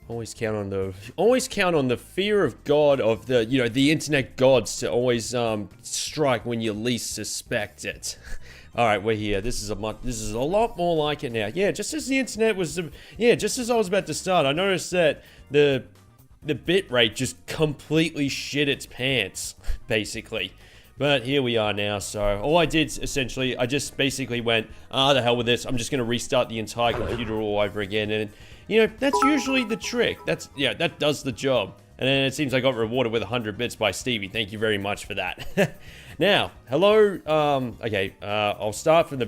always count on the fear of God of the, the internet gods to always strike when you least suspect it. All right, we're here. This is a lot more like it now. Yeah, just as the internet was, just as I was about to start, I noticed that the bit rate just completely shit its pants, basically. But here we are now, so all I did, essentially, I just basically went, the hell with this, I'm just going to restart the entire computer all over again, and, that's usually the trick. That does the job. And then it seems I got rewarded with 100 bits by Stevie. Thank you very much for that. Now, hello, I'll start from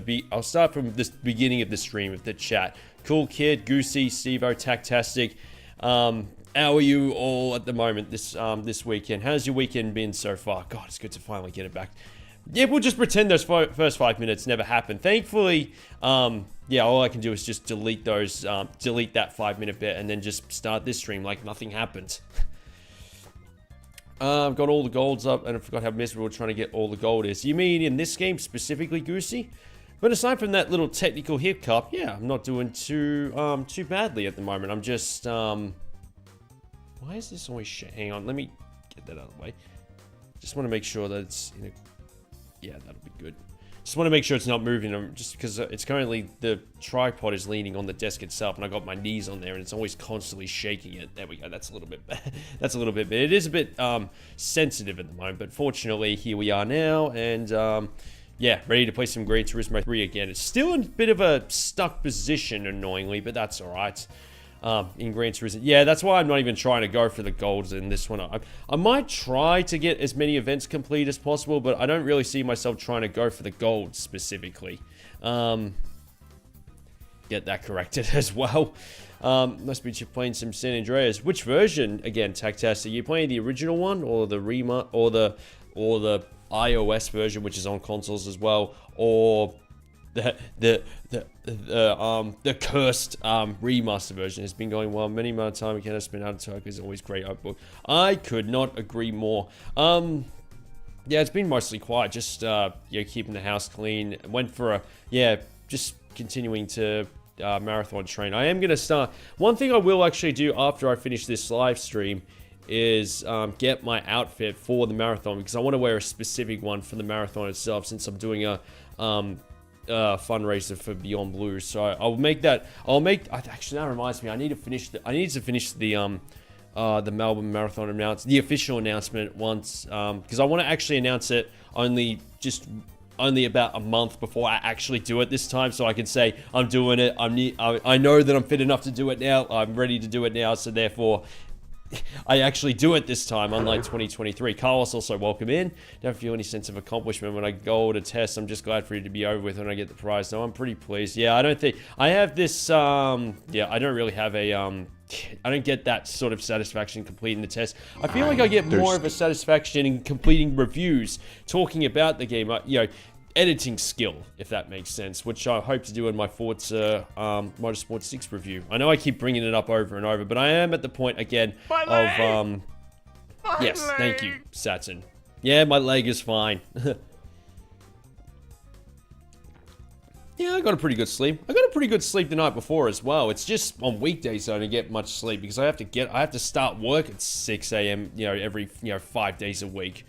this beginning of the stream of the chat. Cool Kid, Goosey, Stevo, Tactastic, how are you all at the moment this weekend? How's your weekend been so far? God, it's good to finally get it back. Yeah, we'll just pretend those first 5 minutes never happened. Thankfully, all I can do is just delete that 5-minute bit and then just start this stream like nothing happened. I've got all the golds up and I forgot how miserable trying to get all the gold is. You mean in this game specifically, Goosey? But aside from that little technical hiccup, yeah, I'm not doing too badly at the moment. I'm just, why is this always hang on, let me get that out of the way. Just want to make sure that it's in a... Yeah, that'll be good. Just want to make sure it's not moving, just because it's currently, the tripod is leaning on the desk itself, and I got my knees on there, and it's always constantly shaking it. There we go, that's a little bit, but it is a bit sensitive at the moment, but fortunately, here we are now, and yeah, ready to play some Gran Turismo 3 again. It's still in a bit of a stuck position, annoyingly, but that's alright. In Gran Turismo. Yeah, that's why I'm not even trying to go for the golds in this one. I might try to get as many events complete as possible, but I don't really see myself trying to go for the golds specifically. Get that corrected as well. Must be playing some San Andreas. Which version? Again, Tactastic. Are you playing the original one, or the or the iOS version, which is on consoles as well, or the cursed remaster version? Has been going well. Many amount of time again. I spent out of Turkey is always great artbook. I could not agree more. Yeah, it's been mostly quiet. Just keeping the house clean. Went for just continuing to marathon train. I am gonna start. One thing I will actually do after I finish this live stream is get my outfit for the marathon, because I want to wear a specific one for the marathon itself, since I'm doing a fundraiser for Beyond Blue. So I'll make that. Actually, that reminds me. I need to finish the Melbourne Marathon the official announcement once, because I want to actually announce it only about a month before I actually do it this time, so I can say I'm doing it. I know that I'm fit enough to do it now. I'm ready to do it now. So therefore, I actually do it this time, unlike 2023. Carlos also welcome in. Don't feel any sense of accomplishment when I go to test. I'm just glad for you to be over with when I get the prize. No, I'm pretty pleased. Yeah, I don't think I have this. I don't really have a. I don't get that sort of satisfaction completing the test. I feel like I get more of a satisfaction in completing reviews, talking about the game. Editing skill, if that makes sense, which I hope to do in my Forza Motorsport 6 review. I know I keep bringing it up over and over, but I am at the point again of yes, thank you, Saturn. Yeah, my leg is fine. Yeah, I got a pretty good sleep. I got a pretty good sleep the night before as well. It's just on weekdays I don't get much sleep, because I have to start work at 6 a.m. Every 5 days a week.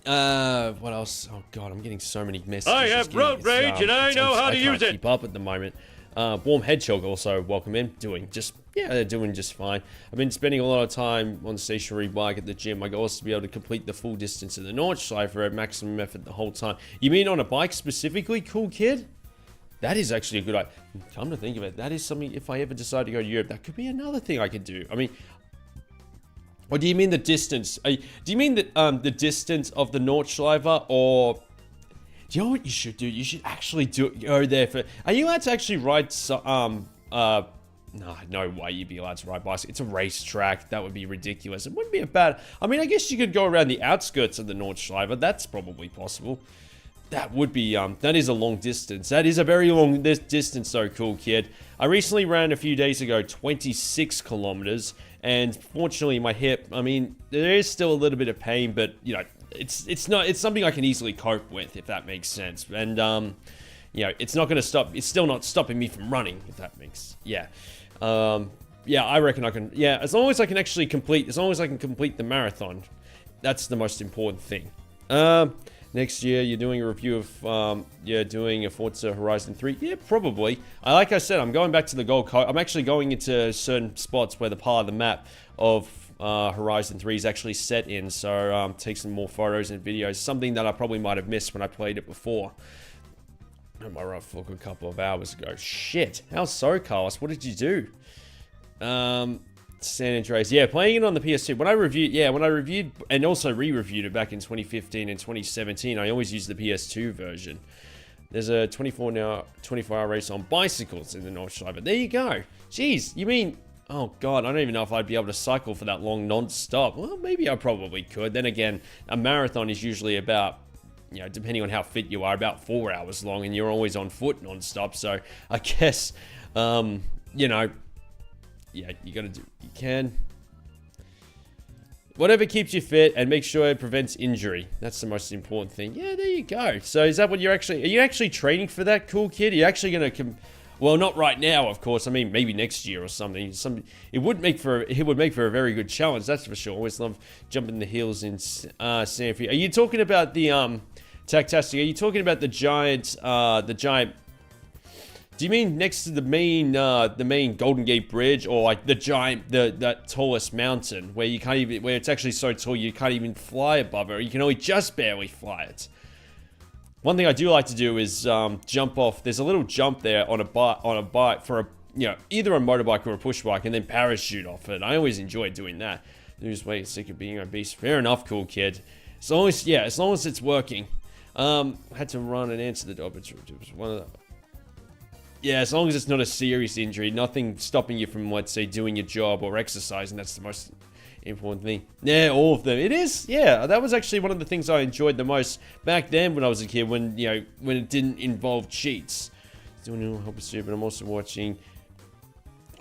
What else? Oh god, I'm getting so many messages. I have road rage and I know how to use it. Keep up at the moment. Warm Hedgehog also welcome in. They're doing just fine. I've been spending a lot of time on the stationary bike at the gym. My goal is to be able to complete the full distance of the Nordschleife at maximum effort the whole time. You mean on a bike specifically, Cool Kid? That is actually a good idea. Come to think of it, that is something, if I ever decide to go to Europe, that could be another thing I could do. I mean, or do you mean the distance? Do you mean the distance of the Nordschleife, or do you know what you should do? You should actually go there for. Are you allowed to actually ride? No way you'd be allowed to ride bicycle. It's a racetrack. That would be ridiculous. It wouldn't be a bad. I mean, I guess you could go around the outskirts of the Nordschleife. That's probably possible. That would be. That is a long distance. That is a very long distance, though, Cool Kid. I recently ran a few days ago 26 kilometers. And fortunately, my hip, I mean, there is still a little bit of pain, but, it's something I can easily cope with, if that makes sense. And, it's not going to stop, it's still not stopping me from running, if that makes, yeah. yeah, I reckon I can. Yeah, as long as I can actually complete, as long as I can complete the marathon, that's the most important thing. Next year, you're doing a review of, you're doing a Forza Horizon 3? Yeah, probably. Like I said, I'm going back to the Gold Coast. I'm actually going into certain spots where the part of the map of Horizon 3 is actually set in. So, take some more photos and videos. Something that I probably might have missed when I played it before. On my rough look a couple of hours ago. Shit. How so, Carlos? What did you do? San Andreas. Yeah, playing it on the PS2. When I reviewed and also re-reviewed it back in 2015 and 2017, I always used the PS2 version. There's a 24-hour race on bicycles in the North Shore. But there you go. Jeez, you mean... Oh, God, I don't even know if I'd be able to cycle for that long non-stop. Well, maybe I probably could. Then again, a marathon is usually about, you know, depending on how fit you are, about 4 hours long, and you're always on foot non-stop. So, I guess, you know... Yeah, you can. Whatever keeps you fit and make sure it prevents injury. That's the most important thing. Yeah, there you go. So is that what are you actually training for that, cool kid? Are you actually going to, well, not right now, of course. I mean, maybe next year or something. It would make for a very good challenge, that's for sure. Always love jumping the hills in Sanford. Are you talking about the, Tactastic, are you talking about the giant, do you mean next to the main Golden Gate Bridge, or like the giant, that tallest mountain where you can't even, where it's actually so tall you can't even fly above it, or you can only just barely fly it? One thing I do like to do is jump off. There's a little jump there on a bike for a, you know, either a motorbike or a push bike, and then parachute off it. I always enjoy doing that. Lose weight, sick of being obese. Fair enough, cool kid. As long as it's working. Had to run and answer the door, but it was one of the. Yeah, as long as it's not a serious injury, nothing stopping you from, let's say, doing your job or exercising. That's the most important thing. Yeah, all of them. It is. Yeah, that was actually one of the things I enjoyed the most back then when I was a kid, when, you know, when it didn't involve cheats. Doing a little help us, but I'm also watching.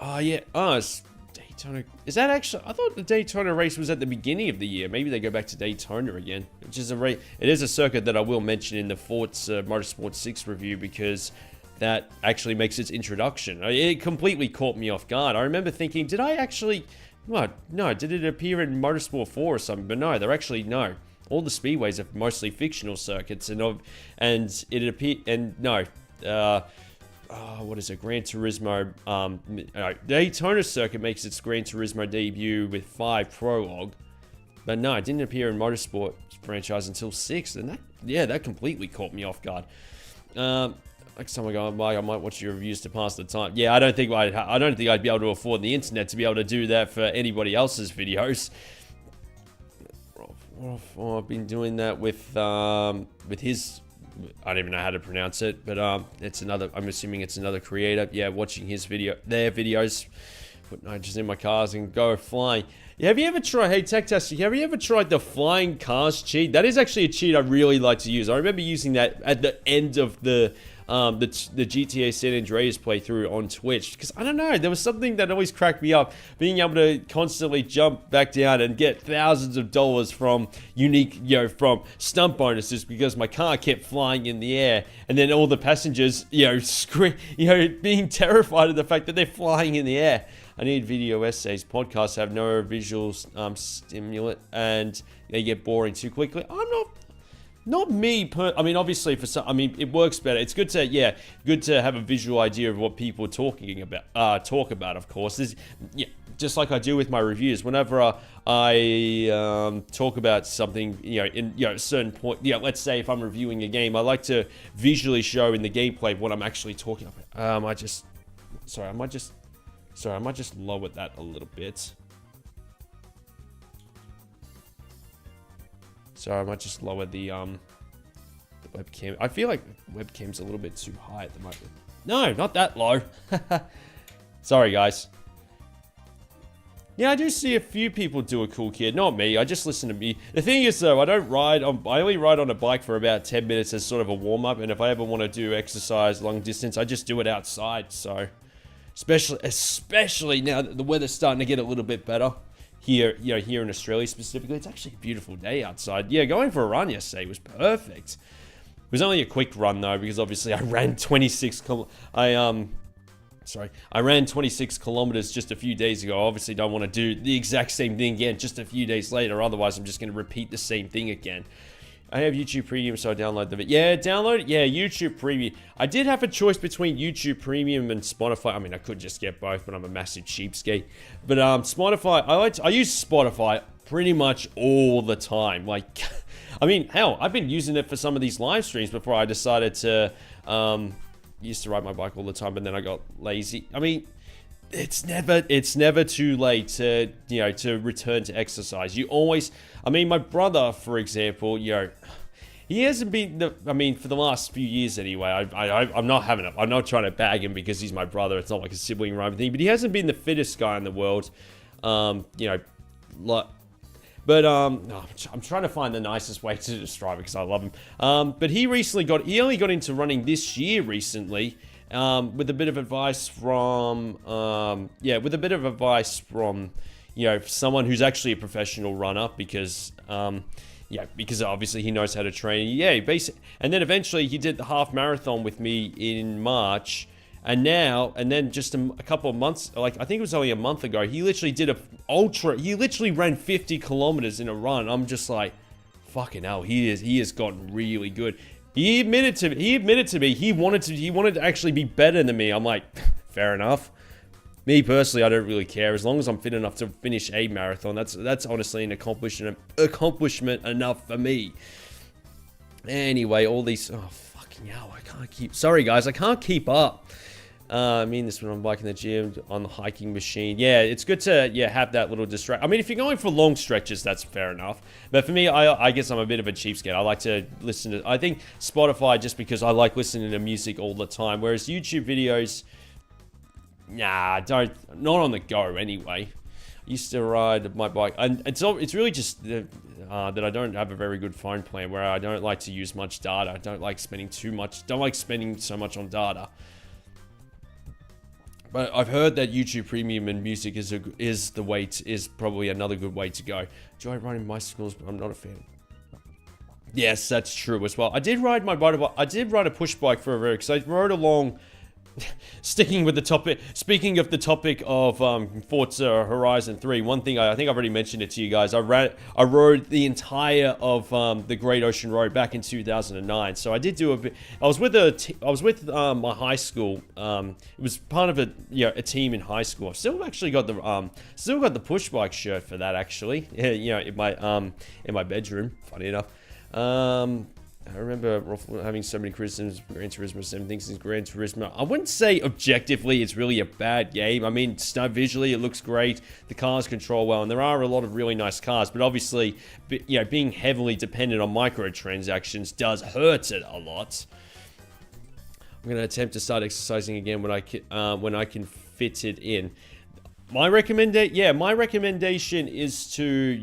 Oh yeah. Oh, it's Daytona. Is that actually? I thought the Daytona race was at the beginning of the year. Maybe they go back to Daytona again, which is a race. It is a circuit that I will mention in the Forza Motorsport 6 review, because that actually makes its introduction. It completely caught me off guard. I remember thinking, did I actually... What? No, did it appear in Motorsport 4 or something? But no, they're actually... No. All the speedways are mostly fictional circuits, and it appeared... And no. What is it? Gran Turismo... Daytona circuit makes its Gran Turismo debut with 5 Prologue. But no, it didn't appear in Motorsport franchise until 6. And that completely caught me off guard. Like someone going, Mike, I might watch your reviews to pass the time. Yeah, I don't think I'd be able to afford the internet to be able to do that for anybody else's videos. I've been doing that with his. I don't even know how to pronounce it, but it's another. I'm assuming it's another creator. Yeah, watching their videos. Put nitrogen in my cars and go flying. Yeah, have you ever tried? Hey, Tech-Tastic, have you ever tried the flying cars cheat? That is actually a cheat I really like to use. I remember using that at the end of the GTA San Andreas playthrough on Twitch, because I don't know, there was something that always cracked me up, being able to constantly jump back down and get thousands of dollars from unique, you know, from stunt bonuses, because my car kept flying in the air, and then all the passengers, you know, being terrified of the fact that they're flying in the air. I need video essays. Podcasts have no visual stimulant, and they get boring too quickly. Not me, I mean, obviously for some, I mean, it works better. It's good to have a visual idea of what people are talk about, of course. Just like I do with my reviews. Whenever I talk about something, you know, in, you know, a certain point, yeah, let's say if I'm reviewing a game, I like to visually show in the gameplay what I'm actually talking about. I might just lower that a little bit. So I might just lower the webcam. I feel like the webcam's a little bit too high at the moment. No, not that low. Sorry, guys. Yeah, I do see a few people do a cool kid. Not me. I just listen to me. The thing is, though, I only ride on a bike for about 10 minutes as sort of a warm-up. And if I ever want to do exercise long distance, I just do it outside. So, especially now that the weather's starting to get a little bit better. Here, you know, here in Australia specifically, it's actually a beautiful day outside. Yeah, going for a run yesterday was perfect. It was only a quick run though, because obviously I ran 26 kilometers. sorry, I ran 26 kilometers just a few days ago. I obviously don't want to do the exact same thing again just a few days later. Otherwise, I'm just going to repeat the same thing again. I have YouTube Premium, so I download the video. Yeah, download it. Yeah, YouTube Premium. I did have a choice between YouTube Premium and Spotify. I mean, I could just get both, but I'm a massive cheapskate. But Spotify, I use Spotify pretty much all the time. Like, I mean, hell, I've been using it for some of these live streams before I decided to, used to ride my bike all the time, but then I got lazy. I mean, it's never too late to, you know, to return to exercise. You always, I mean, my brother, for example, you know, he hasn't been, I mean, for the last few years anyway, I'm not trying to bag him because he's my brother. It's not like a sibling rival thing, but he hasn't been the fittest guy in the world. You know, like, but I'm trying to find the nicest way to describe it because I love him. But he only got into running this year recently, with a bit of advice from, you know, someone who's actually a professional runner because, because obviously he knows how to train. Yeah, and then eventually he did the half marathon with me in March. And then just a couple of months, like I think it was only a month ago, he literally did he literally ran 50 kilometers in a run. I'm just like, fucking hell, he has gotten really good. He admitted to me he wanted to actually be better than me. I'm like, fair enough. Me personally, I don't really care. As long as I'm fit enough to finish a marathon, that's honestly an accomplishment enough for me. Anyway, all these, oh fucking hell, sorry guys, I can't keep up. I mean this when I'm biking the gym, on the hiking machine. Yeah, it's good to have that little distract. I mean, if you're going for long stretches, that's fair enough. But for me, I guess I'm a bit of a cheapskate. I like to listen to, I think Spotify, just because I like listening to music all the time. Whereas YouTube videos, nah, not on the go anyway. I used to ride my bike, and it's really just that I don't have a very good phone plan where I don't like to use much data. I don't like spending so much on data. But I've heard that YouTube Premium and music is probably another good way to go. Enjoy riding bicycles, but I'm not a fan. Yes, that's true as well. I did ride a push bike for a very, because I rode along. Sticking with the topic, speaking of the topic of Forza Horizon 3, one thing I think I've already mentioned it to you guys. I rode the entire of the Great Ocean Road back in 2009. So I did do a bit. I was with my high school. It was part of a team in high school. I've still actually got the push bike shirt for that actually. Yeah, in my bedroom. Funny enough. I remember having so many criticisms of Gran Turismo, 7 things since Gran Turismo. I wouldn't say objectively it's really a bad game. I mean, visually it looks great. The cars control well, and there are a lot of really nice cars. But obviously, being heavily dependent on microtransactions does hurt it a lot. I'm going to attempt to start exercising again when I can fit it in. My recommendation is to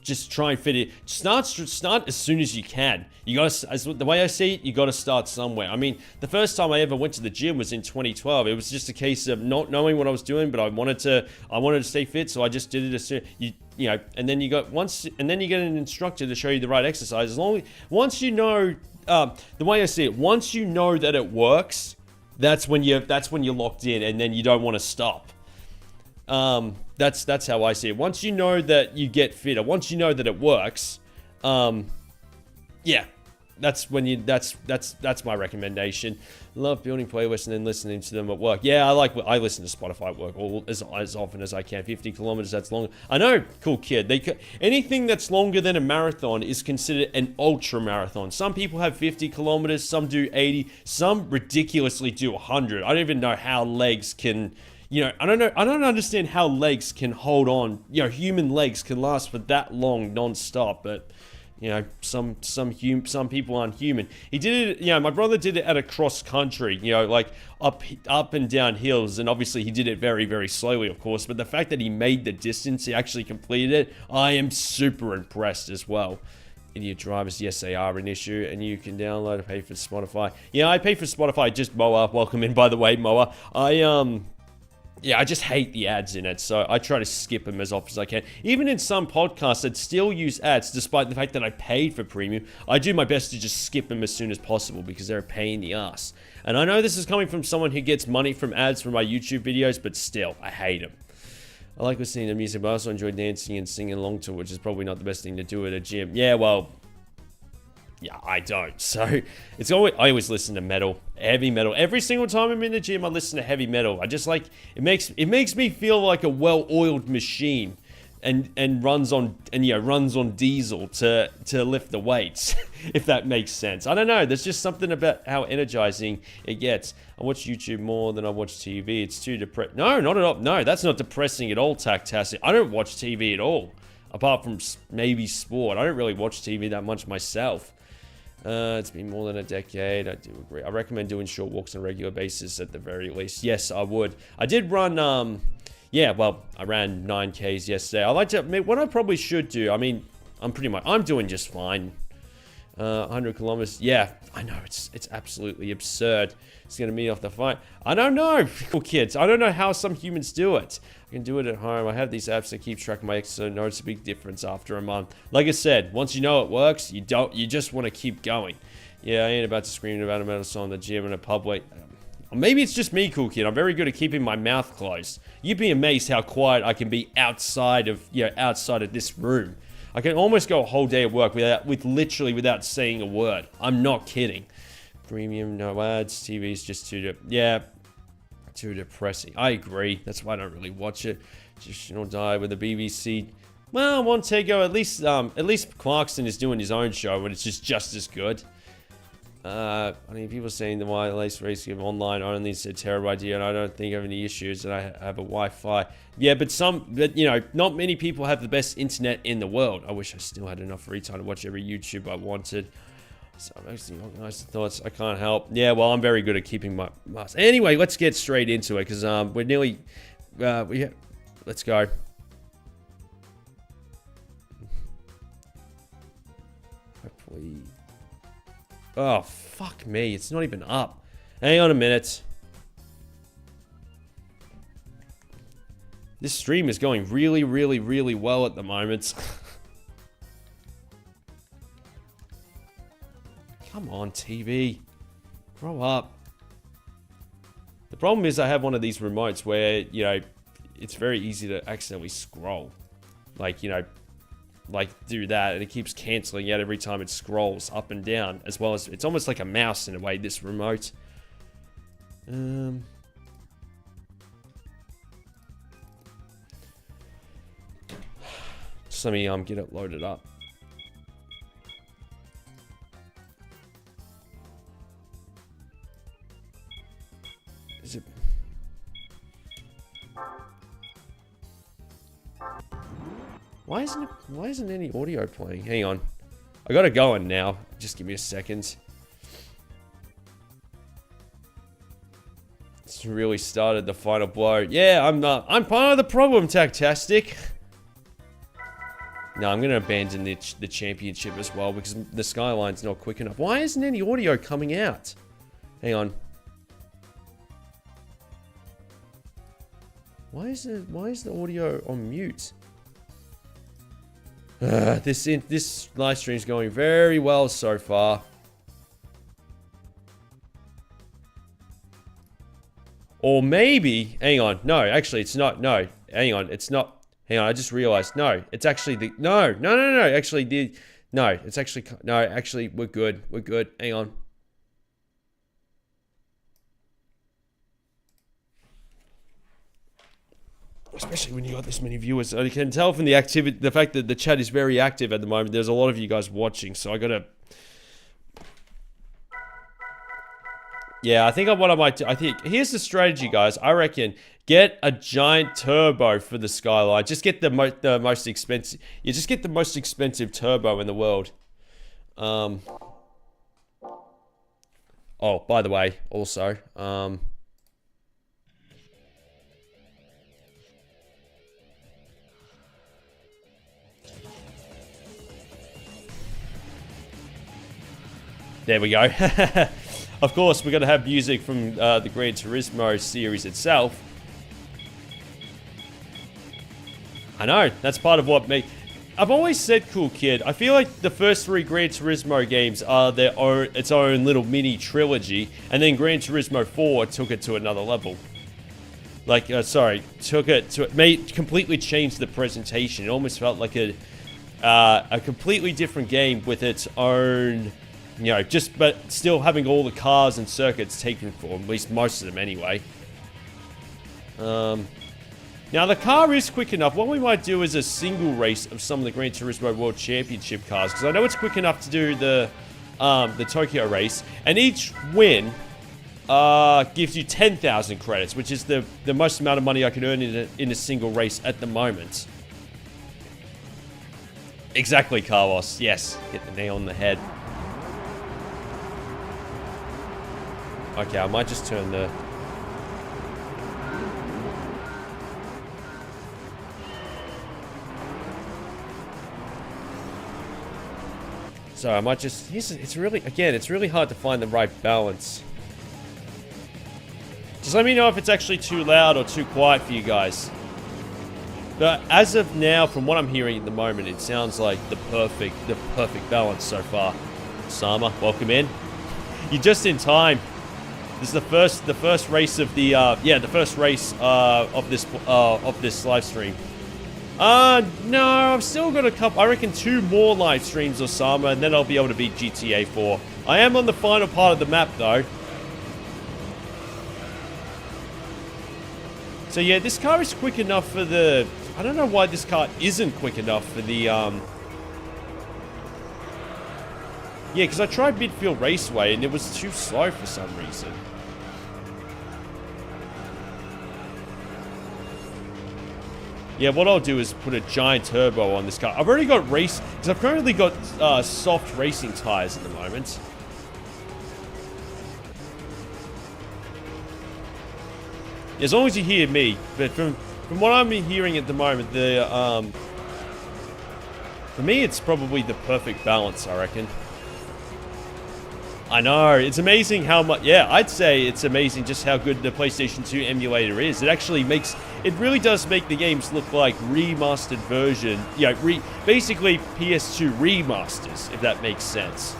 just try and fit it. Start as soon as you can. You gotta, the way I see it, you gotta start somewhere. I mean, the first time I ever went to the gym was in 2012. It was just a case of not knowing what I was doing, but I wanted to stay fit, so I just did it as soon. And then you get an instructor to show you the right exercise. Once you know, the way I see it, once you know that it works, that's when you're locked in, and then you don't want to stop. That's how I see it. Once you know that you get fitter, once you know that it works, that's my recommendation. Love building playlists and then listening to them at work. Yeah, I listen to Spotify at work as often as I can. 50 kilometers, that's long. I know, cool kid. Anything that's longer than a marathon is considered an ultra marathon. Some people have 50 kilometers, some do 80, some ridiculously do 100. I don't even know how legs can. I don't understand how legs can hold on. Human legs can last for that long non-stop, but some people aren't human. He did it, my brother did it at a cross country, like up and down hills, and obviously he did it very, very slowly, of course, but the fact that he made the distance, he actually completed it, I am super impressed as well. Idiot drivers, yes, they are an issue, and you can download and pay for Spotify. Yeah, I pay for Spotify, just Moa. Welcome in, by the way, Moa. yeah, I just hate the ads in it, so I try to skip them as often as I can. Even in some podcasts that still use ads, despite the fact that I paid for premium, I do my best to just skip them as soon as possible because they're a pain in the ass. And I know this is coming from someone who gets money from ads from my YouTube videos, but still, I hate them. I like listening to music, but I also enjoy dancing and singing along to it, which is probably not the best thing to do at a gym. Yeah, well, yeah, I don't. So it's always, I always listen to metal, heavy metal. Every single time I'm in the gym, I listen to heavy metal. I just like it makes me feel like a well-oiled machine, and runs on diesel to lift the weights, if that makes sense. I don't know. There's just something about how energizing it gets. I watch YouTube more than I watch TV. It's too depressing. No, not at all. No, that's not depressing at all, Tactastic. I don't watch TV at all, apart from maybe sport. I don't really watch TV that much myself. It's been more than a decade. I do agree. I recommend doing short walks on a regular basis at the very least. Yes, I would. I did run, yeah, well, I ran 9Ks yesterday. I like to, what I probably should do, I mean, I'm doing just fine. 100 kilometers. Yeah, I know, it's absolutely absurd. It's going to meet off the fight. I don't know, kids. I don't know how some humans do it. I can do it at home. I have these apps that keep track of my exercise. I notice a big difference after a month. Like I said, once you know it works, you just want to keep going. Yeah, I ain't about to scream about a metal song in the gym in a public. Maybe it's just me, cool kid. I'm very good at keeping my mouth closed. You'd be amazed how quiet I can be outside of this room. I can almost go a whole day at work literally without saying a word. I'm not kidding. Premium, no ads, TV's just too depressing. I agree. That's why I don't really watch it. Just die with the BBC. Well, Montego, at least Clarkson is doing his own show, and it's just as good. I mean, people saying the wireless race of online only is a terrible idea, and I don't think I have any issues, and I have a Wi-Fi. Yeah, but not many people have the best internet in the world. I wish I still had enough free time to watch every YouTube I wanted. So I'm actually organized thoughts. I can't help. Yeah, well, I'm very good at keeping my mask. Anyway, let's get straight into it, because we're nearly, let's go. Hopefully. Oh, fuck me. It's not even up. Hang on a minute. This stream is going really, really, really well at the moment. Come on, TV. Grow up. The problem is I have one of these remotes where, it's very easy to accidentally scroll. Like do that, and it keeps cancelling out every time it scrolls up and down, as well as it's almost like a mouse in a way, this remote. Just let me get it loaded up. Is it? Why isn't any audio playing? Hang on. I got it going now. Just give me a second. It's really started the final blow. Yeah, I'm part of the problem, Tactastic. No, I'm going to abandon the championship as well, because the skyline's not quick enough. Why isn't any audio coming out? Hang on. Why is the audio on mute? This live stream's going very well so far. Or maybe, hang on, no, actually it's not, no, hang on, it's not, hang on, I just realized, no, it's actually the, no, actually, we're good, hang on. Especially when you got this many viewers. I can tell from the activity, the fact that the chat is very active at the moment. There's a lot of you guys watching, so I gotta... Yeah, I think what I might do, here's the strategy, guys. I reckon, get a giant turbo for the skyline. Just get the most expensive, just get the most expensive turbo in the world. Oh, by the way, also, there we go. Of course, we're going to have music from the Gran Turismo series itself. I know, that's part of what made... I've always said, Cool Kid, I feel like the first 3 Gran Turismo games are its own little mini trilogy, and then Gran Turismo 4 took it to another level. Like, completely changed the presentation. It almost felt like a completely different game with its own, but still having all the cars and circuits taken for, at least most of them anyway. Now, the car is quick enough. What we might do is a single race of some of the Gran Turismo World Championship cars, because I know it's quick enough to do the Tokyo race, and each win gives you 10,000 credits, which is the most amount of money I can earn in a single race at the moment. Exactly, Carlos. Yes, hit the nail on the head. Okay, I might just turn the... So I might just... It's really hard to find the right balance. Just let me know if it's actually too loud or too quiet for you guys. But as of now, from what I'm hearing at the moment, it sounds like the perfect balance so far. Sama, welcome in. You're just in time. This is the first race of the the first race of this live stream. No, I've still got a couple, I reckon 2 more live streams, Osama, and then I'll be able to beat GTA 4. I am on the final part of the map, though. So yeah, this car is quick enough for the... I don't know why this car isn't quick enough for the, Yeah, because I tried Midfield Raceway, and it was too slow for some reason. Yeah, what I'll do is put a giant turbo on this car. I've already got because I've currently got soft racing tires at the moment. As long as you hear me, but from what I'm hearing at the moment, for me, it's probably the perfect balance, I reckon. I know, it's amazing how much, yeah, I'd say it's amazing just how good the PlayStation 2 emulator is. It actually it really does make the games look like remastered version, basically PS2 remasters, if that makes sense.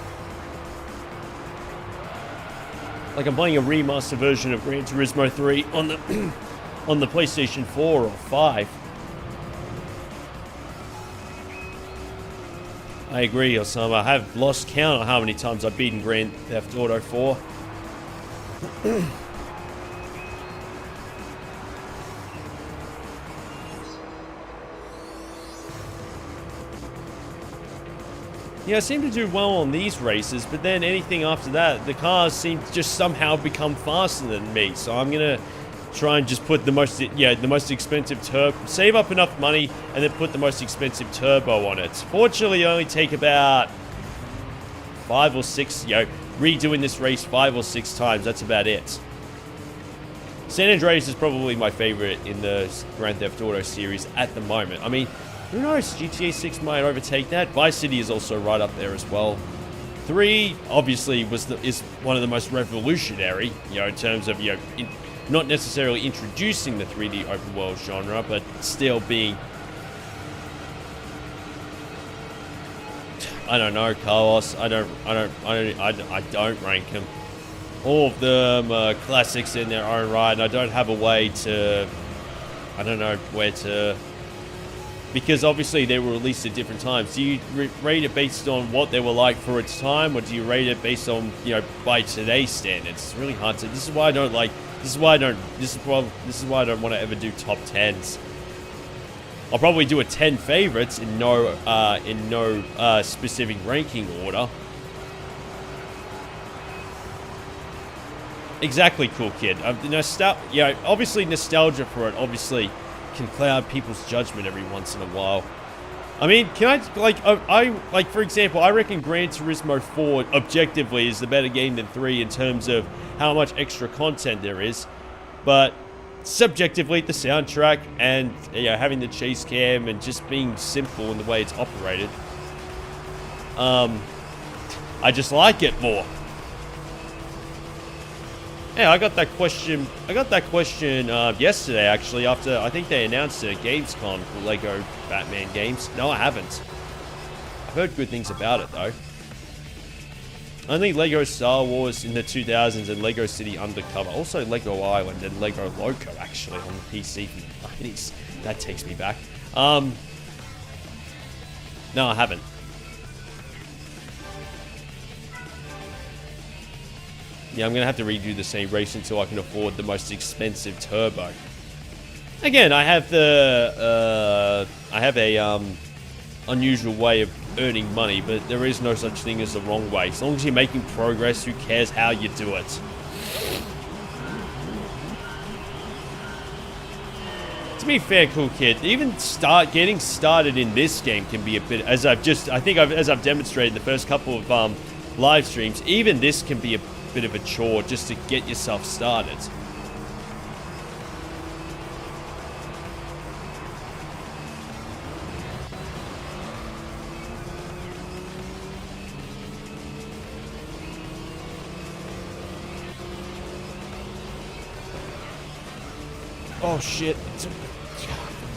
Like I'm playing a remastered version of Gran Turismo 3 on the, on the PlayStation 4 or 5. I agree, Osama. I have lost count on how many times I've beaten Grand Theft Auto 4. Yeah, I seem to do well on these races, but then anything after that, the cars seem to just somehow become faster than me. So I'm gonna try and just put the most expensive turbo, save up enough money, and then put the most expensive turbo on it. Fortunately, I only take about 5 or 6, redoing this race 5 or 6 times. That's about it. San Andreas is probably my favorite in the Grand Theft Auto series at the moment. I mean, who knows? GTA 6 might overtake that. Vice City is also right up there as well. 3 obviously is one of the most revolutionary, in terms of not necessarily introducing the 3D open world genre, but still being... I don't know, Carlos. I don't rank them. All of them are classics in their own right, and I don't have a way to... I don't know where to... Because obviously they were released at different times. Do you rate it based on what they were like for its time, or do you rate it based on, by today's standards? It's really hard to... This is why I don't like... This is why I don't want to ever do top 10s. I'll probably do a 10 favorites in no specific ranking order. Exactly, Cool Kid. Obviously nostalgia for it obviously can cloud people's judgment every once in a while. I mean, for example, I reckon Gran Turismo 4 objectively is the better game than 3 in terms of how much extra content there is, but subjectively, the soundtrack and having the chase cam and just being simple in the way it's operated, I just like it more. Yeah, I got that question. Yesterday, actually, after I think they announced it at Gamescom for Lego Batman games. No, I haven't. I've heard good things about it though. Only Lego Star Wars in the 2000s and Lego City Undercover. Also Lego Island and Lego Loco actually on the PC from the 90s. That takes me back. No, I haven't. Yeah, I'm gonna have to redo the same race until I can afford the most expensive turbo. Again, I have a unusual way of earning money, but there is no such thing as the wrong way. As long as you're making progress, who cares how you do it? To be fair, cool kid, even getting started in this game can be a bit, as I've demonstrated in the first couple of live streams, even this can be a bit of a chore just to get yourself started. Oh shit,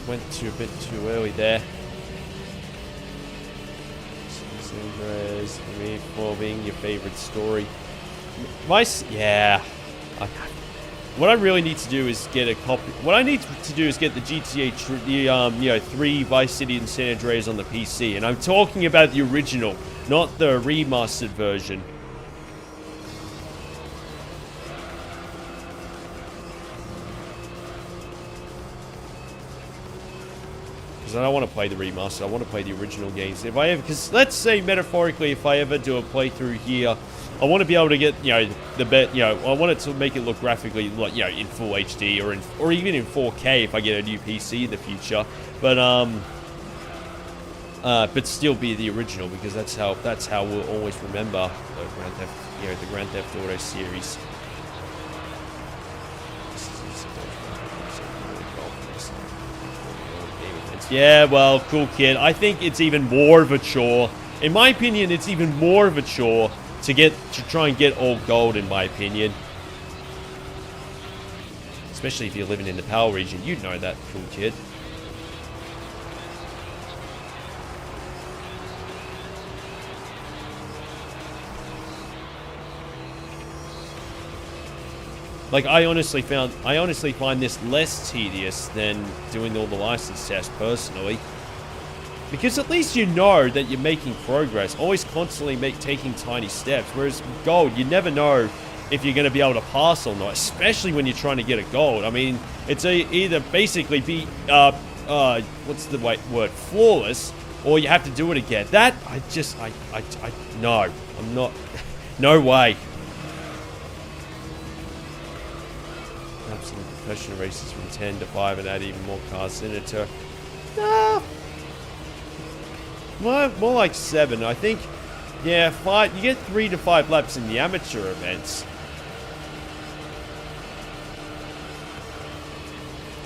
went a bit too early there. Being your favorite story. Yeah. What I really need to do is get a copy. What I need to do is get the GTA 3 Vice City and San Andreas on the PC, and I'm talking about the original, not the remastered version. Because I don't want to play the remaster. I want to play the original games. Because let's say metaphorically, if I ever do a playthrough here, I want to be able to get, I want it to make it look graphically like, in full HD or even in 4K if I get a new PC in the future. But still be the original, because that's how we'll always remember the Grand Theft Auto series. Yeah, well, cool kid. I think it's even more of a chore. In my opinion, it's even more of a chore to try and get all gold, in my opinion. Especially if you're living in the PAL region. You'd know that, cool kid. Like, I honestly find this less tedious than doing all the license tests personally. Because at least you know that you're making progress, always constantly taking tiny steps. Whereas gold, you never know if you're going to be able to pass or not, especially when you're trying to get a gold. I mean, it's either basically be, what's the word, flawless, or you have to do it again. That, no, I'm not, no way. Absolute professional races from 10 to 5 and add even more cars in it to, nah. More like 7. I think, yeah, 5. You get 3 to 5 laps in the amateur events.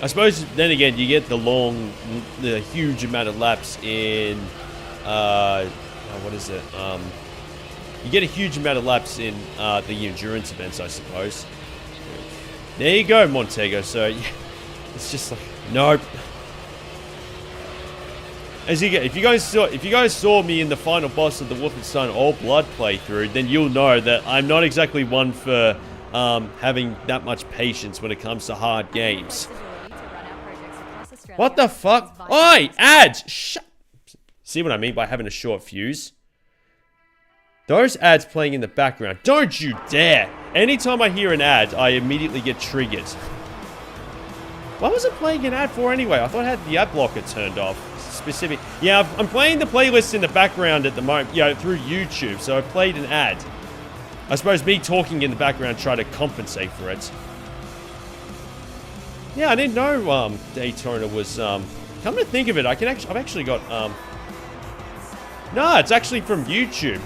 I suppose then again you get the huge amount of laps in, what is it? You get a huge amount of laps in the endurance events, I suppose. There you go, Montego. So yeah, it's just like, nope. If you guys saw me in the final boss of the Wolfenstein All Blood playthrough, then you'll know that I'm not exactly one for having that much patience when it comes to hard games. What the fuck? Oi, ads! See what I mean by having a short fuse? Those ads playing in the background. Don't you dare! Anytime I hear an ad, I immediately get triggered. What was it playing an ad for anyway? I thought I had the ad blocker turned off. Specific. Yeah, I'm playing the playlist in the background at the moment, through YouTube, so I played an ad. I suppose me talking in the background tried to compensate for it. Yeah, I didn't know Daytona was come to think of it, I've actually got no, it's actually from YouTube,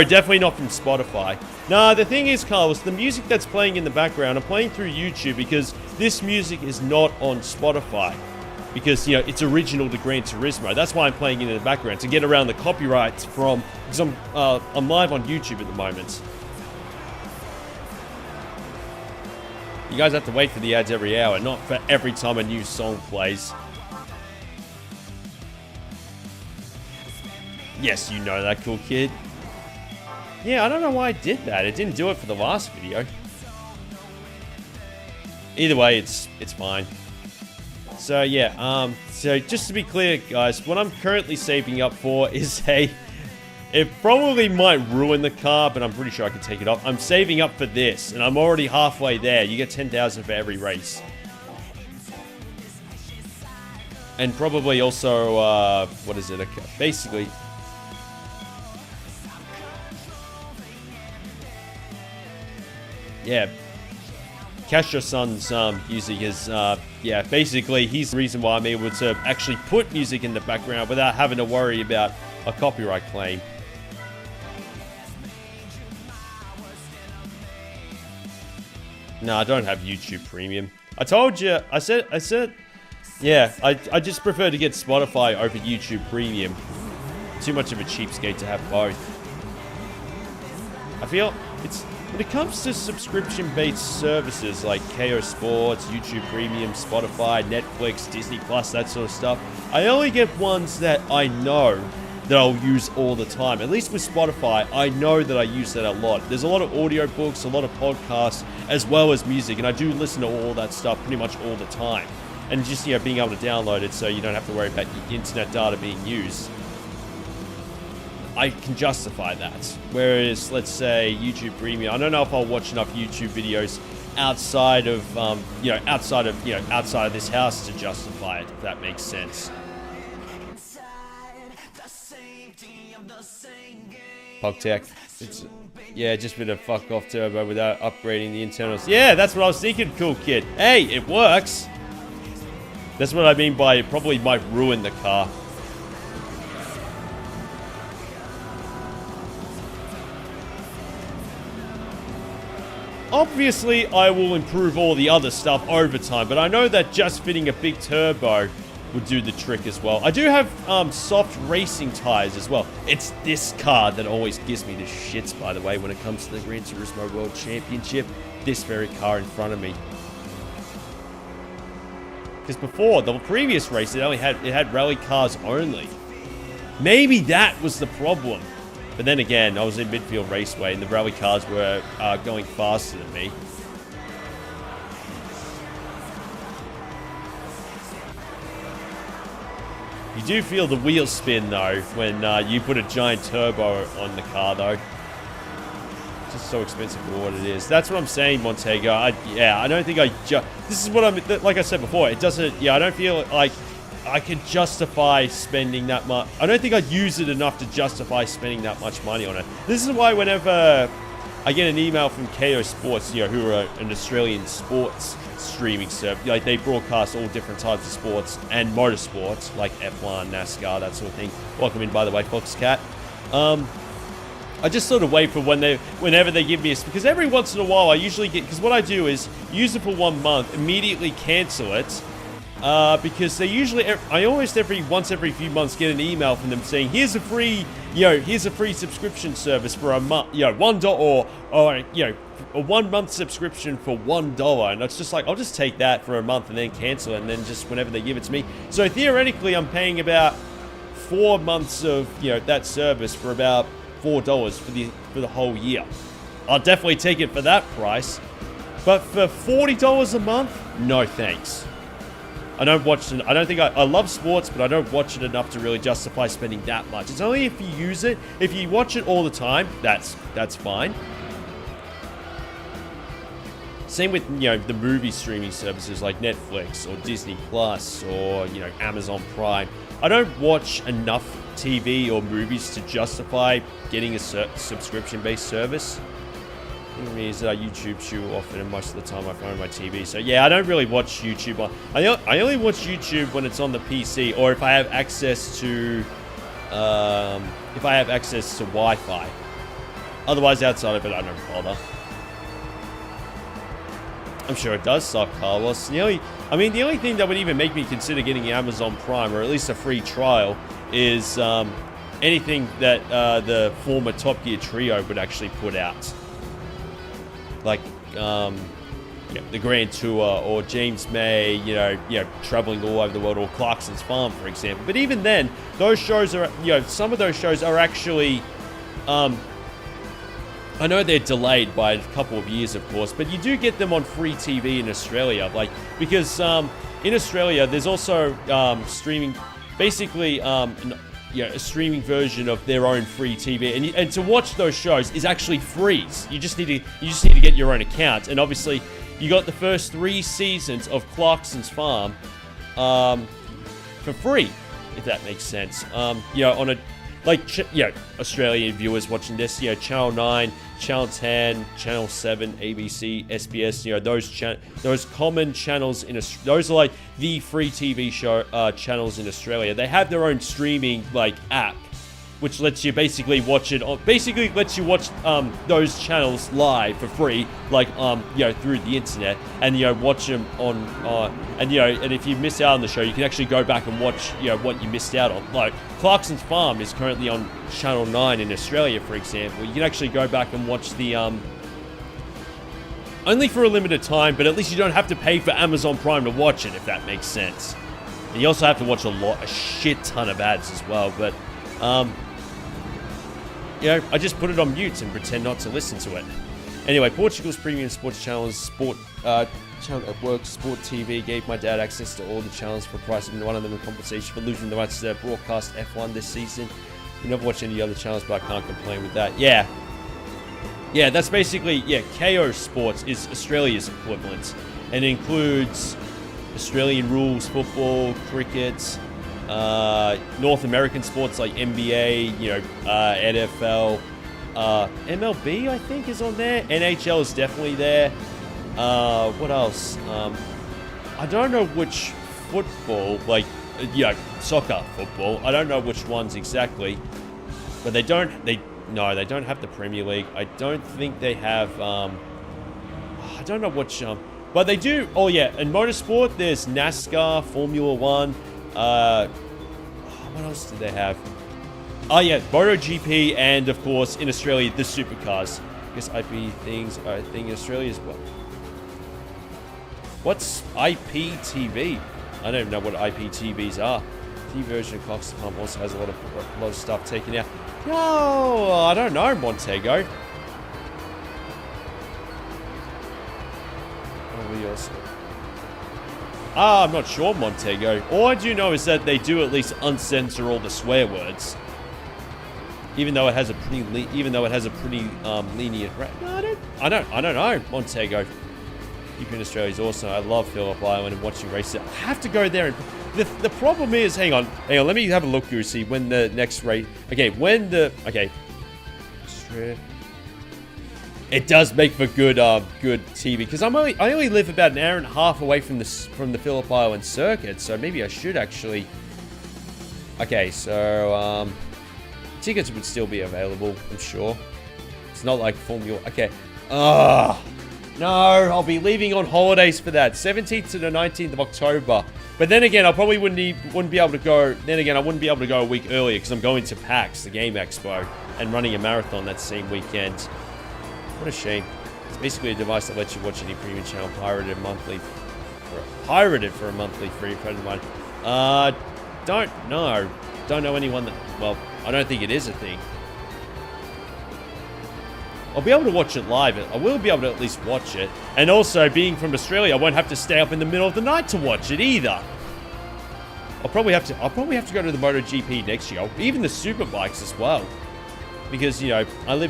definitely not from Spotify. No, the thing is, Carlos, the music that's playing in the background, I'm playing through YouTube because this music is not on Spotify. Because, it's original to Gran Turismo. That's why I'm playing it in the background, to get around the copyrights because I'm live on YouTube at the moment. You guys have to wait for the ads every hour, not for every time a new song plays. Yes, you know that, cool kid. Yeah, I don't know why I did that. It didn't do it for the last video. Either way, it's fine. So yeah, so just to be clear, guys, what I'm currently saving up for is it probably might ruin the car, but I'm pretty sure I can take it off. I'm saving up for this, and I'm already halfway there. You get 10,000 for every race. And probably also, what is it? Basically... Yeah, Castro Son's music is, yeah, basically he's the reason why I'm able to actually put music in the background without having to worry about a copyright claim. No, I don't have YouTube Premium. I told you, I said, yeah, I just prefer to get Spotify over YouTube Premium. Too much of a cheapskate to have both. I feel it's... When it comes to subscription-based services like KO Sports, YouTube Premium, Spotify, Netflix, Disney Plus, that sort of stuff, I only get ones that I know that I'll use all the time. At least with Spotify, I know that I use that a lot. There's a lot of audiobooks, a lot of podcasts, as well as music, and I do listen to all that stuff pretty much all the time. And just, you know, being able to download it so you don't have to worry about your internet data being used. I can justify that. Whereas, let's say, YouTube Premium, I don't know if I'll watch enough YouTube videos outside of, outside of this house to justify it, if that makes sense. PogTech. It's, yeah, just a bit of fuck off turbo without upgrading the internals. Yeah, that's what I was thinking, cool kid. Hey, it works. That's what I mean by it probably might ruin the car. Obviously, I will improve all the other stuff over time, but I know that just fitting a big turbo would do the trick as well. I do have soft racing tires as well. It's this car that always gives me the shits, by the way, when it comes to the Gran Turismo World Championship. This very car in front of me. Because before, the previous race, it had rally cars only. Maybe that was the problem. But then again, I was in midfield raceway and the rally cars were going faster than me. You do feel the wheel spin though when you put a giant turbo on the car though. It's just so expensive for what it is. That's what I'm saying, Montego. I don't think this is what I'm, like I said before, it doesn't, I don't feel like I could justify spending that much. I don't think I'd use it enough to justify spending that much money on it. This is why whenever I get an email from KO Sports, who are an Australian sports streaming service, like they broadcast all different types of sports and motorsports, like F1, NASCAR, that sort of thing. Welcome in, by the way, Foxcat. I just sort of wait for whenever they give me because every once in a while I usually get, because what I do is use it for 1 month, immediately cancel it. Because they usually, I almost once every few months get an email from them saying, here's a free subscription service for a month, $1 or a 1 month subscription for $1. And it's just like, I'll just take that for a month and then cancel it and then just whenever they give it to me. So theoretically, I'm paying about 4 months of, that service for about $4 for the whole year. I'll definitely take it for that price. But for $40 a month, no thanks. I don't watch it. I don't think I love sports, but I don't watch it enough to really justify spending that much. It's only if you use it. If you watch it all the time, that's fine. Same with the movie streaming services like Netflix or Disney Plus or Amazon Prime. I don't watch enough TV or movies to justify getting a subscription-based service. The thing is that I YouTube too often, and most of the time I find my TV. So yeah, I don't really watch YouTube. I only watch YouTube when it's on the PC, or if I have access to Wi-Fi. Otherwise, outside of it, I don't bother. I'm sure it does suck, Carlos. The only thing that would even make me consider getting Amazon Prime, or at least a free trial, is anything that the former Top Gear trio would actually put out. Like, the Grand Tour, or James May, traveling all over the world, or Clarkson's Farm, for example. But even then, those shows are, some of those shows are actually, I know they're delayed by a couple of years, of course, but you do get them on free TV in Australia, because in Australia there's also streaming, basically, a streaming version of their own free TV, and to watch those shows is actually free. You just need to get your own account, and obviously you got the first 3 seasons of Clarkson's Farm for free, if that makes sense. On a Australian viewers watching this, Channel 9, Channel 10, Channel 7, ABC, SBS, those common channels those are like the free TV show channels in Australia. They have their own streaming app, which lets you basically watch those channels live for free, through the internet, and watch them on and if you miss out on the show, you can actually go back and watch what you missed out on. Like Clarkson's Farm is currently on Channel 9 in Australia, for example. You can actually go back and watch the only for a limited time, but at least you don't have to pay for Amazon Prime to watch it, if that makes sense. And you also have to watch a shit ton of ads as well, but I just put it on mute and pretend not to listen to it. Anyway, Portugal's premium sports channels, channel at work, Sport TV, gave my dad access to all the channels for a price of one of them in compensation for losing the rights to broadcast F1 this season. We never watch any other channels, but I can't complain with that. Yeah, that's basically, KO Sports is Australia's equivalent, and it includes Australian rules, football, cricket, North American sports like NBA, NFL, MLB I think is on there. NHL is definitely there. What else? I don't know which football, soccer, football. I don't know which ones exactly, but they don't have the Premier League. I don't think they have. I don't know which. But they do. Oh yeah, in motorsport, there's NASCAR, Formula One. What else do they have? Oh yeah, MotoGP, and of course in Australia the supercars. I guess IP things are a thing in Australia as well. What's IPTV? I don't know what IPTVs are. TV version of Cox Pump also has a lot of stuff taken out. No, I don't know, Montego. I'm not sure, Montego. All I do know is that they do at least uncensor all the swear words, even though it has a pretty lenient. No, I don't know, Montego. Keep in Australia is awesome. I love Phillip Island and watching races. I have to go there. And the problem is, hang on. Let me have a look, Goosey. When the next race? It does make for good TV, because I only live about an hour and a half away from the Phillip Island circuit, so maybe I should actually. Okay, so tickets would still be available, I'm sure. It's not like Formula. Okay. No, I'll be leaving on holidays for that, 17th to the 19th of October. But then again, I probably wouldn't be able to go. Then again, I wouldn't be able to go a week earlier because I'm going to PAX, the Game Expo, and running a marathon that same weekend. What a shame. It's basically a device that lets you watch any premium channel pirated for a monthly free. Friend of mine. Don't know anyone that. Well, I don't think it is a thing. I'll be able to watch it live. I will be able to at least watch it. And also, being from Australia, I won't have to stay up in the middle of the night to watch it either. I'll probably have to go to the MotoGP next year. Even the Superbikes as well. Because, I only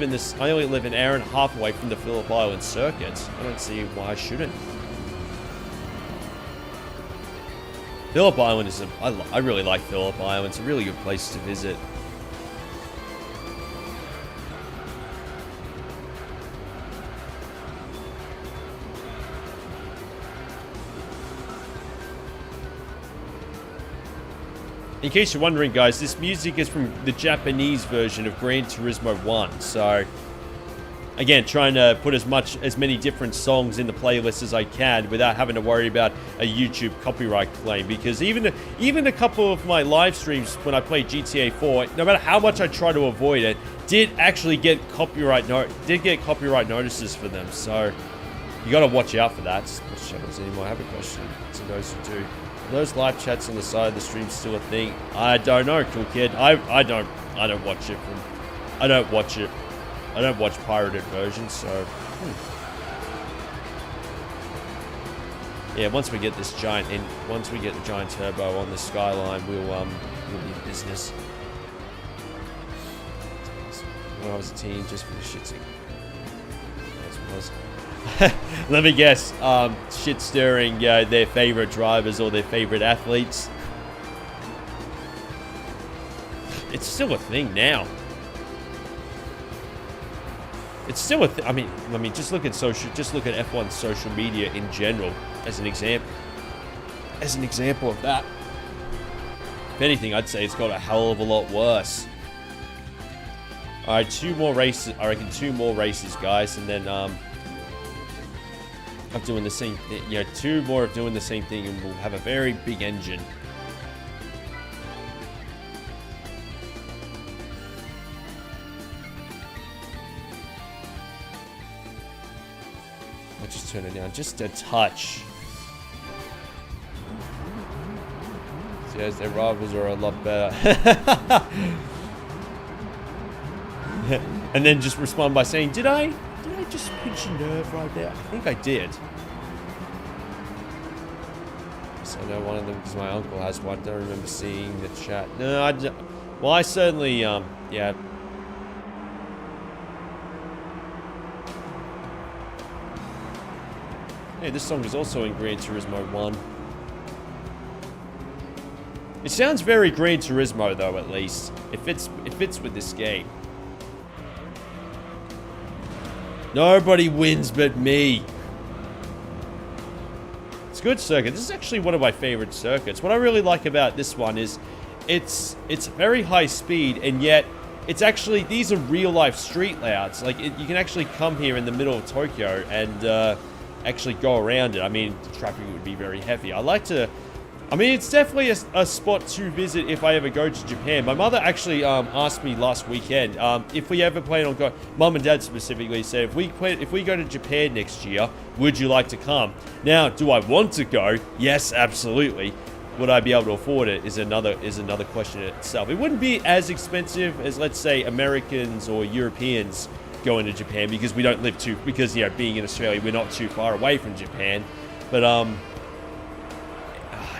live an hour and a half away from the Phillip Island circuit. I don't see why I shouldn't. Phillip Island is I really like Phillip Island. It's a really good place to visit. In case you're wondering, guys, this music is from the Japanese version of Gran Turismo 1. So, again, trying to put as many different songs in the playlist as I can without having to worry about a YouTube copyright claim. Because even a couple of my live streams when I played GTA 4, no matter how much I try to avoid it, did actually get copyright notices for them. So, You gotta watch out for that. What channels anymore? I have a question to those who do. Are those live chats on the side of the stream still a thing? I don't know, cool kid. I don't watch it from... I don't watch it. I don't watch pirated versions, so... Yeah, once we get this giant in, once we get the giant turbo on the Skyline, we'll be in business. When I was a teen, just for the shits. That's what I was. Let me guess. Shit stirring their favorite drivers or their favorite athletes. It's still a thing now. It's still a thing. I mean, just look at F1 social media in general as an example. As an example of that. If anything, I'd say it's got a hell of a lot worse. All right, 2 more races. I reckon 2 more races, guys, and then I'm doing the same thing. 2 more of doing the same thing, and we'll have a very big engine. I'll just turn it down just a touch. Yes, their rivals are a lot better. And then just respond by saying, did I just pinch a nerve right there? I think I did. So I know one of them because my uncle has one. I don't remember seeing the chat. No, I certainly, yeah. Hey, this song is also in Gran Turismo 1. It sounds very Gran Turismo though, at least. It fits with this game. Nobody wins but me. It's a good circuit. This is actually one of my favorite circuits. What I really like about this one is it's very high speed, and yet it's actually, these are real life street layouts. Like you can actually come here in the middle of Tokyo and actually go around it. I mean, the traffic would be very heavy. I mean, it's definitely a spot to visit if I ever go to Japan. My mother actually asked me last weekend if we ever plan on going. Mum and Dad specifically said if we go to Japan next year, would you like to come? Now, do I want to go? Yes, absolutely. Would I be able to afford it? Is another question in itself. It wouldn't be as expensive as, let's say, Americans or Europeans going to Japan because we don't live because being in Australia, we're not too far away from Japan, but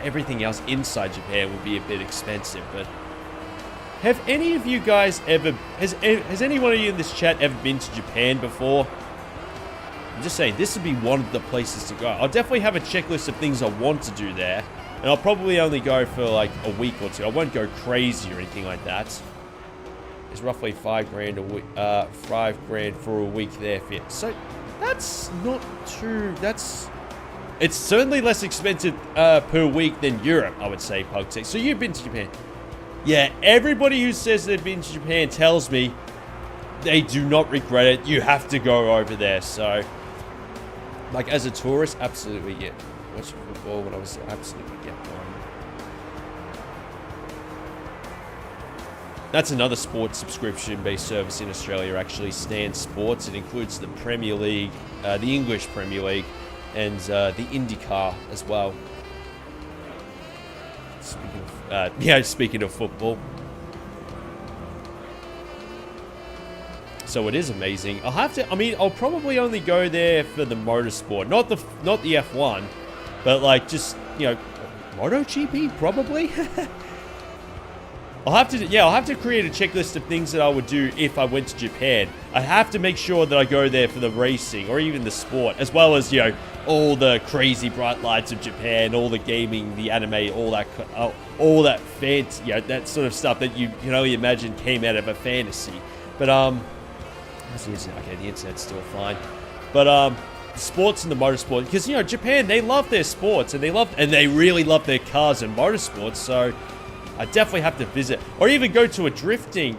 everything else inside Japan would be a bit expensive. But have any of you guys ever, has any one of you in this chat ever been to Japan before? I'm just saying, this would be one of the places to go. I'll definitely have a checklist of things I want to do there, and I'll probably only go for like a week or 2. I won't go crazy or anything like that. It's roughly $5,000 a week, $5,000 for a week there. So that's not too. It's certainly less expensive per week than Europe, I would say, Pugtech. So you've been to Japan. Yeah, everybody who says they've been to Japan tells me they do not regret it. You have to go over there. So, like, as a tourist, absolutely, yeah. Watching football when I was there, absolutely, yeah. That's another sports subscription-based service in Australia, actually, Stan Sports. It includes the Premier League, the English Premier League, and the IndyCar as well. Speaking of football. So it is amazing. I'll probably only go there for the motorsport, not the F1, but like just, MotoGP probably. I'll have to create a checklist of things that I would do if I went to Japan. I have to make sure that I go there for the racing or even the sport, as well as, all the crazy bright lights of Japan, all the gaming, the anime, all that fancy, that sort of stuff that you can only imagine came out of a fantasy. But, the internet's still fine. But, sports and the motorsport, because, Japan, they love their sports, and they really love their cars and motorsports, so I definitely have to visit, or even go to a drift, because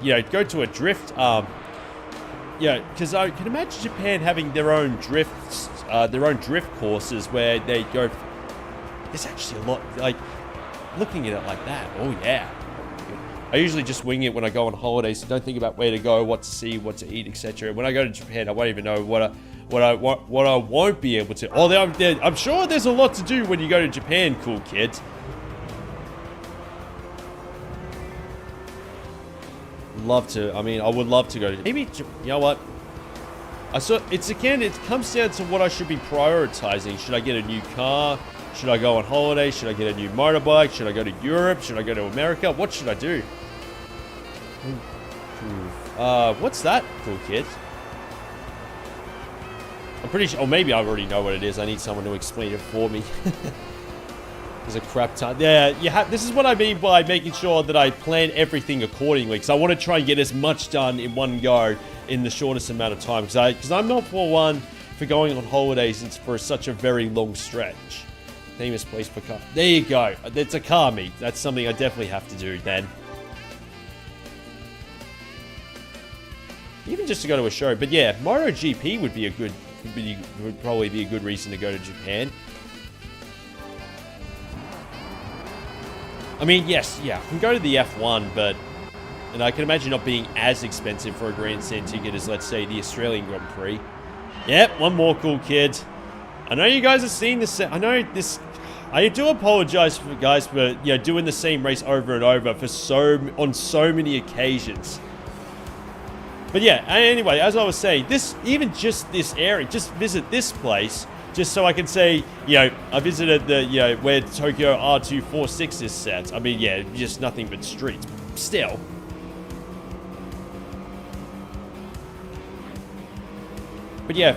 I can imagine Japan having their own drift courses where they go. There's actually a lot, like, looking at it like that. Oh yeah. I usually just wing it when I go on holidays, so don't think about where to go, what to see, what to eat, etc. When I go to Japan, I won't even know what what I won't be able to. Although I'm sure there's a lot to do when you go to Japan, cool kid. Love to. I mean, I would love to go to. Maybe you know what? It comes down to what I should be prioritizing. Should I get a new car? Should I go on holiday? Should I get a new motorbike? Should I go to Europe? Should I go to America? What should I do? What's that, cool kid? I'm pretty sure, or maybe I already know what it is. I need someone to explain it for me. There's a crap ton. Yeah, this is what I mean by making sure that I plan everything accordingly. Because I want to try and get as much done in one go in the shortest amount of time. Because I'm not for one for going on holidays for such a very long stretch. Famous place for car. There you go. It's a car meet. That's something I definitely have to do then. Even just to go to a show. But yeah, MotoGP would probably be a good reason to go to Japan. I mean, yes, yeah, I can go to the F1, and I can imagine not being as expensive for a grandstand ticket as, let's say, the Australian Grand Prix. Yep, one more, cool kid. I know you guys have seen this. I know this. I do apologize for guys for doing the same race over and over on so many occasions. But yeah, anyway, as I was saying, even just this area, just visit this place. Just so I can say, I visited where Tokyo R246 is set. I mean, yeah, just nothing but streets. Still. But yeah,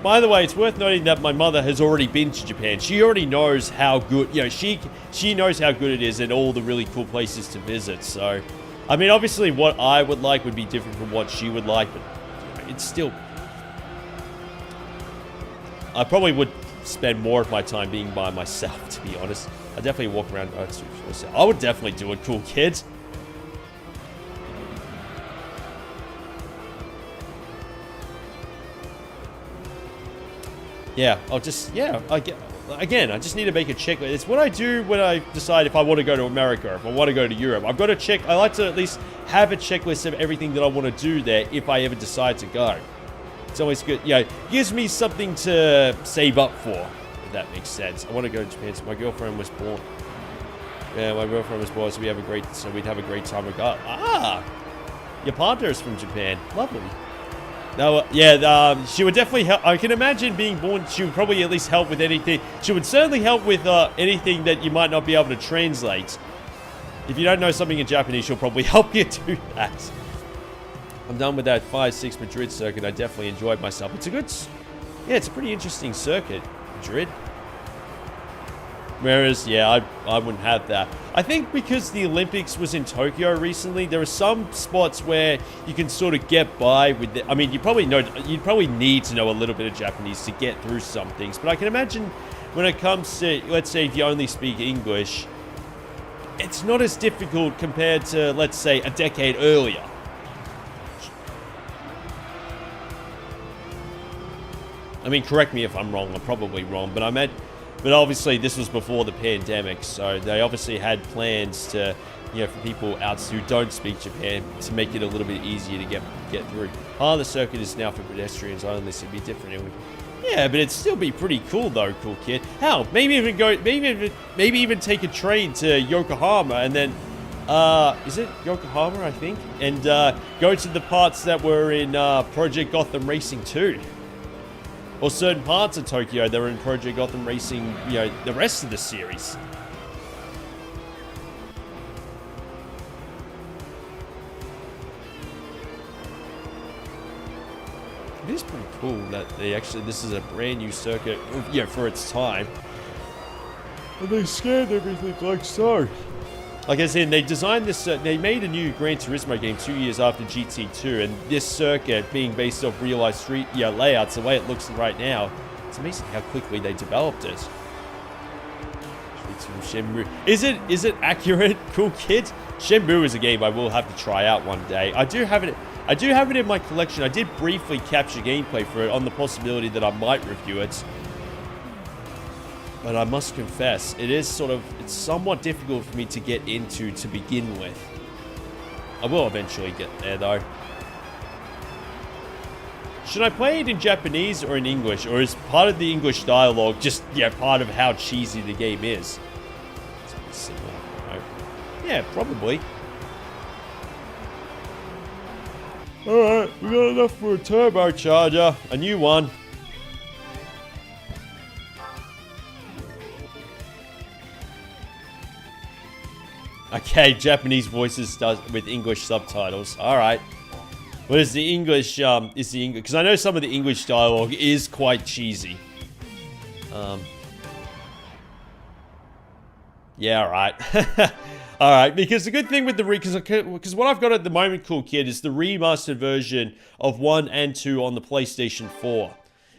by the way, it's worth noting that my mother has already been to Japan. She already knows how good, she knows how good it is and all the really cool places to visit. So, I mean, obviously what I would like would be different from what she would like, but it's still... I probably would spend more of my time being by myself, to be honest. I definitely walk around. I would definitely do it, cool kids. Yeah, I just need to make a checklist. It's what I do when I decide if I want to go to America, if I want to go to Europe. I've got to check. I like to at least have a checklist of everything that I want to do there if I ever decide to go. It's always good. Gives me something to save up for, if that makes sense. I want to go to Japan. So my girlfriend was born. Yeah, my girlfriend was born, so we'd have a great time. Your partner is from Japan. Lovely. No, she would definitely help. I can imagine being born, she would probably at least help with anything. She would certainly help with anything that you might not be able to translate. If you don't know something in Japanese, she'll probably help you do that. I'm done with that 5-6 Madrid circuit. I definitely enjoyed myself. It's a pretty interesting circuit, Madrid. Whereas, I wouldn't have that. I think because the Olympics was in Tokyo recently, there are some spots where you can sort of get by with it. I mean, you'd probably need to know a little bit of Japanese to get through some things. But I can imagine when it comes to, let's say, if you only speak English, it's not as difficult compared to, let's say, a decade earlier. I mean, correct me if I'm wrong. I'm probably wrong, but obviously this was before the pandemic, so they obviously had plans to, for people out who don't speak Japan to make it a little bit easier to get through. The circuit is now for pedestrians only, so it'd be different. Yeah, but it'd still be pretty cool though, cool kid. Hell, maybe even take a train to Yokohama and then, is it Yokohama? I think, and go to the parts that were in Project Gotham Racing 2. Or certain parts of Tokyo that were in Project Gotham Racing, the rest of the series. It is pretty cool that this is a brand new circuit, for its time. And they scanned everything like so. Like I said, they designed this, they made a new Gran Turismo game 2 years after GT2, and this circuit being based off realized street layouts, the way it looks right now, it's amazing how quickly they developed it. Is it accurate, cool kid? Shenmue is a game I will have to try out one day. I do have it in my collection. I did briefly capture gameplay for it on the possibility that I might review it. But I must confess, it's somewhat difficult for me to get into to begin with. I will eventually get there, though. Should I play it in Japanese or in English? Or is part of the English dialogue just, yeah, part of how cheesy the game is? It's similar, right? Yeah, probably. Alright, we got enough for a turbocharger. A new one. Okay, Japanese voices does with English subtitles. Alright. What is the English, because I know some of the English dialogue is quite cheesy. Yeah, alright. Alright, because the good thing with the because what I've got at the moment, Cool Kid, is the remastered version of 1 and 2 on the PlayStation 4.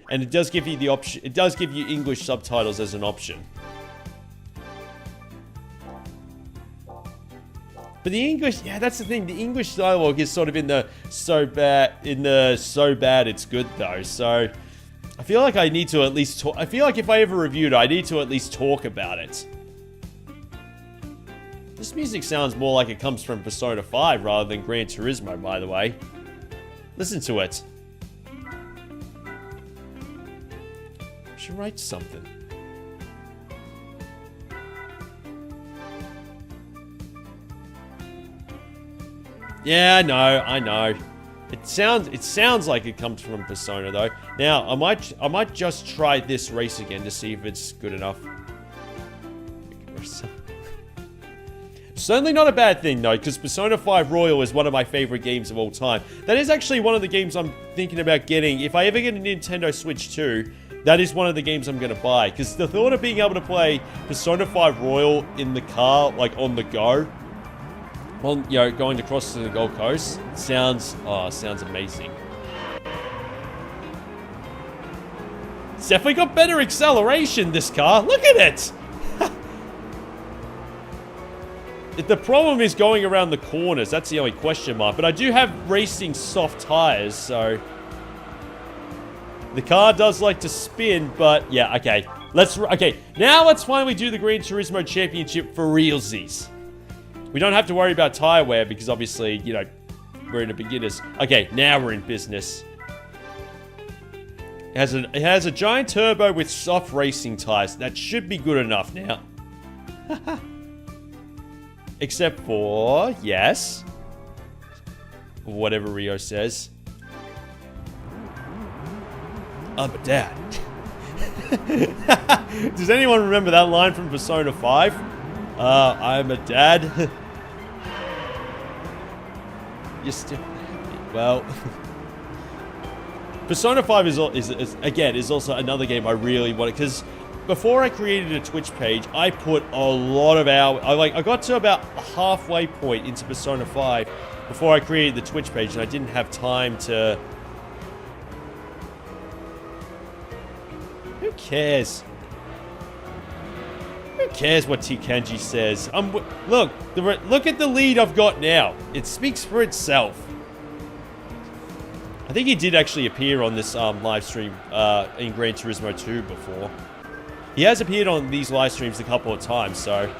And it does give you the option, it does give you English subtitles as an option. But the English, yeah, that's the thing. The English dialogue is sort of in the so bad it's good though. So I feel like I need to at least talk. I feel like if I ever reviewed it, I need to at least talk about it. This music sounds more like it comes from Persona 5 rather than Gran Turismo, by the way. Listen to it. I should write something. Yeah, I know. It sounds like it comes from Persona though. Now, I might just try this race again to see if it's good enough. Certainly not a bad thing though, because Persona 5 Royal is one of my favorite games of all time. That is actually one of the games I'm thinking about getting. If I ever get a Nintendo Switch 2, that is one of the games I'm going to buy. Because the thought of being able to play Persona 5 Royal in the car, like on the go, on, you know, going across to the Gold Coast, sounds amazing. It's definitely got better acceleration, this car. Look at it! The problem is going around the corners. That's the only question mark. But I do have racing soft tires, so the car does like to spin. But yeah, okay. Now let's finally do the Gran Turismo Championship for realsies. We don't have to worry about tire wear because obviously, you know, we're in the beginners. Okay, now we're in business. It has a giant turbo with soft racing tires. That should be good enough now. Except for, yes, whatever Rio says. I'm a dad. Does anyone remember that line from Persona 5? I'm a dad. You're still... Well... Persona 5 is also another game I really wanted, because before I created a Twitch page, I put a lot of hours... I got to about a halfway point into Persona 5 before I created the Twitch page, and I didn't have time to... Who cares? Who cares what T-Kanji says? Look at the lead I've got now. It speaks for itself. I think he did actually appear on this live stream in Gran Turismo 2 before. He has appeared on these live streams a couple of times, so...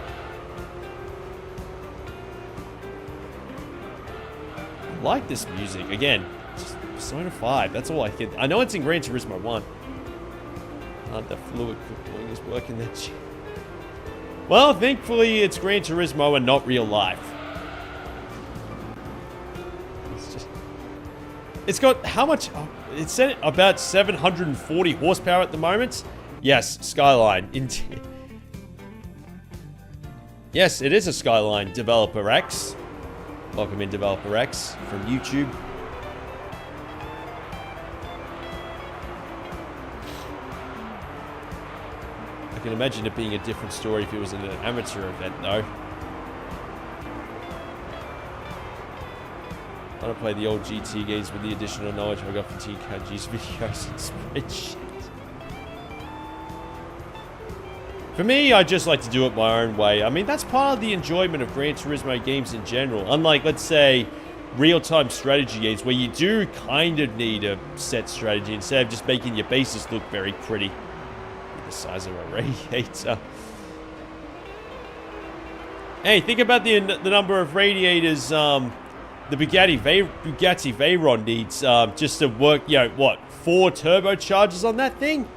I like this music. Again, just Persona 5. That's all I can... I know it's in Gran Turismo 1. The fluid cooling is working that... Well, thankfully, it's Gran Turismo and not real life. It's got how much? It's set about 740 horsepower at the moment. Yes, Skyline. Yes, it is a Skyline. Developer X. Welcome in, Developer X from YouTube. I can imagine it being a different story if it was in an amateur event, though. I don't play the old GT games with the additional knowledge I got from T-Kanji's videos and spreadsheets. For me, I just like to do it my own way. I mean, that's part of the enjoyment of Gran Turismo games in general. Unlike, let's say, real-time strategy games where you do kind of need a set strategy instead of just making your bases look very pretty. The size of a radiator. Hey, think about the number of radiators, the Bugatti Veyron needs just to work, you know, what, 4 turbochargers on that thing?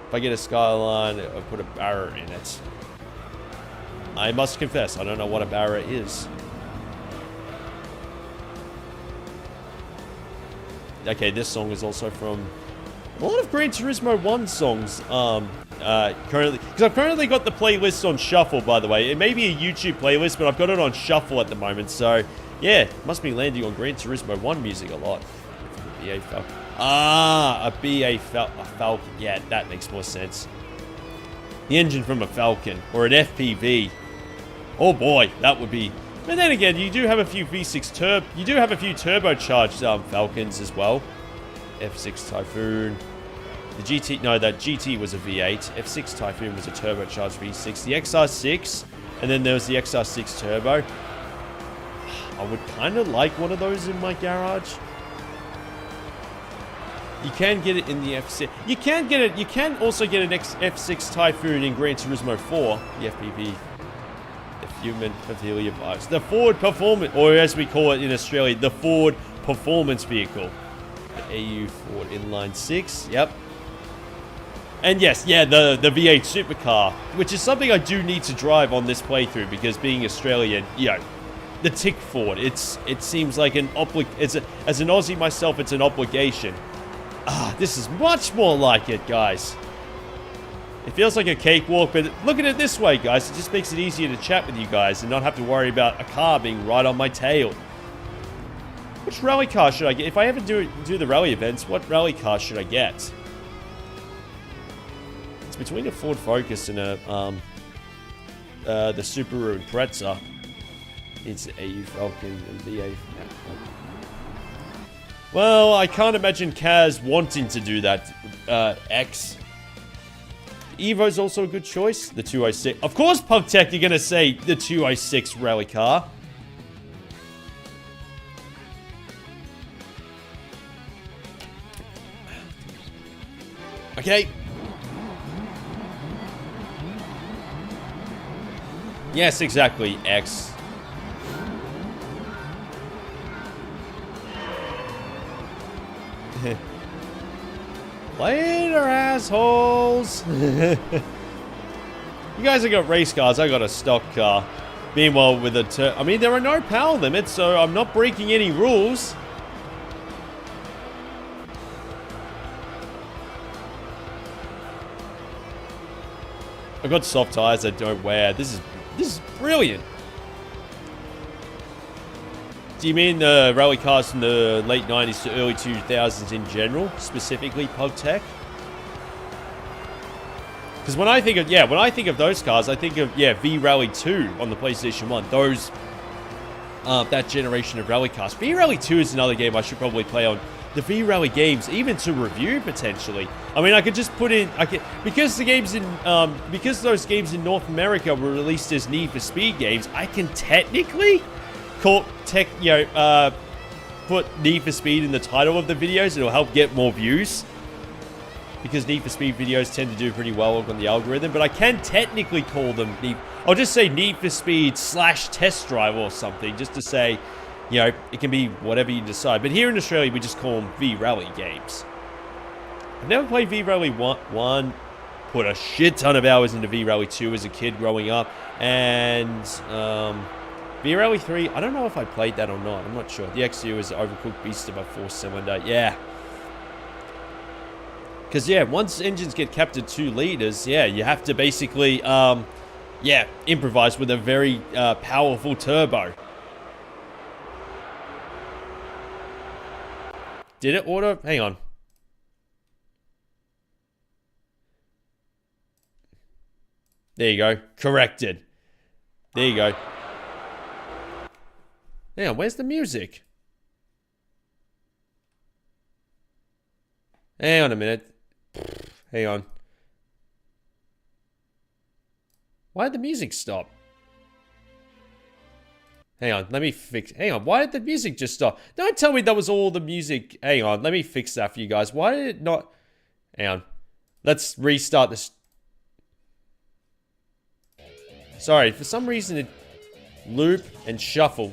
If I get a Skyline, I'll put a Barra in it. I must confess, I don't know what a Barra is. Okay, this song is also from a lot of Gran Turismo 1 songs, currently. Because I've currently got the playlist on Shuffle, by the way. It may be a YouTube playlist, but I've got it on Shuffle at the moment. So, yeah, must be landing on Gran Turismo 1 music a lot. BA Falcon. Ah, a Falcon. Yeah, that makes more sense. The engine from a Falcon, or an FPV. Oh boy, that would be... But then again, you do have a few V6 you do have a few turbocharged Falcons as well. F6 Typhoon. The GT, no, that GT was a V8. F6 Typhoon was a turbocharged V6. The XR6, and then there was the XR6 Turbo. I would kind of like one of those in my garage. You can get it in the F6. You can get it. You can also get an F6 Typhoon in Gran Turismo 4, the FPV. The Human Pavilia Bikes. The Ford Performance, or as we call it in Australia, the Ford Performance Vehicle. The AU Ford Inline 6. Yep. And yes, yeah, the V8 supercar, which is something I do need to drive on this playthrough because being Australian, you know, the Tick Ford, it seems like an as an Aussie myself, it's an obligation. Ah, this is much more like it, guys. It feels like a cakewalk, but look at it this way, guys. It just makes it easier to chat with you guys and not have to worry about a car being right on my tail. Which rally car should I get? If I ever do the rally events, what rally car should I get? It's between a Ford Focus and a the Subaru Impreza. It's AU Falcon and VA. Well, I can't imagine Kaz wanting to do that. X. Evo's also a good choice. The 206. Of course, PugTech, you're going to say the 206 rally car. Okay. Yes, exactly. X. Later, assholes. You guys have got race cars. I got a stock car. Meanwhile, with a I mean, there are no power limits, so I'm not breaking any rules. I've got soft tires I don't wear. This is brilliant. Do you mean the rally cars from the late 90s to early 2000s in general, specifically PugTech? Because when I think of those cars, I think of V-Rally 2 on the PlayStation 1. Those that generation of rally cars. V-Rally 2 is another game I should probably play on the V-Rally games, even to review potentially. I mean, I could just put in because the games in because those games in North America were released as Need for Speed games. I can technically put Need for Speed in the title of the videos. It'll help get more views because Need for Speed videos tend to do pretty well on the algorithm. But I can technically call them I'll just say Need for Speed / Test Drive or something, just to say, you know, it can be whatever you decide. But here in Australia, we just call them V-Rally games. I've never played V-Rally 1. Put a shit ton of hours into V-Rally 2 as a kid growing up. And V-Rally 3, I don't know if I played that or not. I'm not sure. The XU is an overcooked beast of a 4-cylinder. Yeah. Because, yeah, once engines get capped at 2 liters, yeah, you have to basically, improvise with a very powerful turbo. Did it order? Hang on. There you go. Corrected. There you go. Yeah, where's the music? Hang on a minute. Hang on. Why did the music stop? Hang on, let me fix... Hang on, why did the music just stop? Don't tell me that was all the music... Hang on, let me fix that for you guys. Why did it not... Hang on. Let's restart this. Sorry, for some reason it... Loop and shuffle.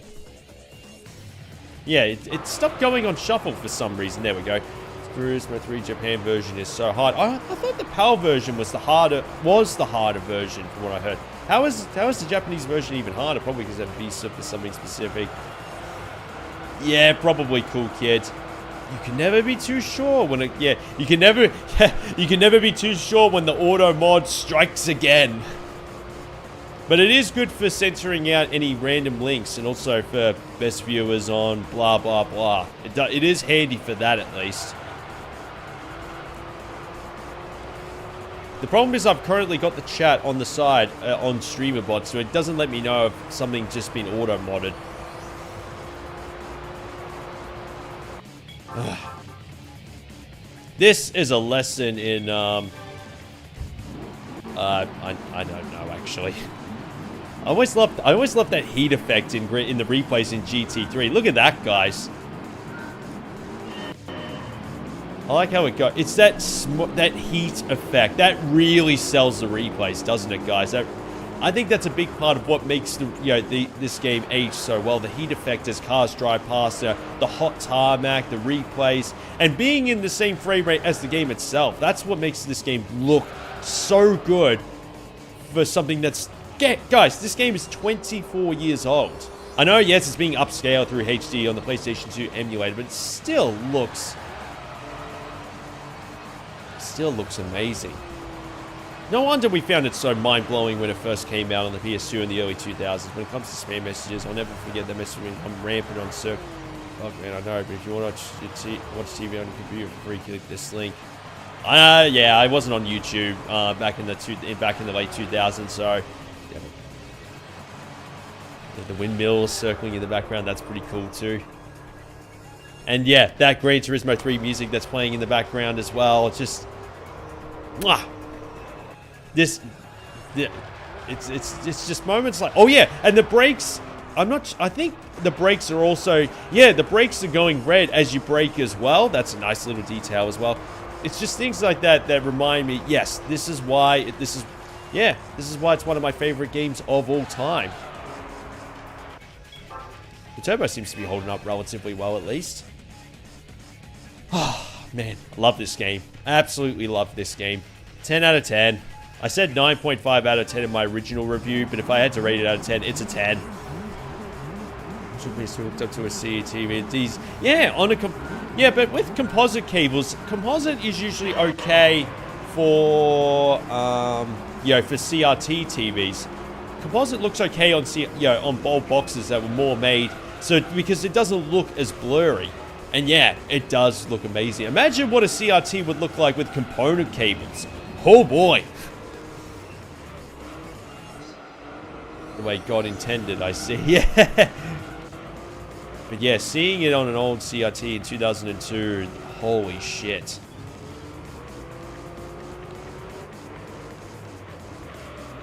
Yeah, it stopped going on shuffle for some reason. There we go. Turismo 3 Japan version is so hard. I thought the PAL version was the harder version from what I heard. How is the Japanese version even harder? Probably because they have visa for something specific. Yeah, probably, cool kid. You can never be too sure when it. Yeah, you can never be too sure when the auto mod strikes again. But it is good for censoring out any random links and also for best viewers on blah blah blah. It is handy for that at least. The problem is I've currently got the chat on the side on StreamerBot, so it doesn't let me know if something's just been auto-modded. This is a lesson in, I don't know, actually. I always loved that heat effect in the replays in GT3. Look at that, guys. I like how it goes. It's that heat effect that really sells the replays, doesn't it, guys? I think that's a big part of what makes this game age so well. The heat effect as cars drive past, the hot tarmac, the replays, and being in the same frame rate as the game itself. That's what makes this game look so good for something that's... Guys, this game is 24 years old. I know, yes, it's being upscaled through HD on the PlayStation 2 emulator, but it still looks amazing. No wonder we found it so mind-blowing when it first came out on the PS2 in the early 2000s. When it comes to spam messages, I'll never forget the message when I'm rampant on circuit. Oh man, I know, but if you want to watch TV on your computer for free, click this link. Yeah, I wasn't on YouTube back in the late 2000s, so yeah. The windmills circling in the background, that's pretty cool too. And yeah, that Gran Turismo 3 music that's playing in the background as well. It's just... Mwah! It's just moments like... Oh yeah, and the brakes... I think the brakes are also... Yeah, the brakes are going red as you brake as well. That's a nice little detail as well. It's just things like that that remind me, yes, this is why it's one of my favorite games of all time. The turbo seems to be holding up relatively well, at least. Oh, man. Love this game. Absolutely love this game. 10 out of 10. I said 9.5 out of 10 in my original review, but if I had to rate it out of 10, it's a 10. Should be hooked up to a CET. These, yeah, but with composite cables, composite is usually okay for, for CRT TVs. Composite looks okay on, on bulb boxes that were more made, so because it doesn't look as blurry. And yeah, it does look amazing. Imagine what a CRT would look like with component cables. Oh boy. The way God intended, I see. Yeah. But yeah, seeing it on an old CRT in 2002, holy shit.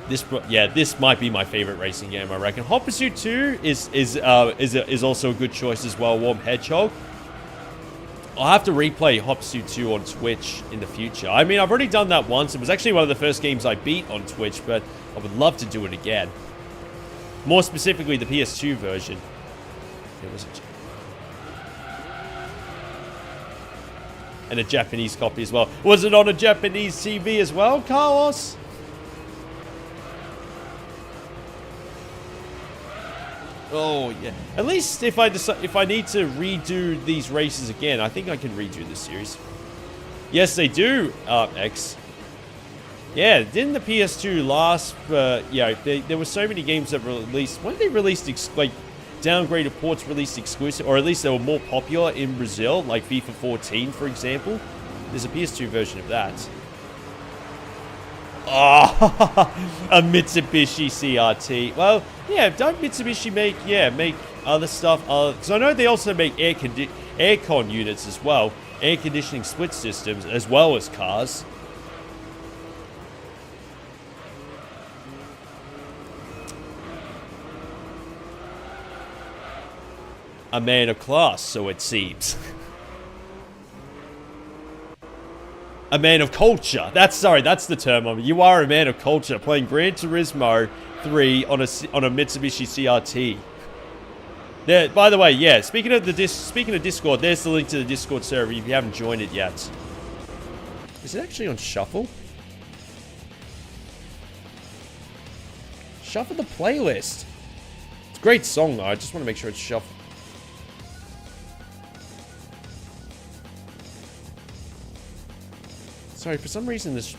This might be my favorite racing game, I reckon. Hot Pursuit 2 is also a good choice as well. Warm Hedgehog. I'll have to replay Hot Pursuit 2 on Twitch in the future. I mean, I've already done that once. It was actually one of the first games I beat on Twitch, but I would love to do it again. More specifically, the PS2 version. It was and a Japanese copy as well. Was it on a Japanese TV as well, Carlos? Oh yeah. At least if I need to redo these races again, I think I can redo this series. Yes, they do. X. Yeah, didn't the PS2 last? There were so many games that were released. When they released like downgraded ports, released exclusive, or at least they were more popular in Brazil, like FIFA 14, for example. There's a PS2 version of that. Oh, a Mitsubishi CRT. Well, yeah, don't Mitsubishi make other stuff? Because I know they also make aircon units as well, air conditioning split systems, as well as cars. A man of class, so it seems. A man of culture. That's the term. You are a man of culture playing Gran Turismo 3 on a Mitsubishi CRT. There, by the way, yeah, speaking of Discord, there's the link to the Discord server if you haven't joined it yet. Is it actually on shuffle? Shuffle the playlist. It's a great song though. I just want to make sure it's shuffled. Sorry, for some reason it's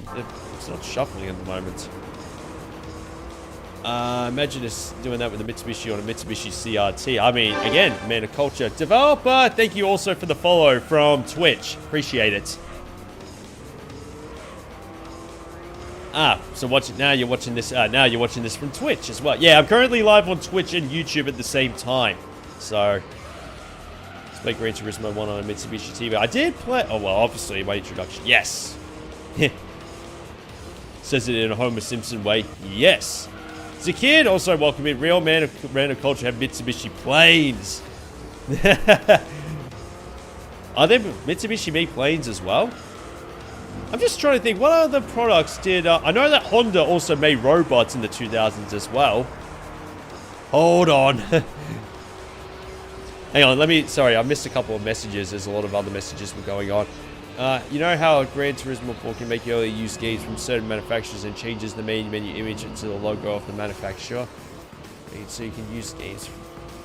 not shuffling at the moment. Imagine us doing that with a Mitsubishi on a Mitsubishi CRT. I mean, again, man of culture. Developer, thank you also for the follow from Twitch. Appreciate it. So now you're watching this from Twitch as well. Yeah, I'm currently live on Twitch and YouTube at the same time. So, let's play Gran Turismo 1 on a Mitsubishi TV. I did play, oh well, obviously, my introduction. Yes. Says it in a Homer Simpson way. Yes. As a kid, also welcome in. Real man of culture have Mitsubishi planes. Are there Mitsubishi made planes as well? I'm just trying to think, what other products did... I know that Honda also made robots in the 2000s as well. Hold on. Hang on, sorry, I missed a couple of messages. There's a lot of other messages were going on. You know how Gran Turismo 4 can make early use games from certain manufacturers and changes the main menu image into the logo of the manufacturer? So you can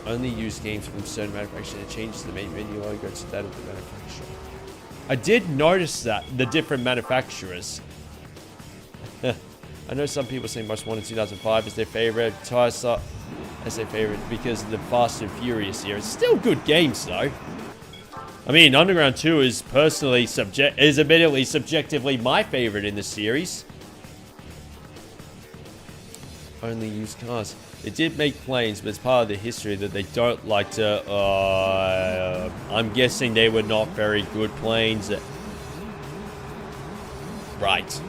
only use games from certain manufacturers and it changes the main menu logo to that of the manufacturer. I did notice that, the different manufacturers. I know some people say Most Wanted 2005 is their favorite, Tire as their favorite because of the Fast and Furious era. It's still good games though. I mean, Underground 2 is admittedly subjectively my favorite in the series. Only used cars. They did make planes, but it's part of the history that they don't like to, I'm guessing they were not very good planes. Right.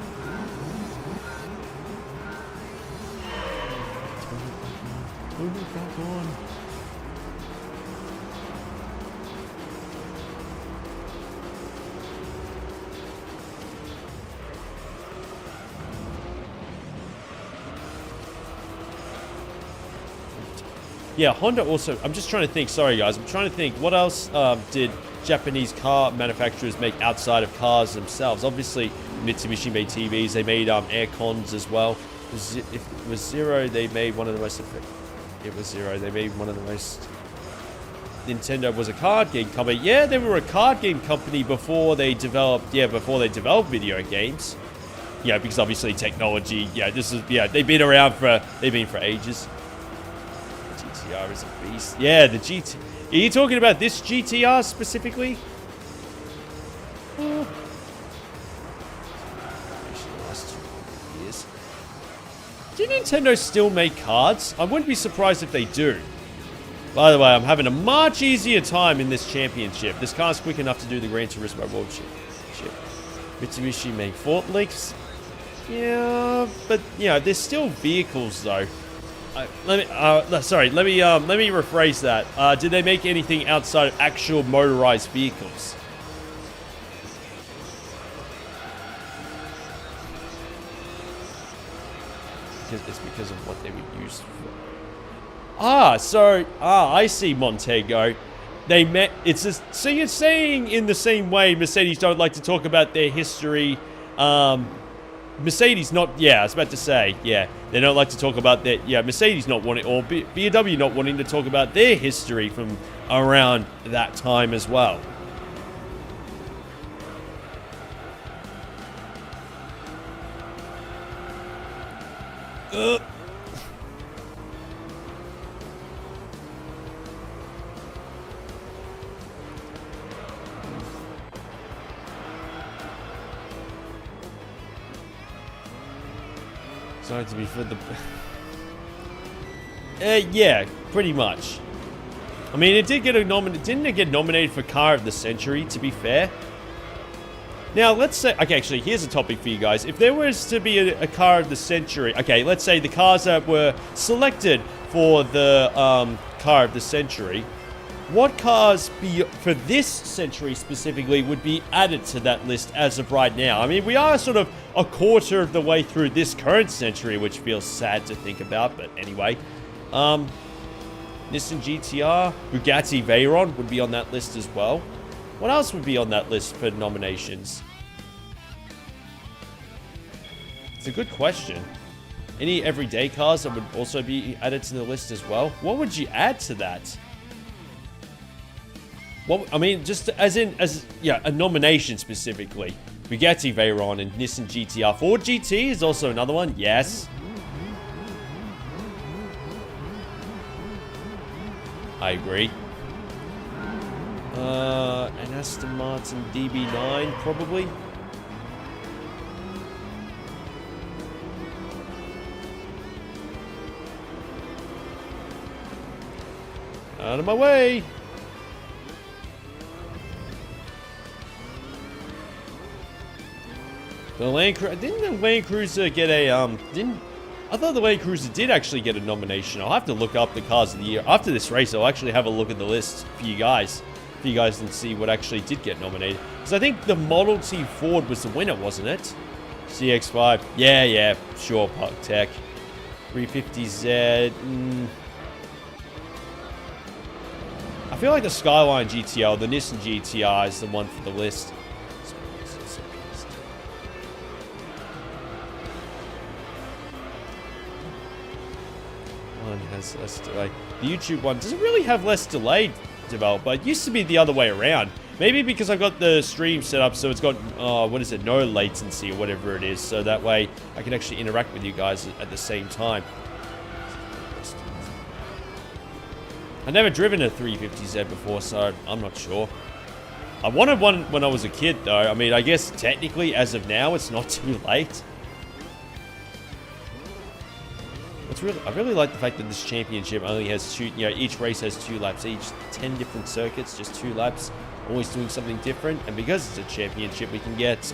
Yeah, Honda also... I'm just trying to think. Sorry, guys. I'm trying to think. What else did Japanese car manufacturers make outside of cars themselves? Obviously, Mitsubishi made TVs. They made air cons as well. If it was Zero, they made one of the most... It was Zero. They made one of the most... Nintendo was a card game company. Yeah, they were a card game company before they developed... Yeah, before they developed video games. Yeah, because obviously technology... Yeah, this is... Yeah, they've been around for... They've been for ages. GTR is a beast. Yeah, the GT... Are you talking about this GTR specifically? Oh. Do Nintendo still make cards? I wouldn't be surprised if they do. By the way, I'm having a much easier time in this championship. This car's quick enough to do the Gran Turismo World Championship. Mitsubishi make forklifts? Yeah, but, you know, they're still vehicles, though. Let me rephrase that. Did they make anything outside of actual motorized vehicles? It's because of what they would use for. I see, Montego. They met. It's just, so you're saying in the same way Mercedes don't like to talk about their history. Mercedes not. Yeah, I was about to say. Yeah, they don't like to talk about that. Yeah, Mercedes not wanting, or BMW not wanting to talk about their history from around that time as well. Sorry to be for the... yeah, pretty much. I mean, it did get didn't it get nominated for Car of the Century, to be fair? Now, let's say... Okay, actually, here's a topic for you guys. If there was to be a Car of the Century... Okay, let's say the cars that were selected for the Car of the Century, what cars for this century specifically would be added to that list as of right now? I mean, we are sort of a quarter of the way through this current century, which feels sad to think about, but anyway. Nissan GTR, Bugatti Veyron would be on that list as well. What else would be on that list for nominations? It's a good question. Any everyday cars that would also be added to the list as well? What would you add to that? Well, I mean, just as a nomination specifically. Bugatti Veyron and Nissan GTR. Ford GT is also another one. Yes. I agree. An Aston Martin DB9, probably. Out of my way. The Land Cruiser, didn't the Land Cruiser get a, I thought the Land Cruiser did actually get a nomination. I'll have to look up the cars of the year. After this race, I'll actually have a look at the list for you guys. And see what actually did get nominated. Because I think the Model T Ford was the winner, wasn't it? CX-5. Yeah, sure, Park Tech. 350Z. I feel like the Skyline GTR, the Nissan GTR is the one for the list. One has less delay. The YouTube one doesn't really have less delay developed, but it used to be the other way around. Maybe because I've got the stream set up so it's got, what is it, no latency or whatever it is, so that way I can actually interact with you guys at the same time. I've never driven a 350Z before, so I'm not sure. I wanted one when I was a kid, though. I mean, I guess technically, as of now, it's not too late. I really like the fact that this championship only has two, each race has 2 laps each. 10 different circuits, just 2 laps, always doing something different. And because it's a championship, we can get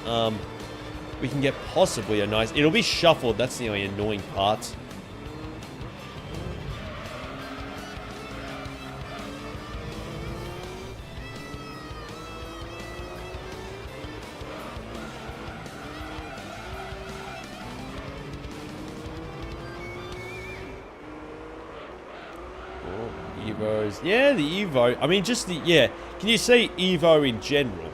possibly a nice, it'll be shuffled, that's the only annoying part. Evos. Yeah, the Evo. I mean, just the, yeah. Can you say Evo in general?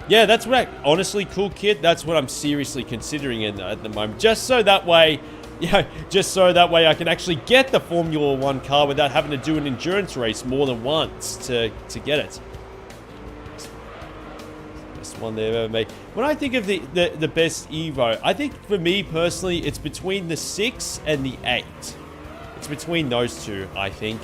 Yeah, that's what honestly, cool kid. That's what I'm seriously considering at the moment. Just so that way, I can actually get the Formula 1 car without having to do an endurance race more than once to get it. Best one they've ever made. When I think of the best Evo, I think for me personally, it's between the 6 and the 8. It's between those two, I think.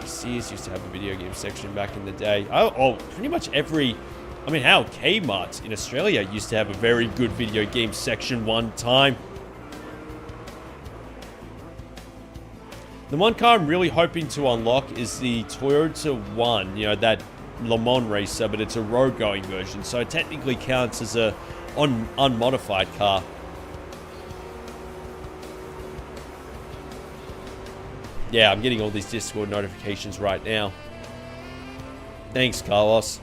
Sears used to have a video game section back in the day. Oh, pretty much every... I mean, hell, Kmart in Australia used to have a very good video game section one time. The one car I'm really hoping to unlock is the Toyota 1, that Le Mans racer, but it's a road-going version, so it technically counts as a unmodified car. Yeah, I'm getting all these Discord notifications right now. Thanks, Carlos.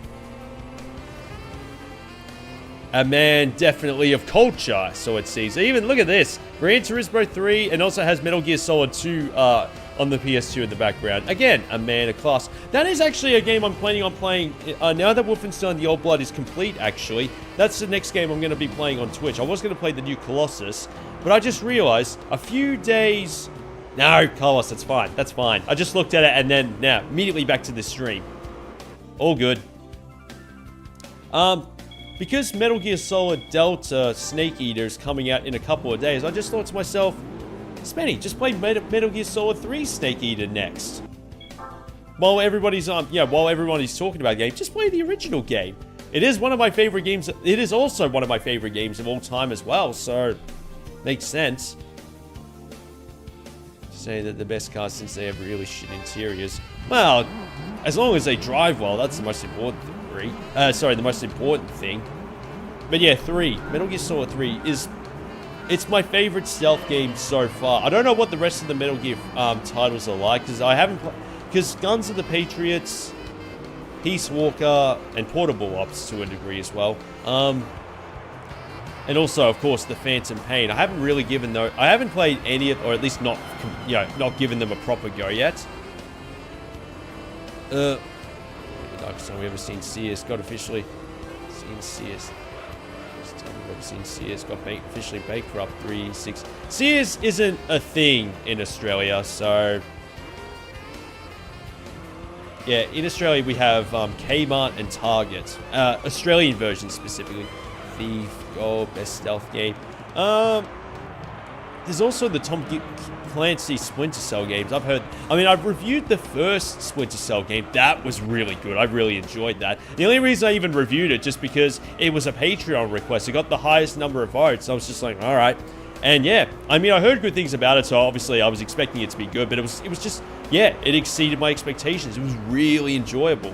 A man definitely of culture, so it seems. Even, look at this. Gran Turismo 3, and also has Metal Gear Solid 2 on the PS2 in the background. Again, a man of class. That is actually a game I'm planning on playing. Now that Wolfenstein The Old Blood is complete, actually. That's the next game I'm going to be playing on Twitch. I was going to play the new Colossus, but I just realized a few days... No, Carlos, that's fine. That's fine. I just looked at it and then, now, immediately back to the stream. All good. Because Metal Gear Solid Delta Snake Eater is coming out in a couple of days, I just thought to myself, Spenny, just play Metal Gear Solid 3 Snake Eater next. While everybody's talking about the game, just play the original game. It is one of my favorite games. It is also one of my favorite games of all time as well, so makes sense. Say that the best cars since they have really shit interiors. Well, as long as they drive well, that's the most important thing. The most important thing. But yeah, 3. Metal Gear Solid 3 it's my favorite stealth game so far. I don't know what the rest of the Metal Gear titles are like, because I haven't because Guns of the Patriots, Peace Walker, and Portable Ops to a degree as well. And also, of course, the Phantom Pain. I haven't really given those. I haven't played any of, or at least not, not given them a proper go yet. Darkest time we ever seen Sears got officially seen Sears. First time we've ever seen Sears got officially bankrupt 3-6. Sears isn't a thing in Australia, so yeah. In Australia we have Kmart and Target. Australian version specifically. Thief, Gold, best stealth game. There's also the Tom Clancy Splinter Cell games. I've reviewed the first Splinter Cell game. That was really good. I really enjoyed that. The only reason I even reviewed it just because it was a Patreon request. It got the highest number of votes. I was just like, all right. And yeah, I heard good things about it, so obviously I was expecting it to be good, but it was just, yeah, it exceeded my expectations. It was really enjoyable.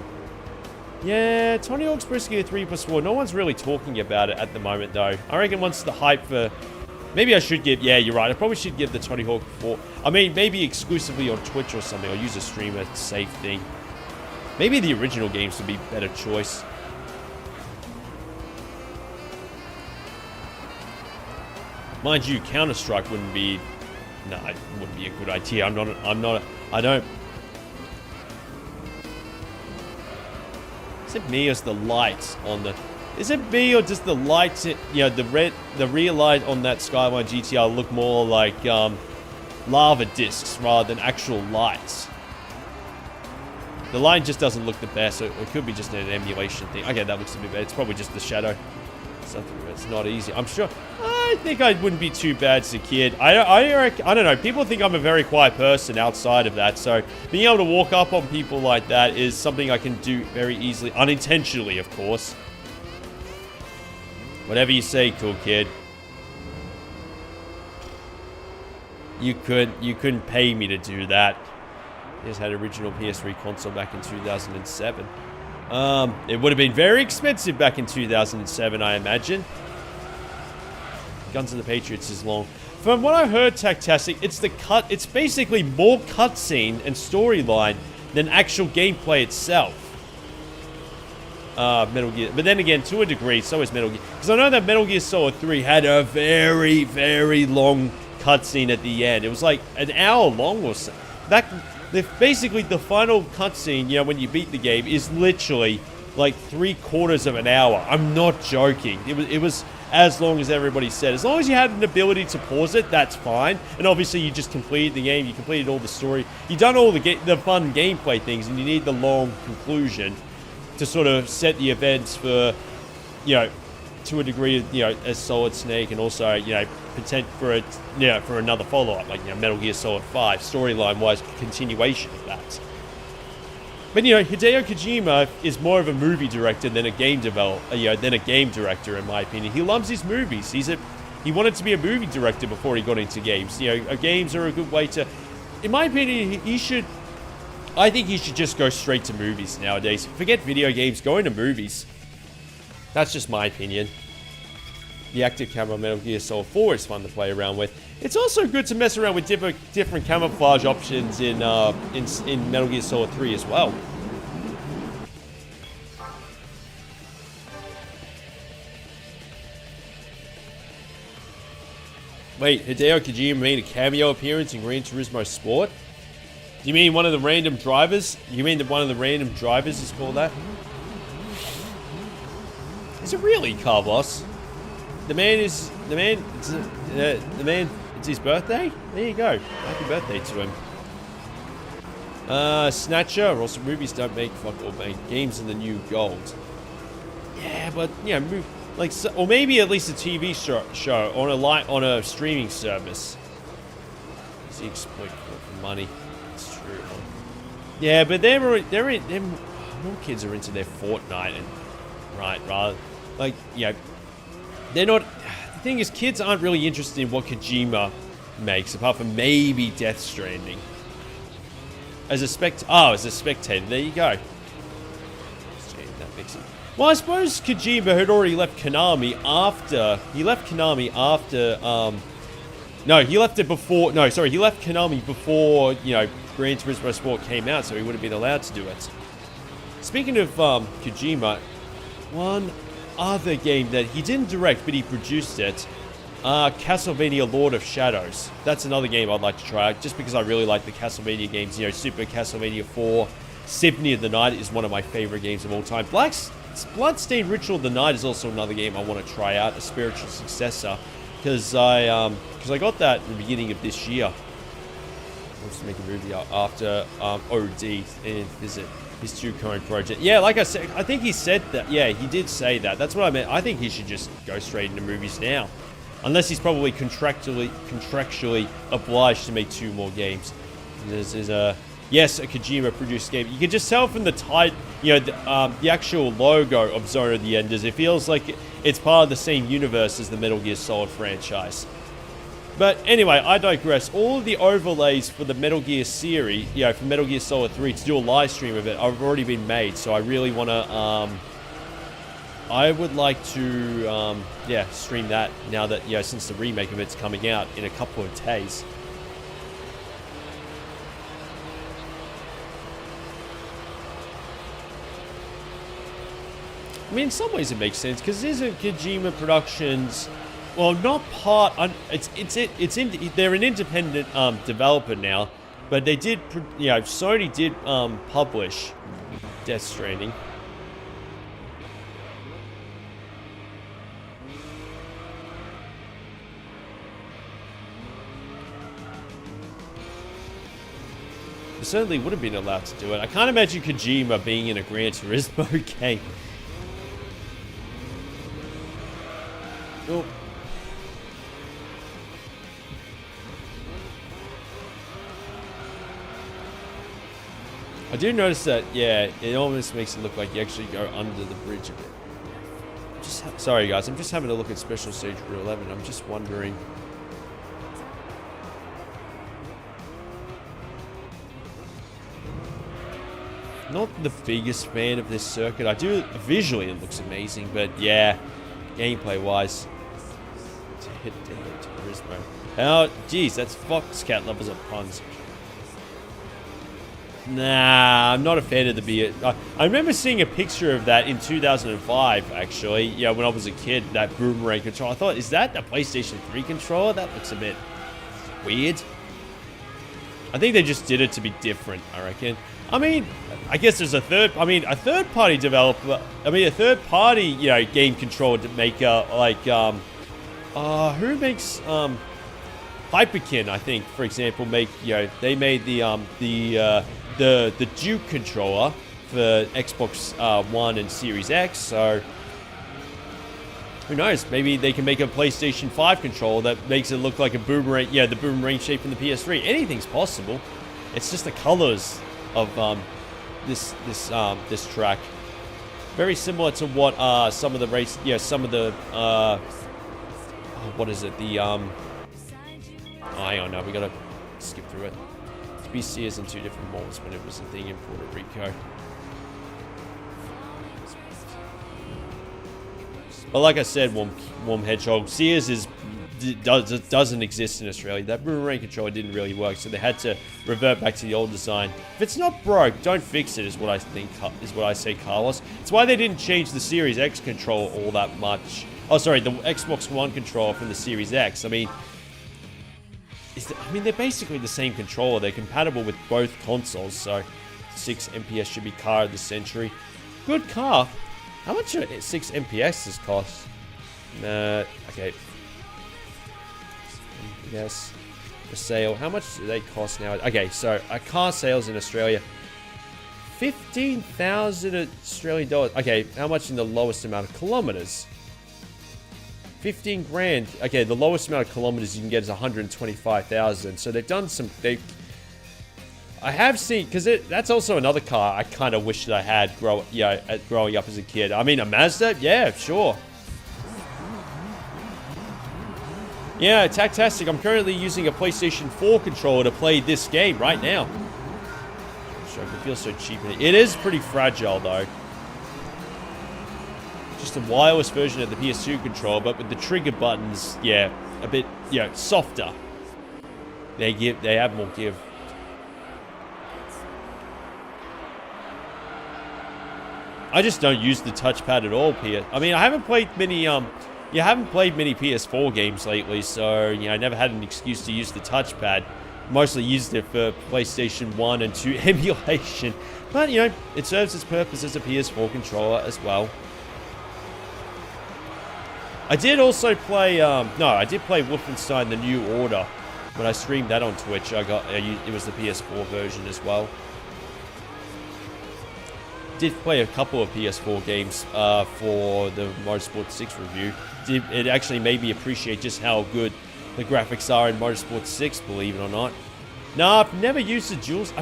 Yeah, Tony Hawk's Pro Skater 3+4. No one's really talking about it at the moment, though. I reckon once the hype for... Maybe I should give... Yeah, you're right. I probably should give the Tony Hawk 4... maybe exclusively on Twitch or something. Or use a streamer safe thing. Maybe the original games would be a better choice. Mind you, Counter-Strike wouldn't be... No, it wouldn't be a good idea. I don't... Is it me or is the lights on the... Is it me or does the lights... the rear light on that Skyline GTR look more like lava discs rather than actual lights? The line just doesn't look the best, so it could be just an emulation thing. Okay, that looks a bit better. It's probably just the shadow. Something that's not easy. I'm sure... I think I wouldn't be too bad as a kid. I don't know. People think I'm a very quiet person outside of that, so being able to walk up on people like that is something I can do very easily. Unintentionally, of course. Whatever you say, cool kid. You couldn't pay me to do that. I just had an original PS3 console back in 2007. It would have been very expensive back in 2007, I imagine. Guns of the Patriots is long. From what I heard, Tactastic, it's basically more cutscene and storyline than actual gameplay itself. Metal Gear, but then again, to a degree, so is Metal Gear. Because I know that Metal Gear Solid 3 had a very, very long cutscene at the end. It was like an hour long or so. Basically, the final cutscene, when you beat the game, is literally like 3/4 of an hour. I'm not joking. It was as long as everybody said. As long as you had an ability to pause it, that's fine. And obviously, you just completed the game. You completed all the story. You've done all the fun gameplay things, and you need the long conclusion to sort of set the events for, to a degree, as Solid Snake, and also, potential for another follow-up, like, Metal Gear Solid 5, storyline-wise, continuation of that. But, Hideo Kojima is more of a movie director than a game director, in my opinion. He loves his movies. He wanted to be a movie director before he got into games. Games are a good way to, in my opinion, I think he should just go straight to movies nowadays. Forget video games, go into movies. That's just my opinion. The active camera Metal Gear Solid 4 is fun to play around with. It's also good to mess around with different camouflage options in Metal Gear Solid 3 as well. Wait, Hideo Kojima made a cameo appearance in Gran Turismo Sport? Do you mean one of the random drivers? You mean that one of the random drivers is called that? Is it really, Carlos? It's his birthday? There you go. Happy birthday to him. Snatcher, also movies don't make fuck all bank. Games are the new gold. Yeah, but or maybe at least a TV show on a streaming service. Is he exploit for money? It's true. Yeah, but more kids are into their Fortnite and rather they're not. The thing is, kids aren't really interested in what Kojima makes, apart from maybe Death Stranding. As a spectator, there you go. That makes it. Well, I suppose Kojima had already left Konami after. He left Konami after. He left it before. No, sorry, he left Konami before Gran Turismo Sport came out, so he would have been allowed to do it. Speaking of Kojima, other game that he didn't direct, but he produced it. Castlevania Lord of Shadows. That's another game I'd like to try out, just because I really like the Castlevania games. You know, Super Castlevania 4, Symphony of the Night is one of my favorite games of all time. Bloodstained Ritual of the Night is also another game I want to try out, a spiritual successor, because I got that at the beginning of this year. Wants to make a movie after OD and visit his two current project. Yeah, like I said, I think he said that. Yeah, he did say that. That's what I meant. I think he should just go straight into movies now. Unless he's probably contractually obliged to make 2 more games. This is a Kojima-produced game. You can just tell from the the actual logo of Zone of the Enders. It feels like it's part of the same universe as the Metal Gear Solid franchise. But anyway, I digress. All of the overlays for the Metal Gear series, for Metal Gear Solid 3 to do a live stream of it, have already been made. So I really want to, I would like to, stream that now that, since the remake of it's coming out in a couple of days. I mean, in some ways it makes sense, because isn't Kojima Productions, well, not part, they're an independent developer now, but they did, Sony did publish Death Stranding. They certainly would have been allowed to do it. I can't imagine Kojima being in a Gran Turismo game. Oh. I do notice that, it almost makes it look like you actually go under the bridge a bit. Sorry guys, I'm just having a look at Special Stage Crew 11. I'm just wondering. Not the biggest fan of this circuit. Visually it looks amazing, but yeah, gameplay wise. To hit Turismo. Oh, geez, that's Foxcat levels of puns. Nah, I'm not a fan of the beer. I remember seeing a picture of that in 2005, actually. When I was a kid, that boomerang controller. I thought, is that the PlayStation 3 controller? That looks a bit weird. I think they just did it to be different, I reckon. I mean, I guess there's a third-party developer. A third-party, game controller maker, like, who makes, Hyperkin, I think, for example, they made the Duke controller for Xbox One and Series X, so who knows? Maybe they can make a PlayStation 5 controller that makes it look like a boomerang, the boomerang shape in the PS3. Anything's possible. It's just the colors of this track. Very similar to what some of the race, some of the what is it? I don't know. We gotta skip through it. BC is in 2 different malls when it was a thing in Puerto Rico. But like I said, Warm Hedgehog, Sears doesn't exist in Australia. That boomerang controller didn't really work, so they had to revert back to the old design. If it's not broke, don't fix it, is what I think. Is what I say, Carlos. It's why they didn't change the Series X controller all that much. Oh, sorry, the Xbox One controller from the Series X. I mean, they're basically the same controller. They're compatible with both consoles, so 6 MPS should be car of the century. Good car. How much should 6 MPS cost? Okay. Yes. For sale. How much do they cost now? Okay, so a car sales in Australia. 15,000 Australian dollars. Okay, how much in the lowest amount of kilometers? 15 grand. Okay, the lowest amount of kilometers you can get is 125,000. So they've done some. I have seen, because that's also another car I kind of wish that I had growing up as a kid. I mean, a Mazda? Yeah, sure. Yeah, Tactastic. I'm currently using a PlayStation 4 controller to play this game right now. Sure, it feels so cheap. It is pretty fragile, though. Just a wireless version of the PS2 controller, but with the trigger buttons, a bit, softer. They have more give. I just don't use the touchpad at all, I mean, I haven't played many, PS4 games lately, so, you know, I never had an excuse to use the touchpad. Mostly used it for PlayStation 1 and 2 emulation. But, you know, it serves its purpose as a PS4 controller as well. I did also play, I did play Wolfenstein: The New Order. When I streamed that on Twitch, it was the PS4 version as well. Did play a couple of PS4 games for the Motorsport 6 review. It actually made me appreciate just how good the graphics are in Motorsport 6, believe it or not. No, I've never used the duals.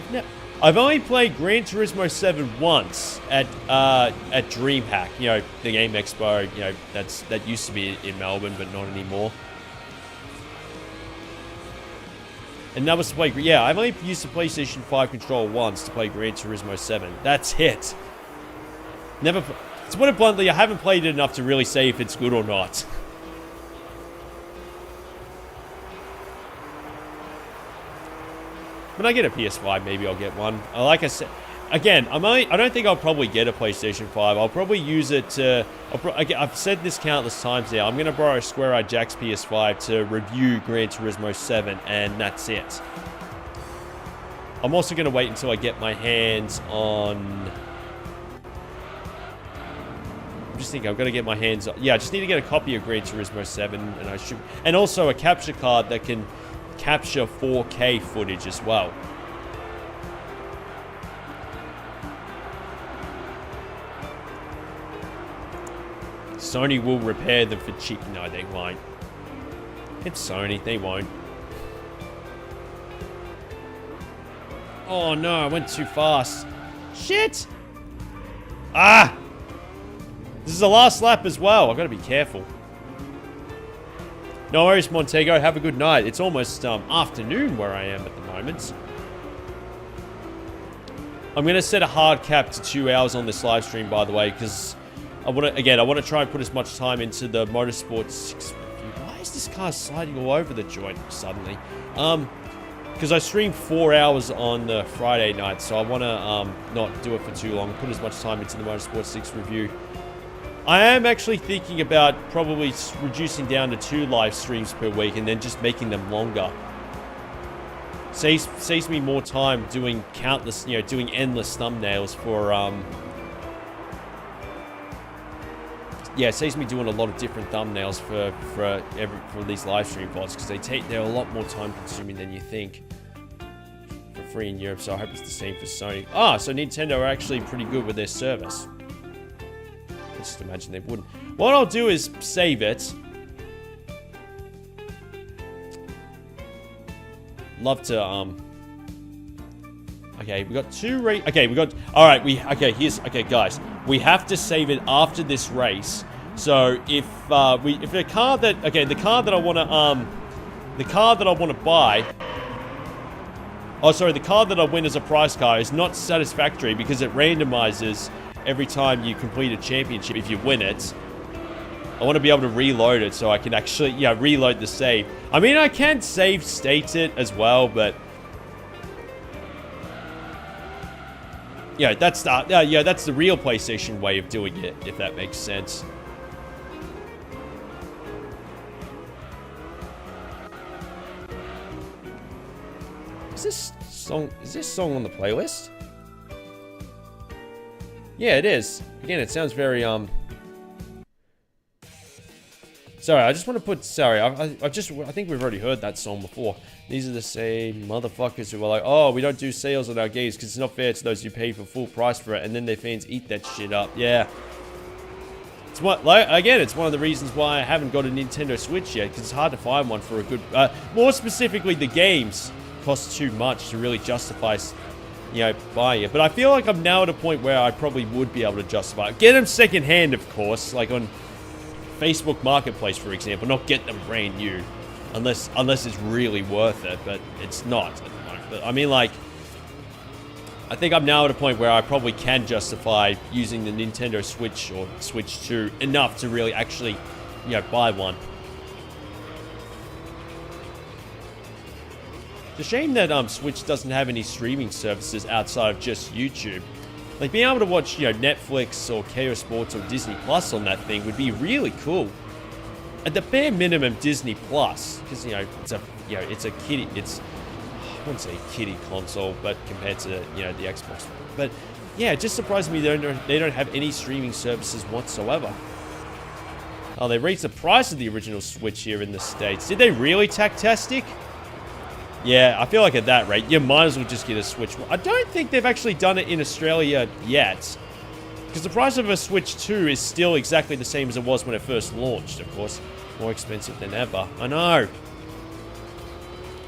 I've only played Gran Turismo 7 once at DreamHack, you know, the Game Expo. You know, that used to be in Melbourne, but not anymore. And that was to play, yeah, I've only used the PlayStation 5 controller once to play Gran Turismo 7. That's it. Never, to put it bluntly, I haven't played it enough to really say if it's good or not. When I get a PS5, maybe I'll get one. Like I said, again, I don't think I'll probably get a PlayStation 5. I'll probably use it to... I've said this countless times now. I'm going to borrow Square Eye Jack's PS5 to review Gran Turismo 7, and that's it. I'm also going to wait until I get my hands on... I'm just thinking, I've got to get my hands on... Yeah, I just need to get a copy of Gran Turismo 7, and I should... And also a capture card that can capture 4K footage as well. Sony will repair them for cheap. No, they won't. It's Sony. They won't. Oh, no. I went too fast. Shit. Ah. This is the last lap as well. I've got to be careful. No worries, Montego. Have a good night. It's almost afternoon where I am at the moment. I'm going to set a hard cap to 2 hours on this live stream, by the way, because... I want to try and put as much time into the Motorsport 6 review. Why is this car sliding all over the joint suddenly? Because I streamed 4 hours on the Friday night, so I want to not do it for too long. Put as much time into the Motorsport 6 review. I am actually thinking about probably reducing down to 2 live streams per week and then just making them longer. Saves me more time doing countless, you know, doing endless thumbnails for yeah, it saves me doing a lot of different thumbnails for these live stream VODs because they're a lot more time consuming than you think. For free in Europe, so I hope it's the same for Sony. Ah, so Nintendo are actually pretty good with their service. I just imagine they wouldn't. What I'll do is save it. Love to okay, we got 2 okay, we got... Alright, okay, guys. We have to save it after this race. So, if the car that... Okay, the car that I want to buy... Oh, sorry, the car that I win as a prize car is not satisfactory because it randomizes every time you complete a championship if you win it. I want to be able to reload it so I can actually, yeah, reload the save. I mean, I can save state it as well, but... Yeah, that's the real PlayStation way of doing it, if that makes sense. Is this song on the playlist? Yeah, it is. Again, it sounds very sorry, I just want to put... Sorry, I think we've already heard that song before. These are the same motherfuckers who are like, oh, we don't do sales on our games because it's not fair to those who pay for full price for it, and then their fans eat that shit up. Yeah. It's it's one of the reasons why I haven't got a Nintendo Switch yet, because it's hard to find one for a good... more specifically, the games cost too much to really justify, you know, buying it. But I feel like I'm now at a point where I probably would be able to justify it. Get them secondhand, of course, like on Facebook Marketplace, for example, not get them brand new, unless it's really worth it, but it's not at the moment. But I mean, like, I think I'm now at a point where I probably can justify using the Nintendo Switch or Switch 2 enough to really actually, you know, buy one. It's a shame that Switch doesn't have any streaming services outside of just YouTube. Like, being able to watch, you know, Netflix or KO Sports or Disney Plus on that thing would be really cool. At the bare minimum, Disney Plus, because, you know, it's a kiddie, I wouldn't say kiddie console, but compared to, you know, the Xbox One. But, yeah, it just surprised me they don't have any streaming services whatsoever. Oh, they raised the price of the original Switch here in the States. Did they really, Tactastic? Yeah, I feel like at that rate, you might as well just get a Switch. I don't think they've actually done it in Australia yet. Because the price of a Switch 2 is still exactly the same as it was when it first launched, of course. More expensive than ever. I know.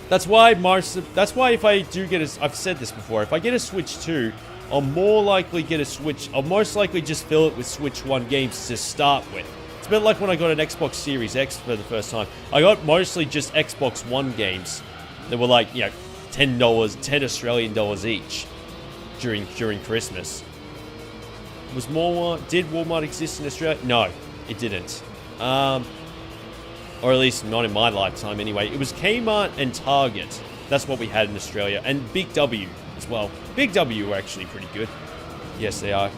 That's why if I do get a... I've said this before. If I get a Switch 2, I'll more likely get a Switch... I'll most likely just fill it with Switch 1 games to start with. It's a bit like when I got an Xbox Series X for the first time. I got mostly just Xbox One games that were like, you know, $10, 10 Australian dollars each during Christmas. Did Walmart exist in Australia? No, it didn't. Or at least not in my lifetime anyway. It was Kmart and Target. That's what we had in Australia. And Big W as well. Big W were actually pretty good. Yes, they are.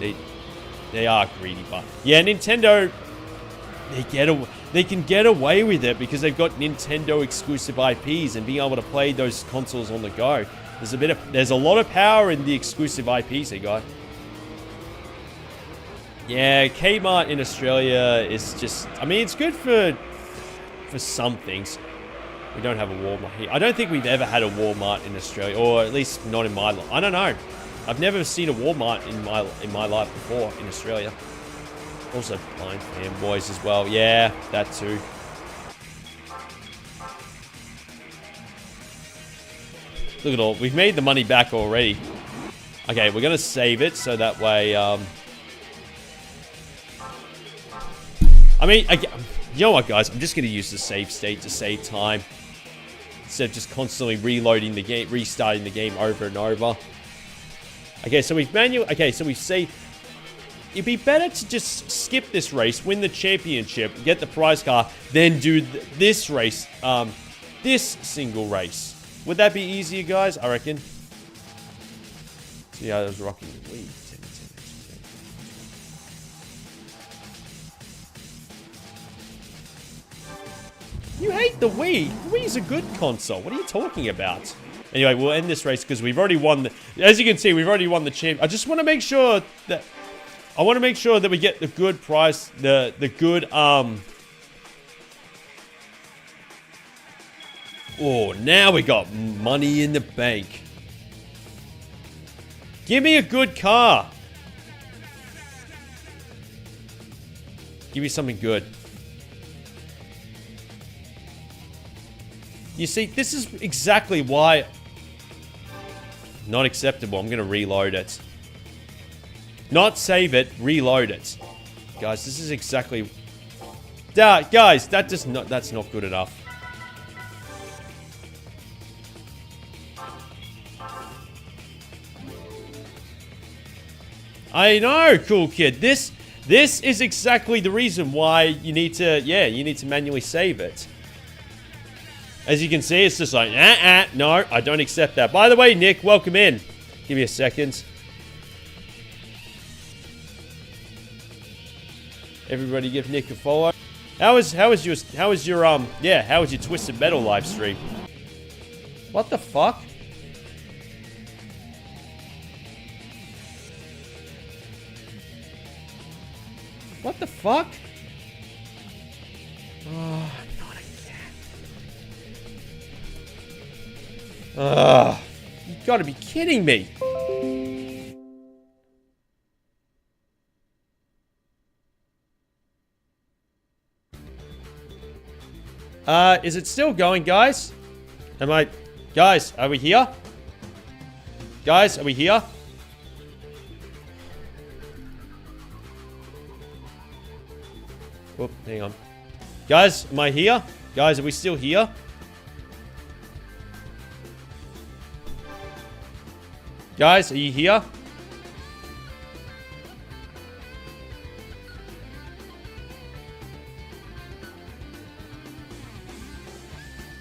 They are greedy, but... Yeah, Nintendo... They can get away with it because they've got Nintendo exclusive IPs and being able to play those consoles on the go. There's a lot of power in the exclusive IPs they got. Yeah, Kmart in Australia is just... I mean, it's good for some things. We don't have a Walmart here. I don't think we've ever had a Walmart in Australia, or at least not in my life. I don't know. I've never seen a Walmart in my life before in Australia. Also, blind fanboys as well. Yeah, that too. Look at all. We've made the money back already. Okay, we're going to save it so that way... I mean, you know what, guys? I'm just going to use the save state to save time. Instead of just constantly reloading the game, restarting the game over and over. Okay, so we've saved... It'd be better to just skip this race, win the championship, get the prize car, then do this race, this single race. Would that be easier, guys? I reckon. So yeah, I was rocking the lead. You hate the Wii. The Wii's a good console. What are you talking about? Anyway, we'll end this race because we've already won. As you can see, we've already won the champ. I just want to make sure that... I want to make sure that we get the good price, the good, Oh, now we got money in the bank. Give me a good car. Give me something good. You see, this is exactly why... Not acceptable. I'm going to reload it. Not save it, reload it. Guys, this is exactly... Guys, that's not good enough. I know, cool kid. This is exactly the reason why you need to... Yeah, you need to manually save it. As you can see, it's just like... No, I don't accept that. By the way, Nick, welcome in. Give me a second. Everybody give Nick a follow. How was your Twisted Metal live stream? What the fuck? What the fuck? Oh, not again. You gotta be kidding me. Is it still going, guys? Guys, are we here? Guys, are we here? Whoop, hang on. Guys, am I here? Guys, are we still here? Guys, are you here?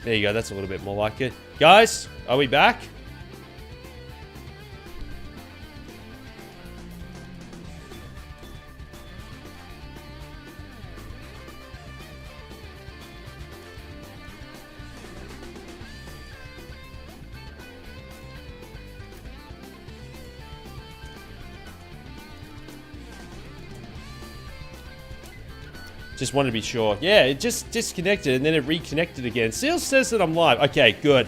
There you go, that's a little bit more like it. Guys, are we back? Just wanted to be sure. Yeah, it just disconnected and then it reconnected again. Still says that I'm live. Okay, good.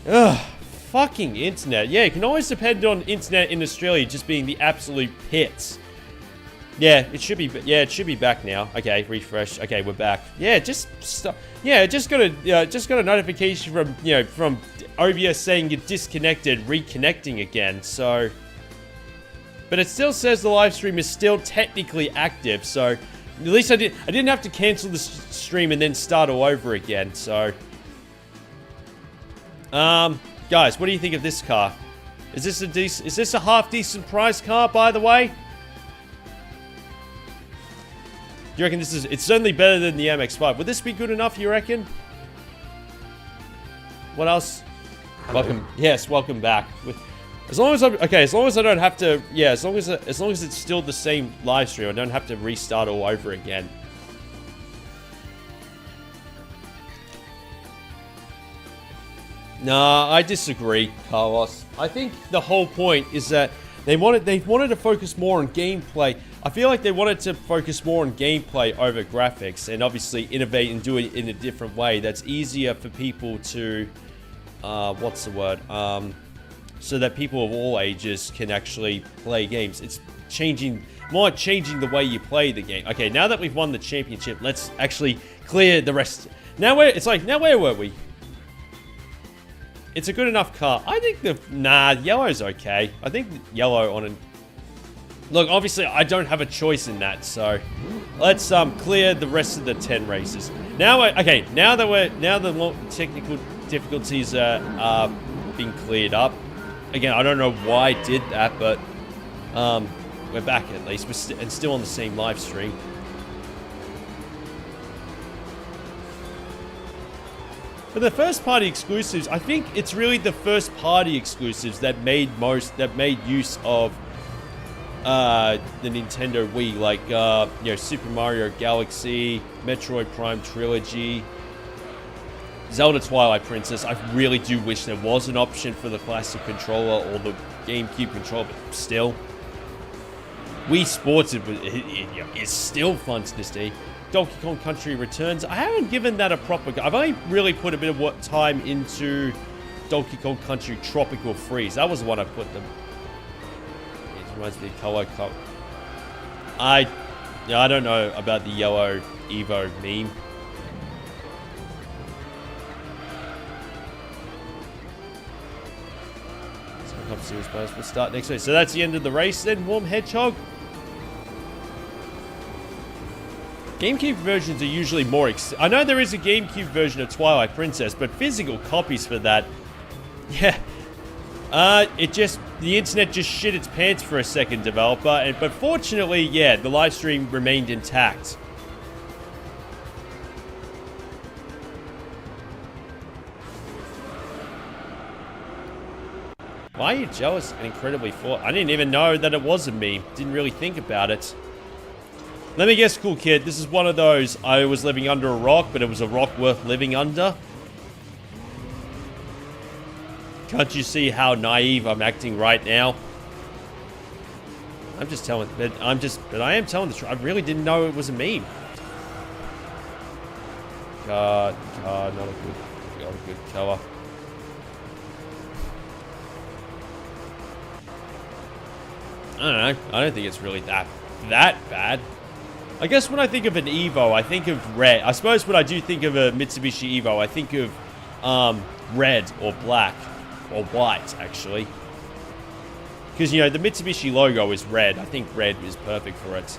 Ugh, fucking internet. Yeah, you can always depend on internet in Australia just being the absolute pits. Yeah, it should be. Yeah, it should be back now. Okay, refresh. Okay, we're back. Yeah, just got a notification from from OBS saying you're disconnected, reconnecting again. So, but it still says the live stream is still technically active. So, at least I didn't have to cancel the stream and then start all over again. So, guys, what do you think of this car? Is this a half decent price car, by the way? You reckon it's certainly better than the MX-5. Would this be good enough, you reckon? What else? Hello. Welcome. Yes, welcome back. As long as I don't have to, yeah, as long as it's still the same live stream, I don't have to restart all over again. Nah, I disagree, Carlos. I think the whole point is that they wanted to focus more on gameplay. I feel like they wanted to focus more on gameplay over graphics and obviously innovate and do it in a different way that's easier for people to, what's the word? So that people of all ages can actually play games. It's changing the way you play the game. Okay, now that we've won the championship, let's actually clear the rest. Now where were we? It's a good enough car. I think yellow's okay. I think yellow on an... Look, obviously, I don't have a choice in that, so let's clear the rest of the 10 races. Now the technical difficulties are being cleared up. Again, I don't know why I did that, but we're back at least. We're still on the same live stream. For the first party exclusives, I think it's really the first party exclusives that made use of the Nintendo Wii, like Super Mario Galaxy, Metroid Prime Trilogy, Zelda Twilight Princess. I really do wish there was an option for the classic controller or the GameCube controller, but still, Wii Sports is still fun to this day. Donkey Kong Country Returns. I haven't given that a proper go. I've only really put a bit of time into Donkey Kong Country Tropical Freeze. That was the one I put them. It reminds me of Color Cup. I don't know about the yellow Evo meme. Cup Series players will start next week. So that's the end of the race then, Warm Hedgehog. GameCube versions are usually more I know there is a GameCube version of Twilight Princess, but physical copies for that, yeah. The internet just shit its pants for a second, developer, but fortunately, yeah, the live stream remained intact. Why are you jealous and incredibly full? I didn't even know that it was a meme. Didn't really think about it. Let me guess, cool kid. This is one of those, I was living under a rock, but it was a rock worth living under. Can't you see how naive I'm acting right now? I'm just telling, but I am telling the truth. I really didn't know it was a meme. God, not a good color. I don't know. I don't think it's really that bad. I guess when I think of an Evo, I think of red. I suppose when I do think of a Mitsubishi Evo, I think of red or black or white, actually. Because, you know, the Mitsubishi logo is red. I think red is perfect for it.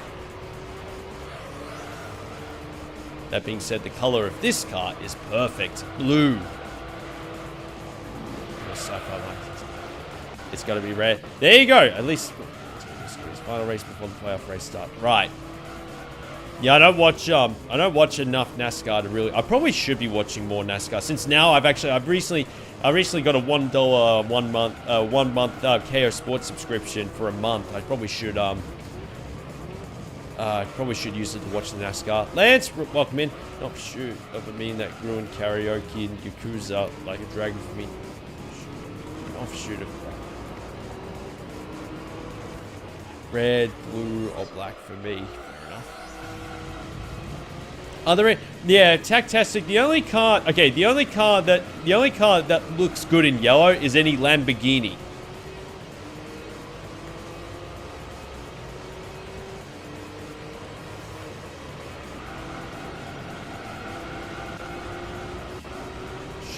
That being said, the color of this car is perfect. Blue. It's got to be red. There you go. At least final race before the playoff race start. Right. Yeah, I don't watch enough NASCAR to really. I probably should be watching more NASCAR since now I've recently got a $1 one month KO Sports subscription for a month. I probably should use it to watch the NASCAR. Lance, welcome in. Oh shoot, doesn't mean that ruined karaoke and Yakuza like a dragon for me. Offshoot of red, blue, or black for me. Fair enough. Are there? Yeah, Tactastic. The only car that looks good in yellow is any Lamborghini.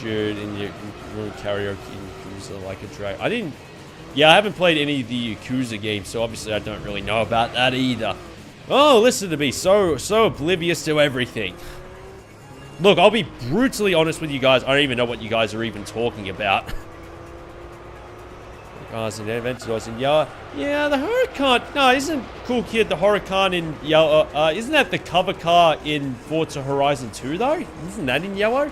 Should in your karaoke in Yakuza like a drag. I haven't played any of the Yakuza games, so obviously I don't really know about that either. Oh, listen to me, so oblivious to everything. Look, I'll be brutally honest with you guys. I don't even know what you guys are even talking about. Cars and adventures in yellow. Yeah, the Huracan. No, isn't Cool Kid the Huracan in yellow? Isn't that the cover car in Forza Horizon 2 though? Isn't that in yellow?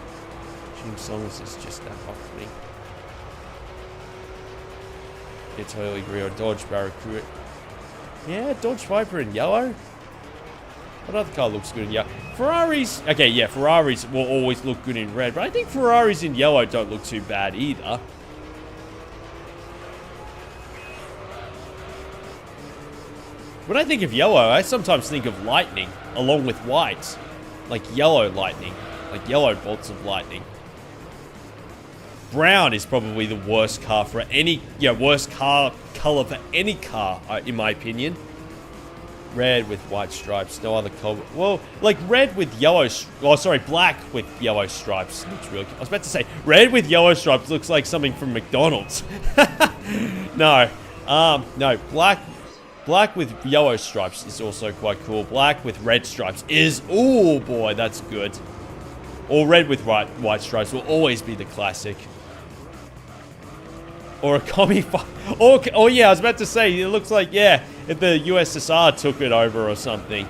Jim Songs is just that hot for me. Yeah, totally agree. Or Dodge Barracuda. Yeah, Dodge Viper in yellow. What other car looks good in yellow? Ferraris. Okay, yeah, Ferraris will always look good in red, but I think Ferraris in yellow don't look too bad either. When I think of yellow, I sometimes think of lightning along with white. Like yellow lightning. Like yellow bolts of lightning. Brown is probably the worst car for any, worst car color for any car, in my opinion. Red with white stripes, no other color. Well, like red with yellow, black with yellow stripes. Looks really good. I was about to say, red with yellow stripes looks like something from McDonald's. No, black with yellow stripes is also quite cool. Black with red stripes is, oh boy, that's good. Or red with white stripes will always be the classic. Or a commie... Oh, yeah, I was about to say, it looks like, yeah, if the USSR took it over or something.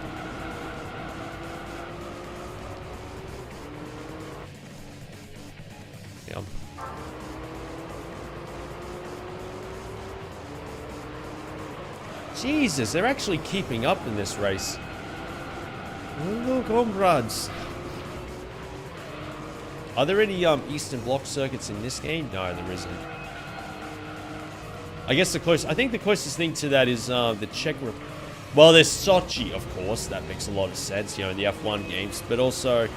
Yeah. Jesus, they're actually keeping up in this race. Hello, comrades. Are there any Eastern Bloc circuits in this game? No, there isn't. I guess I think the closest thing to that is the Czech Republic. Well, there's Sochi, of course. That makes a lot of sense, in the F1 games. But also...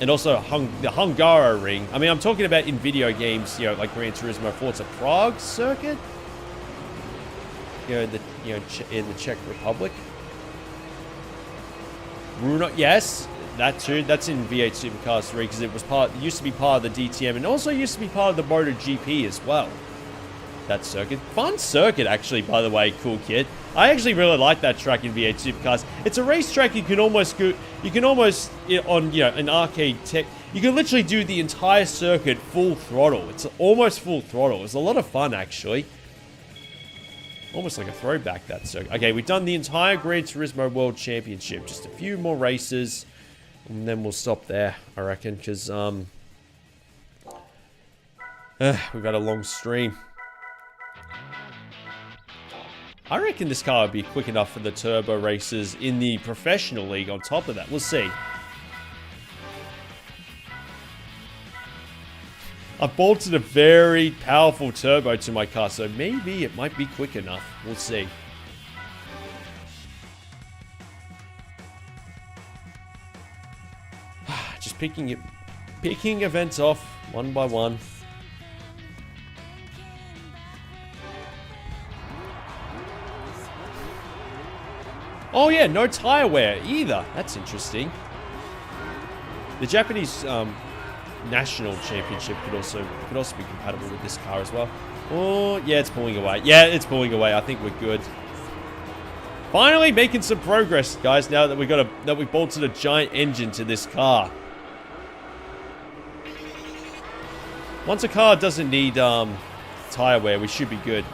And also the Hungaroring. I mean, I'm talking about in video games, like Gran Turismo, Forza Prague circuit. In the Czech Republic. Brno, yes, that too. That's in V8 Supercars 3 because it used to be part of the DTM and also used to be part of the MotoGP as well. That circuit. Fun circuit, actually, by the way, Cool Kid. I actually really like that track in V8 Supercars. It's a racetrack you can almost on, an arcade tech, you can literally do the entire circuit full throttle. It's almost full throttle. It's a lot of fun, actually. Almost like a throwback, that circuit. Okay, we've done the entire Gran Turismo World Championship. Just a few more races, and then we'll stop there, I reckon, because, we've got a long stream. I reckon this car would be quick enough for the turbo races in the professional league on top of that. We'll see. I've bolted a very powerful turbo to my car, so maybe it might be quick enough. We'll see. Just picking events off one by one. Oh yeah, no tire wear either. That's interesting. The Japanese national championship could also be compatible with this car as well. Oh yeah, it's pulling away. Yeah, it's pulling away. I think we're good. Finally making some progress, guys. Now that we bolted a giant engine to this car. Once a car doesn't need tire wear, we should be good.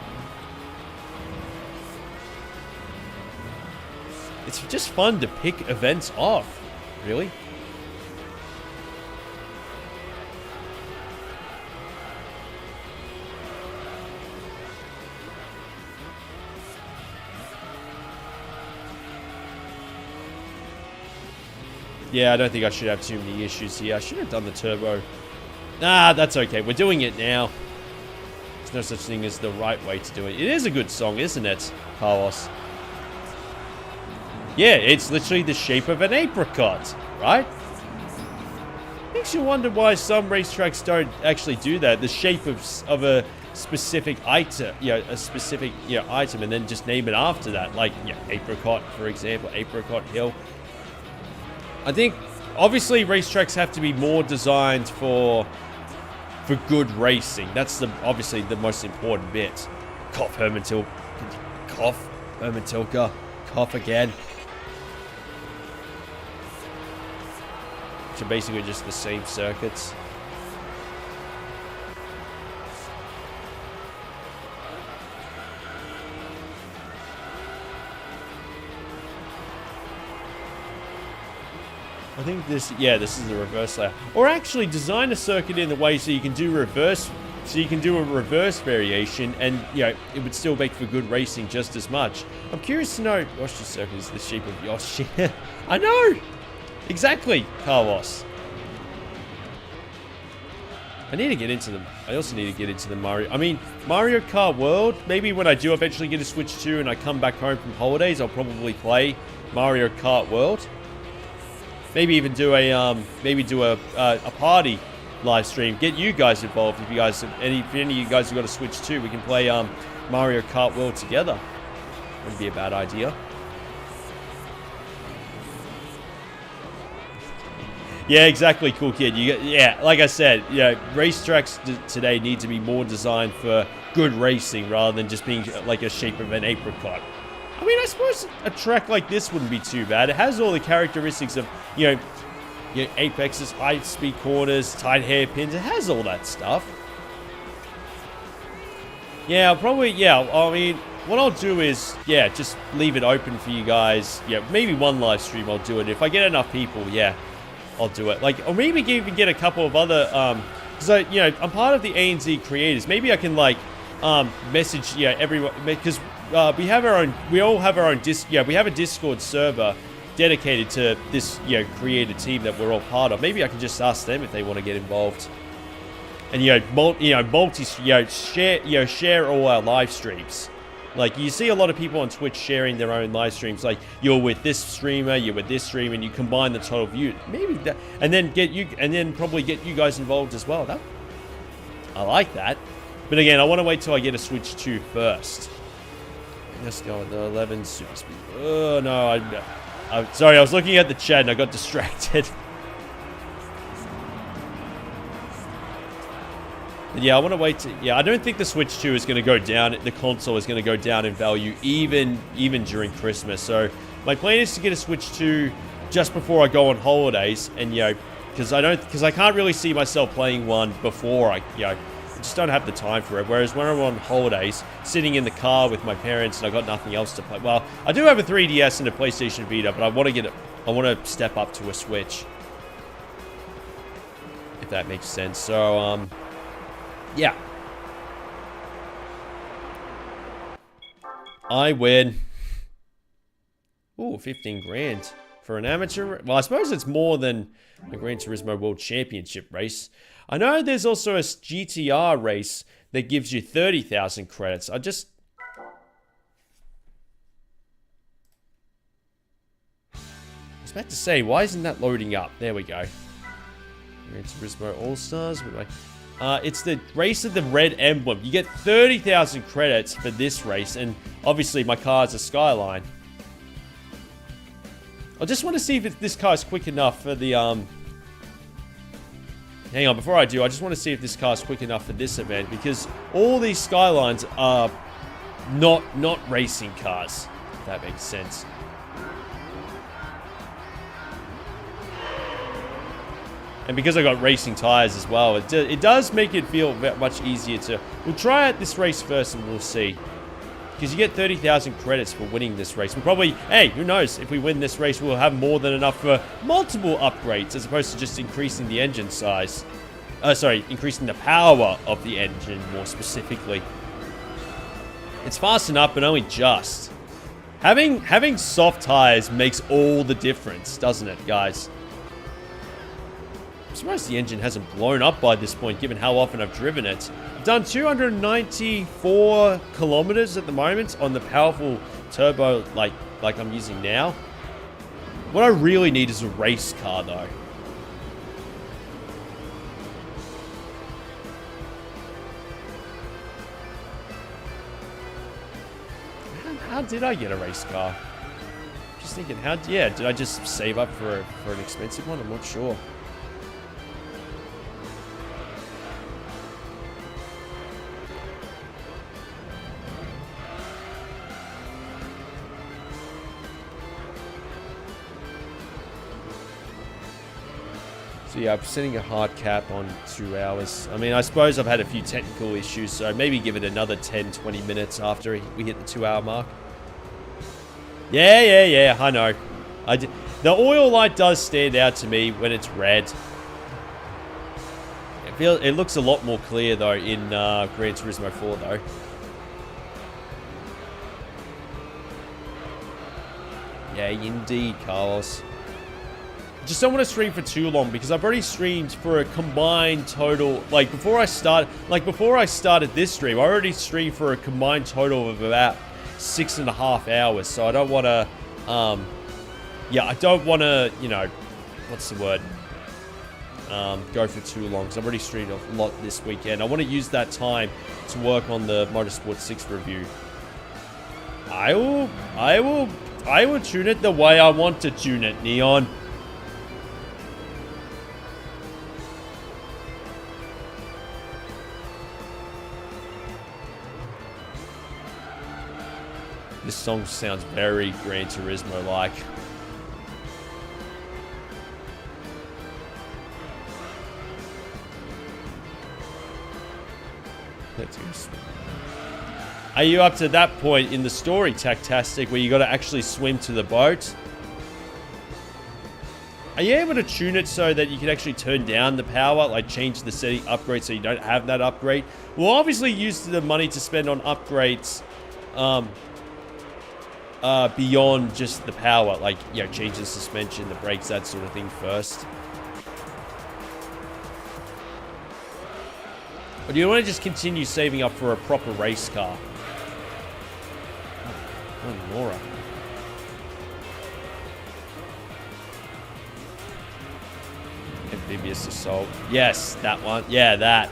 It's just fun to pick events off, really. Yeah, I don't think I should have too many issues here. I should have done the turbo. Nah, that's okay. We're doing it now. There's no such thing as the right way to do it. It is a good song, isn't it, Carlos? Yeah, it's literally the shape of an apricot, right? Makes you wonder why some racetracks don't actually do that. The shape of a specific item, a specific item, and then just name it after that. Like, apricot, for example, Apricot Hill. I think obviously racetracks have to be more designed for good racing. That's obviously the most important bit. Cough, Hermantil. Cough, Hermantilka. Cough again. Which are basically just the same circuits. I think this is the reverse layout. Or actually design a circuit in the way so you can do a reverse variation, and it would still make for good racing just as much. I'm curious to know, Yoshi's circuit is the shape of Yoshi. I know! Exactly, Carlos. I need to get into them. I also need to get into the Mario Kart World. Maybe when I do eventually get a Switch 2 and I come back home from holidays, I'll probably play Mario Kart World. Maybe even do a party live stream. Get you guys involved. If any of you guys have got a Switch 2, we can play Mario Kart World together. Wouldn't be a bad idea. Yeah, exactly, cool kid. Like I said, racetracks today need to be more designed for good racing rather than just being like a shape of an apricot. I mean, I suppose a track like this wouldn't be too bad. It has all the characteristics of, apexes, high-speed corners, tight hairpins. It has all that stuff. Yeah, I mean, what I'll do is, just leave it open for you guys. Maybe one live stream I'll do it. If I get enough people, I'll do it. Like, or maybe even get a couple of other, because I'm part of the ANZ creators. Maybe I can, message, everyone, because we have our own, we have a Discord server dedicated to this, creator team that we're all part of. Maybe I can just ask them if they want to get involved. And, share all our live streams. Like, you see a lot of people on Twitch sharing their own live streams. Like, you're with this streamer, you're with this streamer, and you combine the total view. Maybe that, and then probably get you guys involved as well. I like that. But again, I want to wait till I get a Switch 2 first. Let's go with the 11 super speed. Oh, no. I'm sorry, I was looking at the chat and I got distracted. But I want to wait to... I don't think the Switch 2 is going to go down. The console is going to go down in value even during Christmas. So my plan is to get a Switch 2 just before I go on holidays. And, because I can't really see myself playing one before I just don't have the time for it. Whereas when I'm on holidays, sitting in the car with my parents and I got nothing else to play. Well, I do have a 3DS and a PlayStation Vita, but I want to step up to a Switch. If that makes sense. So, yeah. I win. Ooh, 15 grand for an amateur. Well, I suppose it's more than a Gran Turismo World Championship race. I know there's also a GTR race that gives you 30,000 credits. I was about to say, why isn't that loading up? There we go. Gran Turismo All-Stars. It's the race of the red emblem. You get 30,000 credits for this race, and obviously my car's a Skyline. I just want to see if this car's quick enough for the, Hang on, before I do, I just want to see if this car's quick enough for this event, because all these Skylines are not racing cars, if that makes sense. And because I got racing tires as well, it does make it feel much easier to... We'll try out this race first and we'll see. Because you get 30,000 credits for winning this race. We'll probably... Hey, who knows? If we win this race, we'll have more than enough for multiple upgrades, as opposed to just increasing the engine size. Increasing the power of the engine, more specifically. It's fast enough, but only just. Having soft tires makes all the difference, doesn't it, guys? I'm surprised the engine hasn't blown up by this point, given how often I've driven it. I've done 294 kilometers at the moment on the powerful turbo like I'm using now. What I really need is a race car, though. How did I get a race car? Just thinking, yeah, did I just save up for an expensive one? I'm not sure. So yeah, I'm setting a hard cap on 2 hours. I mean, I suppose I've had a few technical issues, so maybe give it another 10, 20 minutes after we hit the 2 hour mark. Yeah, I know. The oil light does stand out to me when it's red. It looks a lot more clear, though, in Gran Turismo 4, though. Yeah, indeed, Carlos. Just don't want to stream for too long because I've already streamed for a combined total. Like before I started this stream, I already streamed for a combined total of about 6.5 hours. So I don't want to, yeah, I don't want to, you know, what's the word? Go for too long. Because I've already streamed a lot this weekend. I want to use that time to work on the Motorsport 6 review. I will tune it the way I want to tune it, Neon. This song sounds very Gran Turismo-like. Let's go swim. Are you up to that point in the story, Tactastic, where you got to actually swim to the boat? Are you able to tune it so that you can actually turn down the power, like change the setting upgrade so you don't have that upgrade? We'll obviously use the money to spend on upgrades beyond just the power, like, you know, change the suspension, the brakes, that sort of thing first. Or do you want to just continue saving up for a proper race car? Oh, Laura. Amphibious Assault. Yes, that one. Yeah, that.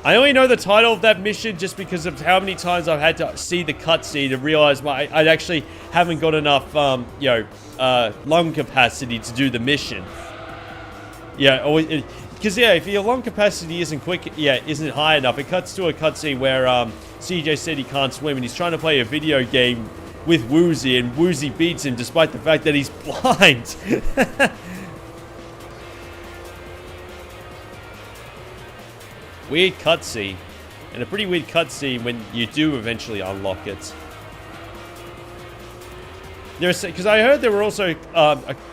I only know the title of that mission just because of how many times I've had to see the cutscene and realize I actually haven't got enough, you know, lung capacity to do the mission. Yeah, because yeah, if your lung capacity isn't high enough, it cuts to a cutscene where CJ said he can't swim and he's trying to play a video game with Woozy and Woozy beats him despite the fact that he's blind. Weird cutscene, and a pretty weird cutscene when you do eventually unlock it. Because I heard there were also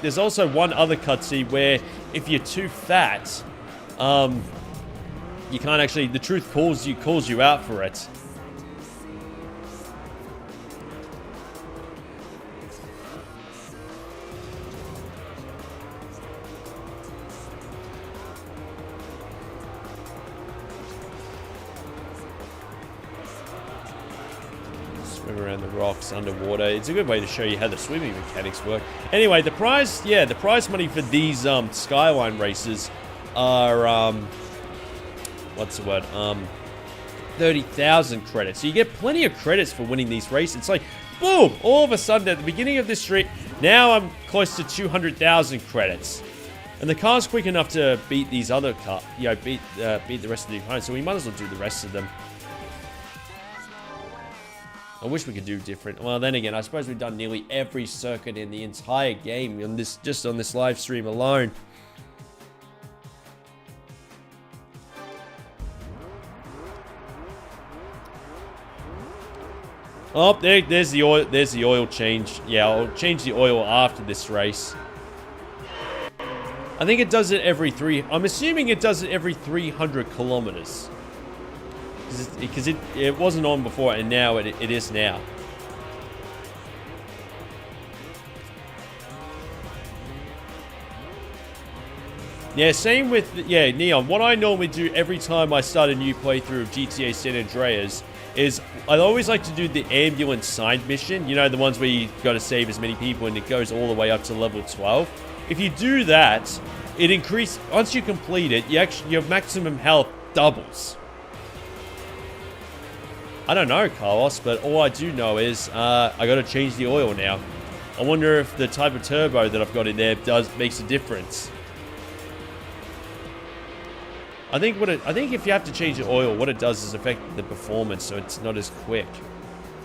there's also one other cutscene where if you're too fat, you can't actually. The truth calls you out for it. Around the rocks underwater. It's a good way to show you how the swimming mechanics work. Anyway, the prize money for these Skyline races are what's the word? 30,000 credits. So you get plenty of credits for winning these races. It's like boom, all of a sudden at the beginning of this streak, now I'm close to 200,000 credits. And the car's quick enough to beat these other cars, you know, beat the rest of the opponents, so we might as well do the rest of them. I wish we could do different. Well, then again, I suppose we've done nearly every circuit in the entire game on this, just on this live stream alone. Oh, there's the oil. There's the oil change. Yeah, I'll change the oil after this race. I think it does it every I'm assuming it does it every 300 kilometers. Because it wasn't on before, and now it is now. Yeah, same with, Neon. What I normally do every time I start a new playthrough of GTA San Andreas is I always like to do the ambulance side mission. You know, the ones where you got to save as many people and it goes all the way up to level 12. If you do that, it increases, once you complete it, your maximum health doubles. I don't know, Carlos, but all I do know is I got to change the oil now. I wonder if the type of turbo that I've got in there makes a difference. I think if you have to change the oil, what it does is affect the performance, so it's not as quick.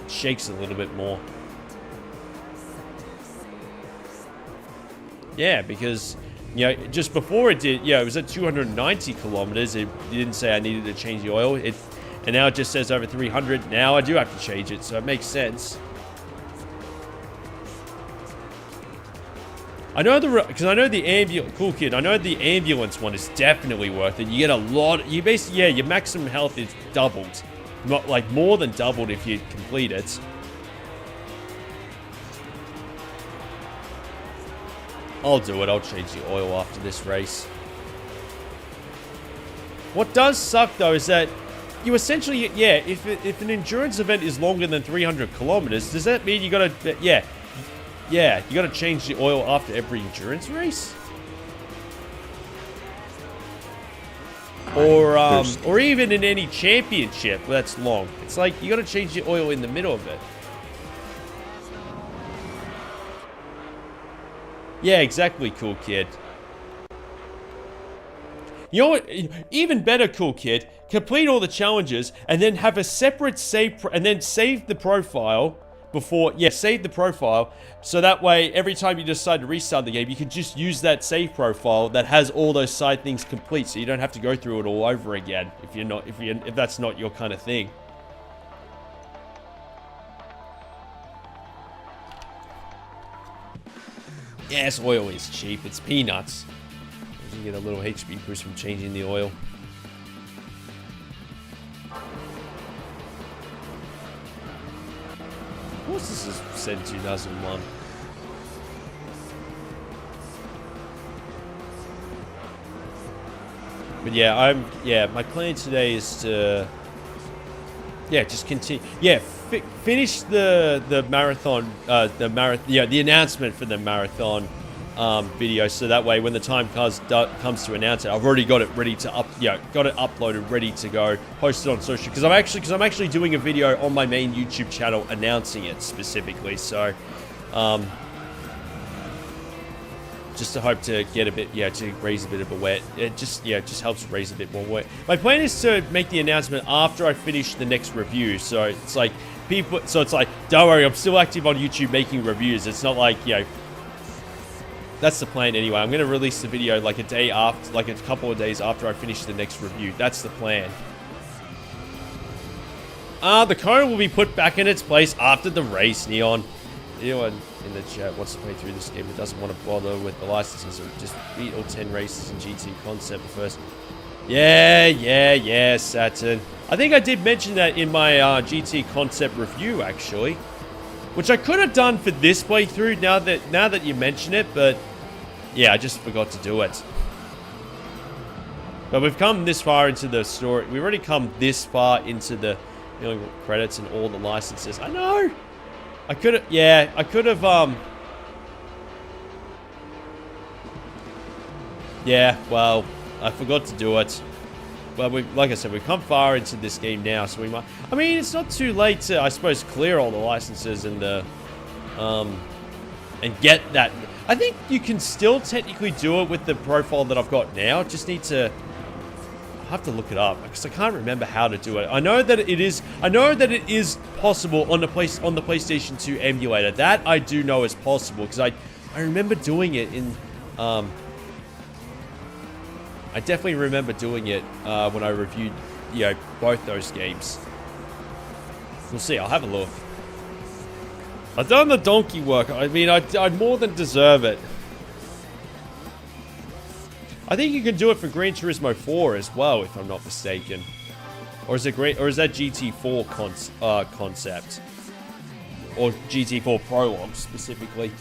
It shakes a little bit more. Yeah, because, you know, just before it did, yeah, it was at 290 kilometers. It didn't say I needed to change the oil. And now it just says over 300. Now I do have to change it, so it makes sense. I know because I know the ambulance, cool kid, I know the ambulance one is definitely worth it. You get a lot, you basically, yeah, your maximum health is doubled. Not like more than doubled if you complete it. I'll do it, I'll change the oil after this race. What does suck though is that you essentially, yeah, if an endurance event is longer than 300 kilometers, does that mean you gotta, yeah, you gotta change the oil after every endurance race? Or even in any championship that's long. It's like, you gotta change the oil in the middle of it. Yeah, exactly, cool kid. You know what? Even better, cool kid. Complete all the challenges and then have a separate save, and then save the profile before, yeah, save the profile. So that way, every time you decide to restart the game, you can just use that save profile that has all those side things complete, so you don't have to go through it all over again if that's not your kind of thing. Yes, oil is cheap. It's peanuts. You get a little HP boost from changing the oil. Of course this is said in 2001. But yeah, my plan today is to, yeah, just continue. Yeah, finish the marathon, the announcement for the marathon video, so that way when the time comes to announce it, I've already got it ready to got it uploaded, ready to go, post it on social. Because I'm actually doing a video on my main YouTube channel announcing it specifically. So, just to hope to get a bit, to raise a bit of a weight. It just helps raise a bit more weight. My plan is to make the announcement after I finish the next review. So it's like don't worry, I'm still active on YouTube making reviews. It's not like, that's the plan anyway. I'm going to release the video like a day after, like a couple of days after I finish the next review. That's the plan. The cone will be put back in its place after the race, Neon. Anyone in the chat wants to play through this game but doesn't want to bother with the licenses, or just beat all 10 races in GT Concept first. Yeah, Saturn. I think I did mention that in my GT Concept review, actually. Which I could have done for this playthrough now that you mention it, but yeah, I just forgot to do it. But we've come this far into the story. We've already come this far into the credits and all the licenses. I know! I could have, yeah, well, I forgot to do it. Well, like I said, we've come far into this game now, so we might... I mean, it's not too late to, I suppose, clear all the licenses and the... and get that... I think you can still technically do it with the profile that I've got now. Just need to... I have to look it up, because I can't remember how to do it. I know that it is possible on the PlayStation 2 emulator. That I do know is possible, because I remember doing it in... I definitely remember doing it when I reviewed, both those games. We'll see. I'll have a look. I've done the donkey work. I mean, I more than deserve it. I think you can do it for Gran Turismo 4 as well, if I'm not mistaken. Or is that GT4 concept? Or GT4 Prologue specifically?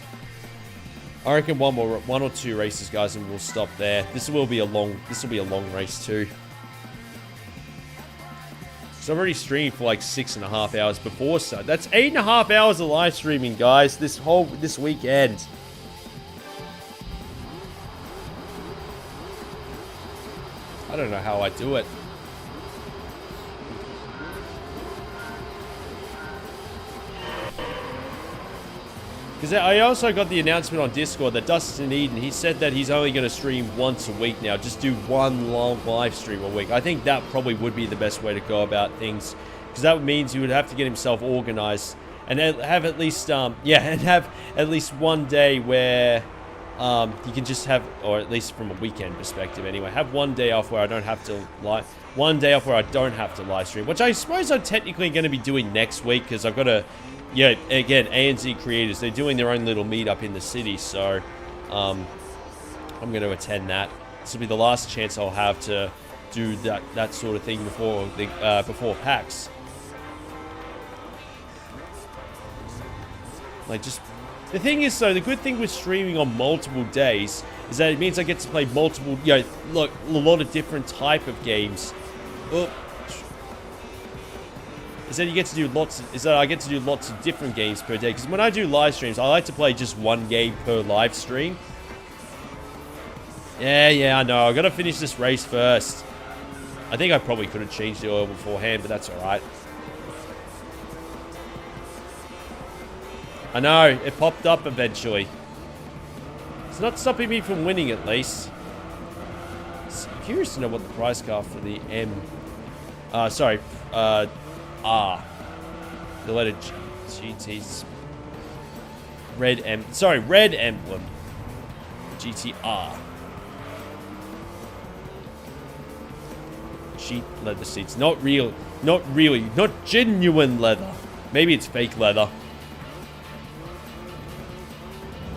I reckon one or two races, guys, and we'll stop there. This will be a long race too. So I've already streamed for like 6.5 hours before, so that's 8.5 hours of live streaming, guys, this weekend. I don't know how I do it. Because I also got the announcement on Discord that Dustin Eden, he said that he's only going to stream once a week now. Just do one long live stream a week. I think that probably would be the best way to go about things. Because that means he would have to get himself organized. And have at least, and have at least one day where you can just have, or at least from a weekend perspective anyway, have one day off where I don't have to live stream. Which I suppose I'm technically going to be doing next week because I've got to... Yeah, again, ANZ creators, they're doing their own little meetup in the city, so I'm going to attend that. This will be the last chance I'll have to do that sort of thing before PAX. Like, just... The thing is, though, the good thing with streaming on multiple days is that it means I get to play multiple, look, a lot of different type of games. Is that I get to do lots of different games per day. Because when I do live streams, I like to play just one game per live stream. Yeah, I know. I gotta finish this race first. I think I probably could have changed the oil beforehand, but that's alright. I know, it popped up eventually. It's not stopping me from winning, at least. I'm curious to know what the price car for the R. The letter GT's red emblem. GTR. Cheap leather seats. Not genuine leather. Maybe it's fake leather.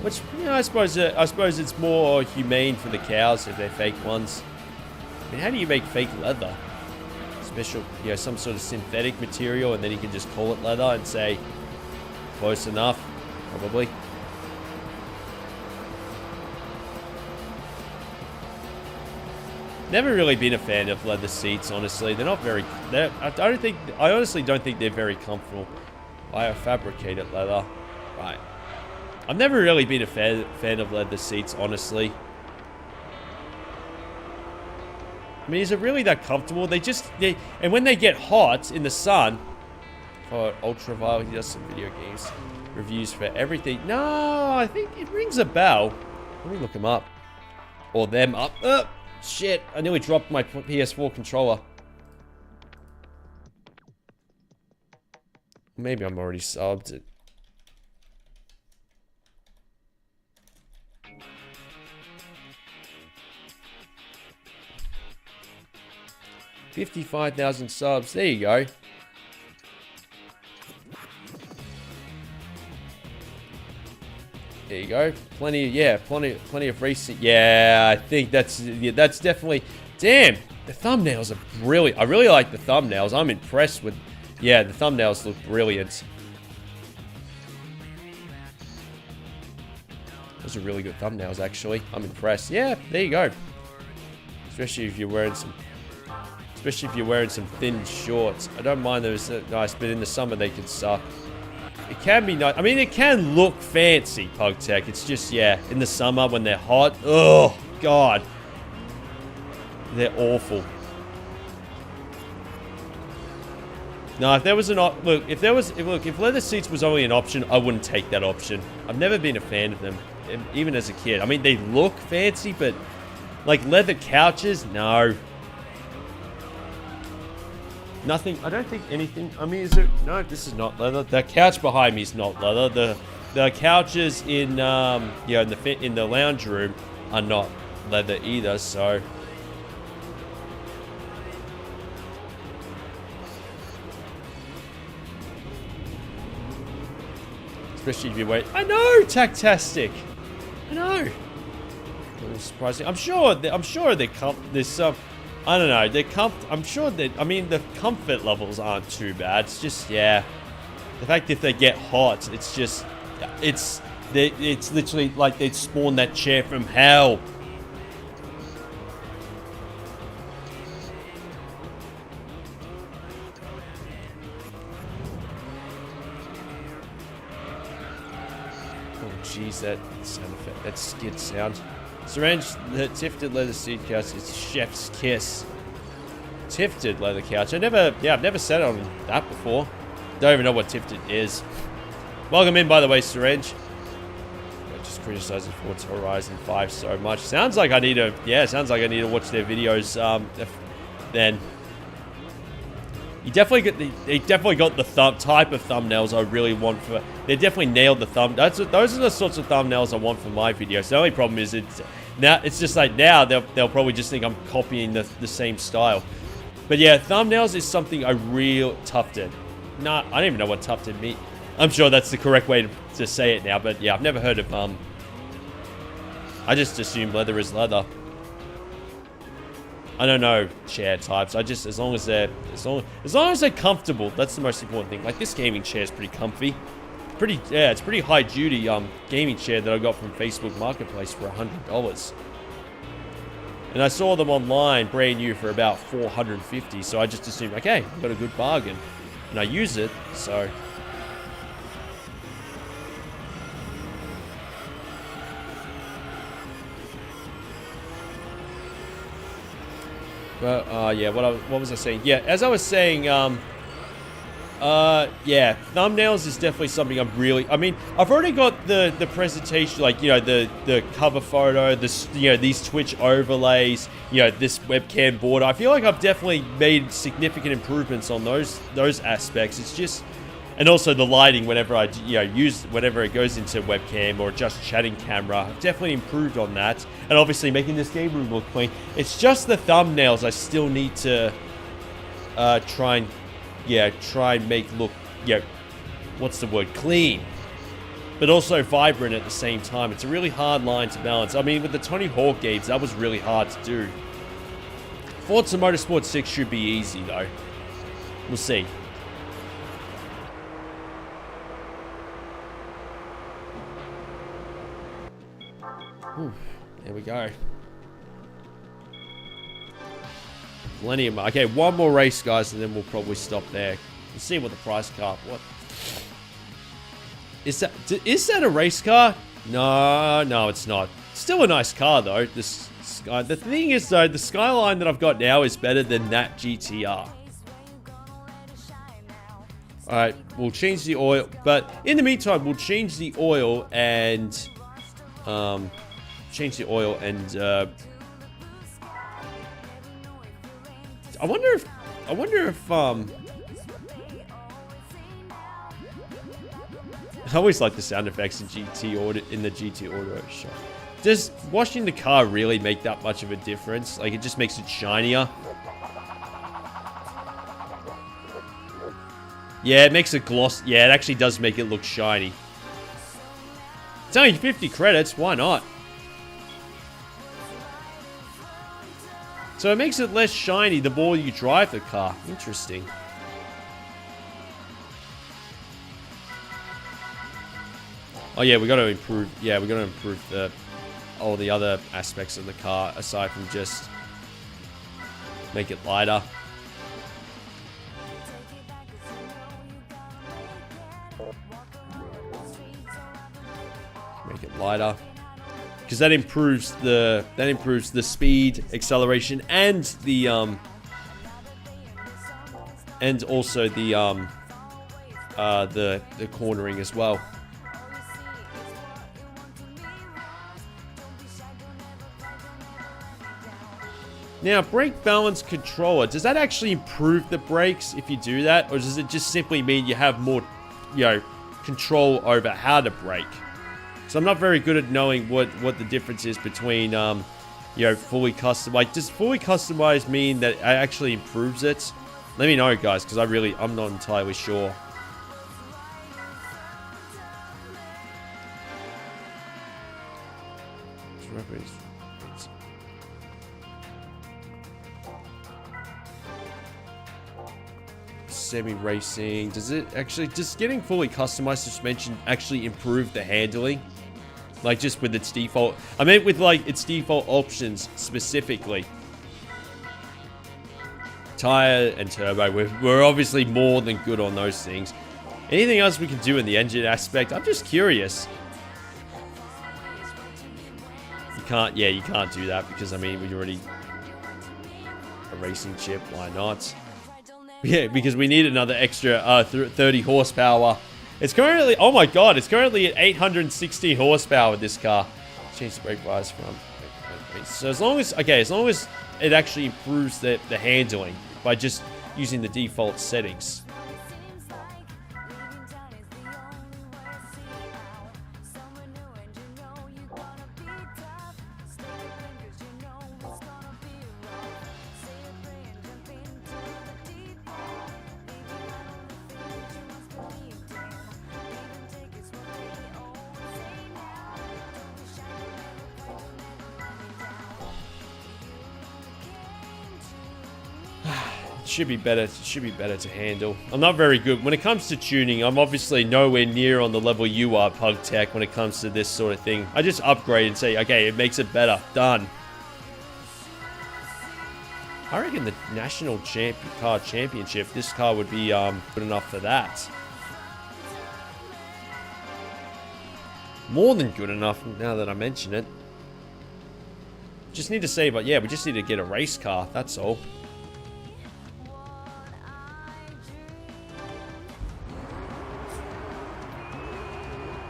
Which, I suppose it's more humane for the cows if they're fake ones. I mean, how do you make fake leather? Special, some sort of synthetic material, and then you can just call it leather and say close enough, probably. Never really been a fan of leather seats, honestly. They're not very. I honestly don't think they're very comfortable. Biofabricated leather, right? I've never really been a fan of leather seats, honestly. I mean, is it really that comfortable? And when they get hot in the sun, for ultraviolet, he does some video games reviews for everything. No, I think it rings a bell. Let me look him up. Or them up. Shit, I nearly dropped my PS4 controller. Maybe I'm already subbed it. $55,000 subs. There you go. There you go. Plenty of recent. Yeah, I think that's definitely. Damn, the thumbnails are brilliant. I really like the thumbnails. I'm impressed with. Yeah, the thumbnails look brilliant. Those are really good thumbnails, actually. I'm impressed. Yeah, there you go. Especially if you're wearing some thin shorts. I don't mind those nice, but in the summer they can suck. It can be nice. I mean, it can look fancy, PugTech. It's just, in the summer when they're hot. Oh, God. They're awful. No, if there was if leather seats was only an option, I wouldn't take that option. I've never been a fan of them, even as a kid. I mean, they look fancy, but like leather couches, no. Nothing. I don't think anything. I mean, is it? No, this is not leather. The couch behind me is not leather. The couches in in the lounge room are not leather either. So. Especially if you wait. I know, Tactastic. I know. Surprising. I'm sure there's some. I don't know. I'm sure that. I mean, the comfort levels aren't too bad. It's just the fact that they get hot. It's just. It's literally like they'd spawn that chair from hell. Oh, jeez, that sound effect, that skid sound. Syringe, the tifted leather seat couch is chef's kiss. Tifted leather couch. I've never sat on that before. Don't even know what tifted is. Welcome in, by the way, Syringe. I just criticizing Forza Horizon 5 so much. Sounds like I need to, sounds like I need to watch their videos, then. They definitely got the type of thumbnails I really want for. They definitely nailed the those are the sorts of thumbnails I want for my videos. The only problem is it's just like now they'll probably just think I'm copying the same style. But yeah, thumbnails is something I real tufted. Nah, I don't even know what tufted means. I'm sure that's the correct way to say it now, but yeah, I've never heard of I just assume leather is leather. I don't know chair types. I just as long as they're comfortable, that's the most important thing. Like this gaming chair is pretty comfy. It's pretty high duty gaming chair that I got from Facebook Marketplace for $100. And I saw them online brand new for about $450, so I just assumed, okay, I got a good bargain. And I use it, so but yeah, what was I saying? Yeah, as I was saying, yeah, thumbnails is definitely something I mean, I've already got the presentation, like, you know, the cover photo, these Twitch overlays, this webcam border. I feel like I've definitely made significant improvements on those aspects. It's just, and also the lighting whenever I whenever it goes into webcam or just chatting camera, I've definitely improved on that. And obviously making this game room look clean. It's just the thumbnails I still need to try and make look, what's the word, clean, but also vibrant at the same time. It's a really hard line to balance. I mean, with the Tony Hawk games, that was really hard to do. Forza Motorsport 6 should be easy though. We'll see. Whew, there we go. Plenty of... Okay, one more race, guys, and then we'll probably stop there. Let's see what the price car... What? Is that a race car? No, it's not. Still a nice car, though. The thing is, though, the Skyline that I've got now is better than that GTR. Alright, we'll change the oil. But in the meantime, we'll change the oil and... I wonder if I always like the sound effects in the GT Auto shop. Does washing the car really make that much of a difference? Like, it just makes it shinier? Yeah, it makes it gloss. Yeah, it actually does make it look shiny. It's only 50 credits, why not? So it makes it less shiny the more you drive the car. Interesting. Oh yeah, we got to improve. Yeah, we got to improve all the other aspects of the car aside from just make it lighter. Make it lighter. Because that improves the speed, acceleration, and the and also the cornering as well. Now, brake balance controller, does that actually improve the brakes if you do that, or does it just simply mean you have more, control over how to brake? So I'm not very good at knowing what the difference is between, fully custom. Like, does fully customized mean that it actually improves it? Let me know, guys, because I'm not entirely sure. Semi-racing. Does getting fully customized suspension actually improve the handling? Like, just with its default... I meant with, like, its default options specifically. Tire and turbo. We're obviously more than good on those things. Anything else we can do in the engine aspect? I'm just curious. can't, yeah, you can't do that because, I mean, we already... A racing chip, why not? Yeah, because we need another extra 30 horsepower. It's currently, oh my god, it's currently at 816 horsepower with this car. Change the brake rise from... So as long as, okay, as long as it actually improves the handling by just using the default settings. Should be better to handle. I'm not very good when it comes to tuning. I'm obviously nowhere near on the level you are, Pug Tech, when it comes to this sort of thing. I just upgrade and say, okay, it makes it better. Done. I reckon the National Car Championship, this car would be good enough for that. More than good enough now that I mention it. Just need to say, but yeah, we just need to get a race car. That's all.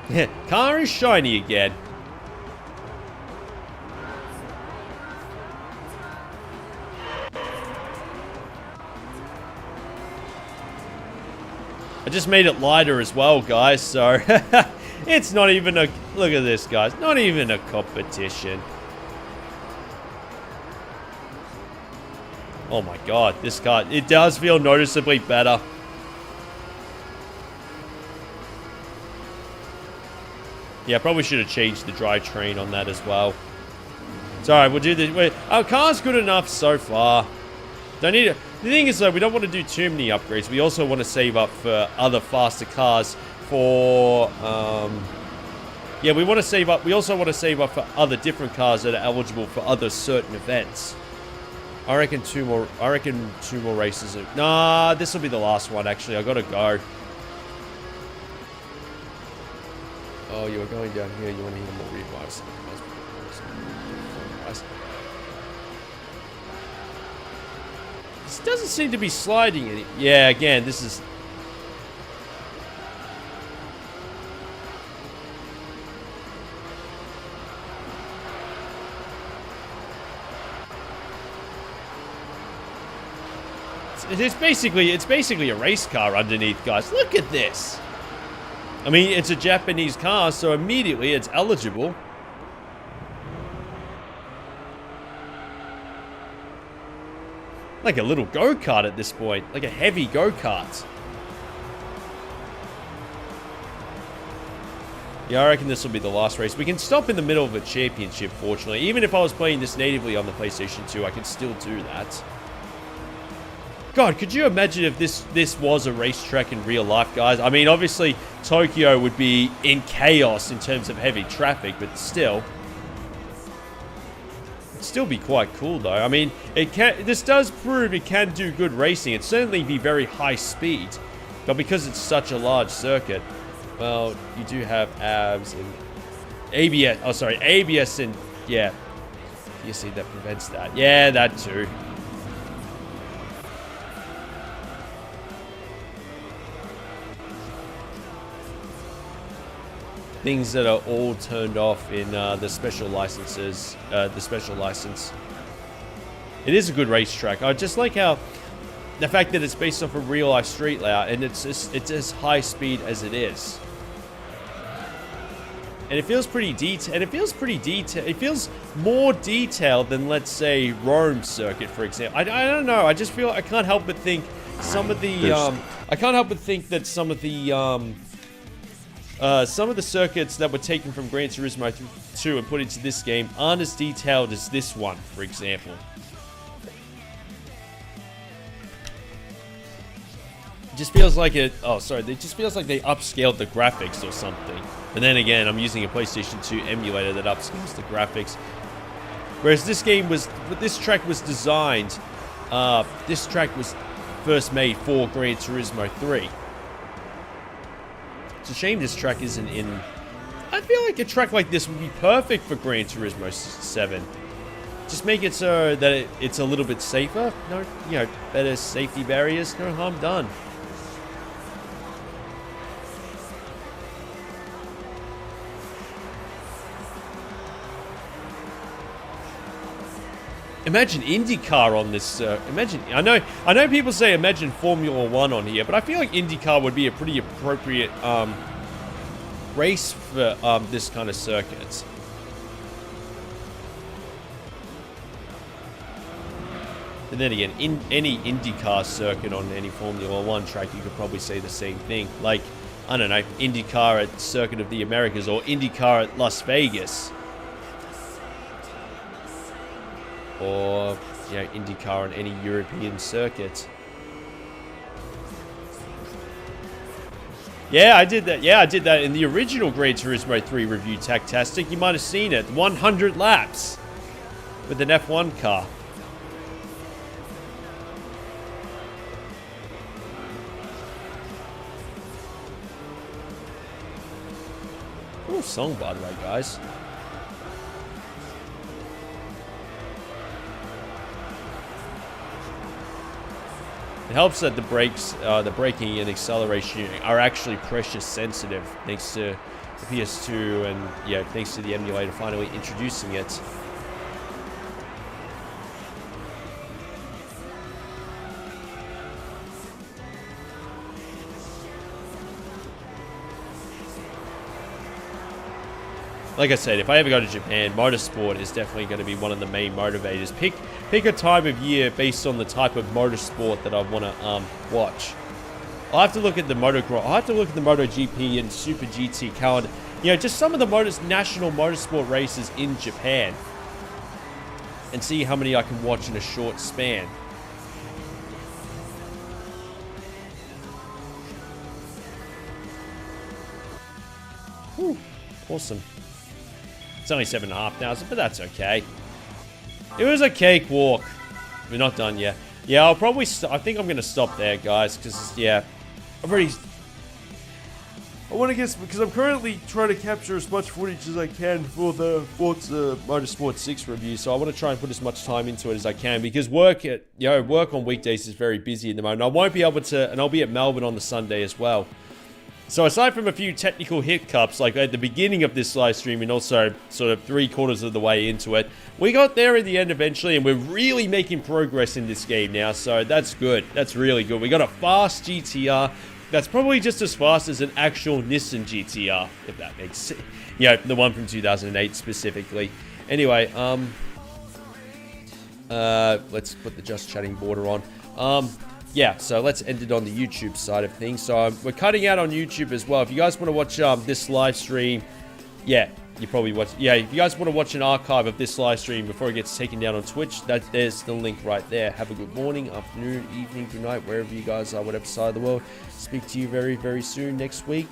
Yeah, car is shiny again. I just made it lighter as well, guys, so it's not even a... Look at this, guys. Not even a competition. Oh my god, this car... It does feel noticeably better. Yeah, I probably should have changed the drivetrain on that as well. It's alright, we'll do this. Our car's good enough so far. Don't need it. The thing is, though, we don't want to do too many upgrades. We also want to save up for other faster cars for... yeah, we want to save up. We also want to save up for other different cars that are eligible for other certain events. I reckon two more races. Nah, this will be the last one, actually. I gotta go. Oh, you were going down here. You want to hear more revives. This doesn't seem to be sliding any. Yeah, again, this is... It's basically a race car underneath, guys. Look at this. I mean, it's a Japanese car, so immediately it's eligible. Like a little go-kart at this point. Like a heavy go-kart. Yeah, I reckon this will be the last race. We can stop in the middle of a championship, fortunately. Even if I was playing this natively on the PlayStation 2, I can still do that. God, could you imagine if this was a racetrack in real life, guys? I mean, obviously, Tokyo would be in chaos in terms of heavy traffic, but still. It'd still be quite cool, though. I mean, this does prove it can do good racing. It'd certainly be very high speed, but because it's such a large circuit, well, you do have ABS and ABS. Oh, sorry, ABS and, yeah. You see, that prevents that. Yeah, that too. Things that are all turned off in the special licenses, the special license. It is a good racetrack. I just like how the fact that it's based off a real life street layout and it's as high speed as it is. And it feels pretty detailed. It feels more detailed than, let's say, Rome circuit, for example. I don't know. I just feel I can't help but think some of the some of the circuits that were taken from Gran Turismo 2 and put into this game aren't as detailed as this one, for example. It just feels like it... Oh, sorry. It just feels like they upscaled the graphics or something. And then again, I'm using a PlayStation 2 emulator that upscales the graphics. Whereas this game was... This track was designed... this track was first made for Gran Turismo 3. It's a shame this track isn't in... feel like a track like this would be perfect for Gran Turismo 7. Just make it so that it's a little bit safer. No, you know, better safety barriers. No harm done. Imagine IndyCar on this. I know people say imagine Formula One on here, but I feel like IndyCar would be a pretty appropriate race for this kind of circuit. And then again, in any IndyCar circuit on any Formula One track, you could probably say the same thing. Like, I don't know, IndyCar at Circuit of the Americas or IndyCar at Las Vegas. Or, you know, IndyCar on any European circuit. Yeah, I did that. Yeah, I did that in the original Gran Turismo 3 review, Tactastic. You might have seen it. 100 laps with an F1 car. Cool song, by the way, guys. It helps that the brakes, the braking and acceleration are actually pressure sensitive, thanks to the PS2 and yeah, thanks to the emulator finally introducing it. Like I said, if I ever go to Japan, motorsport is definitely going to be one of the main motivators. Pick a time of year based on the type of motorsport that I want to watch. I'll have to look at the motocross. I'll have to look at the MotoGP and Super GT calendar. You know, just some of the national motorsport races in Japan, and see how many I can watch in a short span. Whew, awesome. It's only 7,500, but that's okay. It was a cakewalk. We're not done yet. Yeah, I'll probably... I think I'm going to stop there, guys, because, yeah, I want to get... Because I'm currently trying to capture as much footage as I can for the Forza Motorsport 6 review, so I want to try and put as much time into it as I can, because work on weekdays is very busy at the moment. I won't be able to... And I'll be at Melbourne on the Sunday as well. So aside from a few technical hiccups, like at the beginning of this live stream and also sort of 3/4 of the way into it, we got there in the end eventually, and we're really making progress in this game now, so that's good. That's really good. We got a fast GTR that's probably just as fast as an actual Nissan GTR, if that makes sense. Yeah, the one from 2008 specifically. Anyway, let's put the Just Chatting border on. Yeah, so let's end it on the YouTube side of things. So we're cutting out on YouTube as well. If you guys want to watch this live stream, yeah, you probably watch. Yeah, if you guys want to watch an archive of this live stream before it gets taken down on Twitch, there's the link right there. Have a good morning, afternoon, evening, good night, wherever you guys are, whatever side of the world. Speak to you very, very soon next week.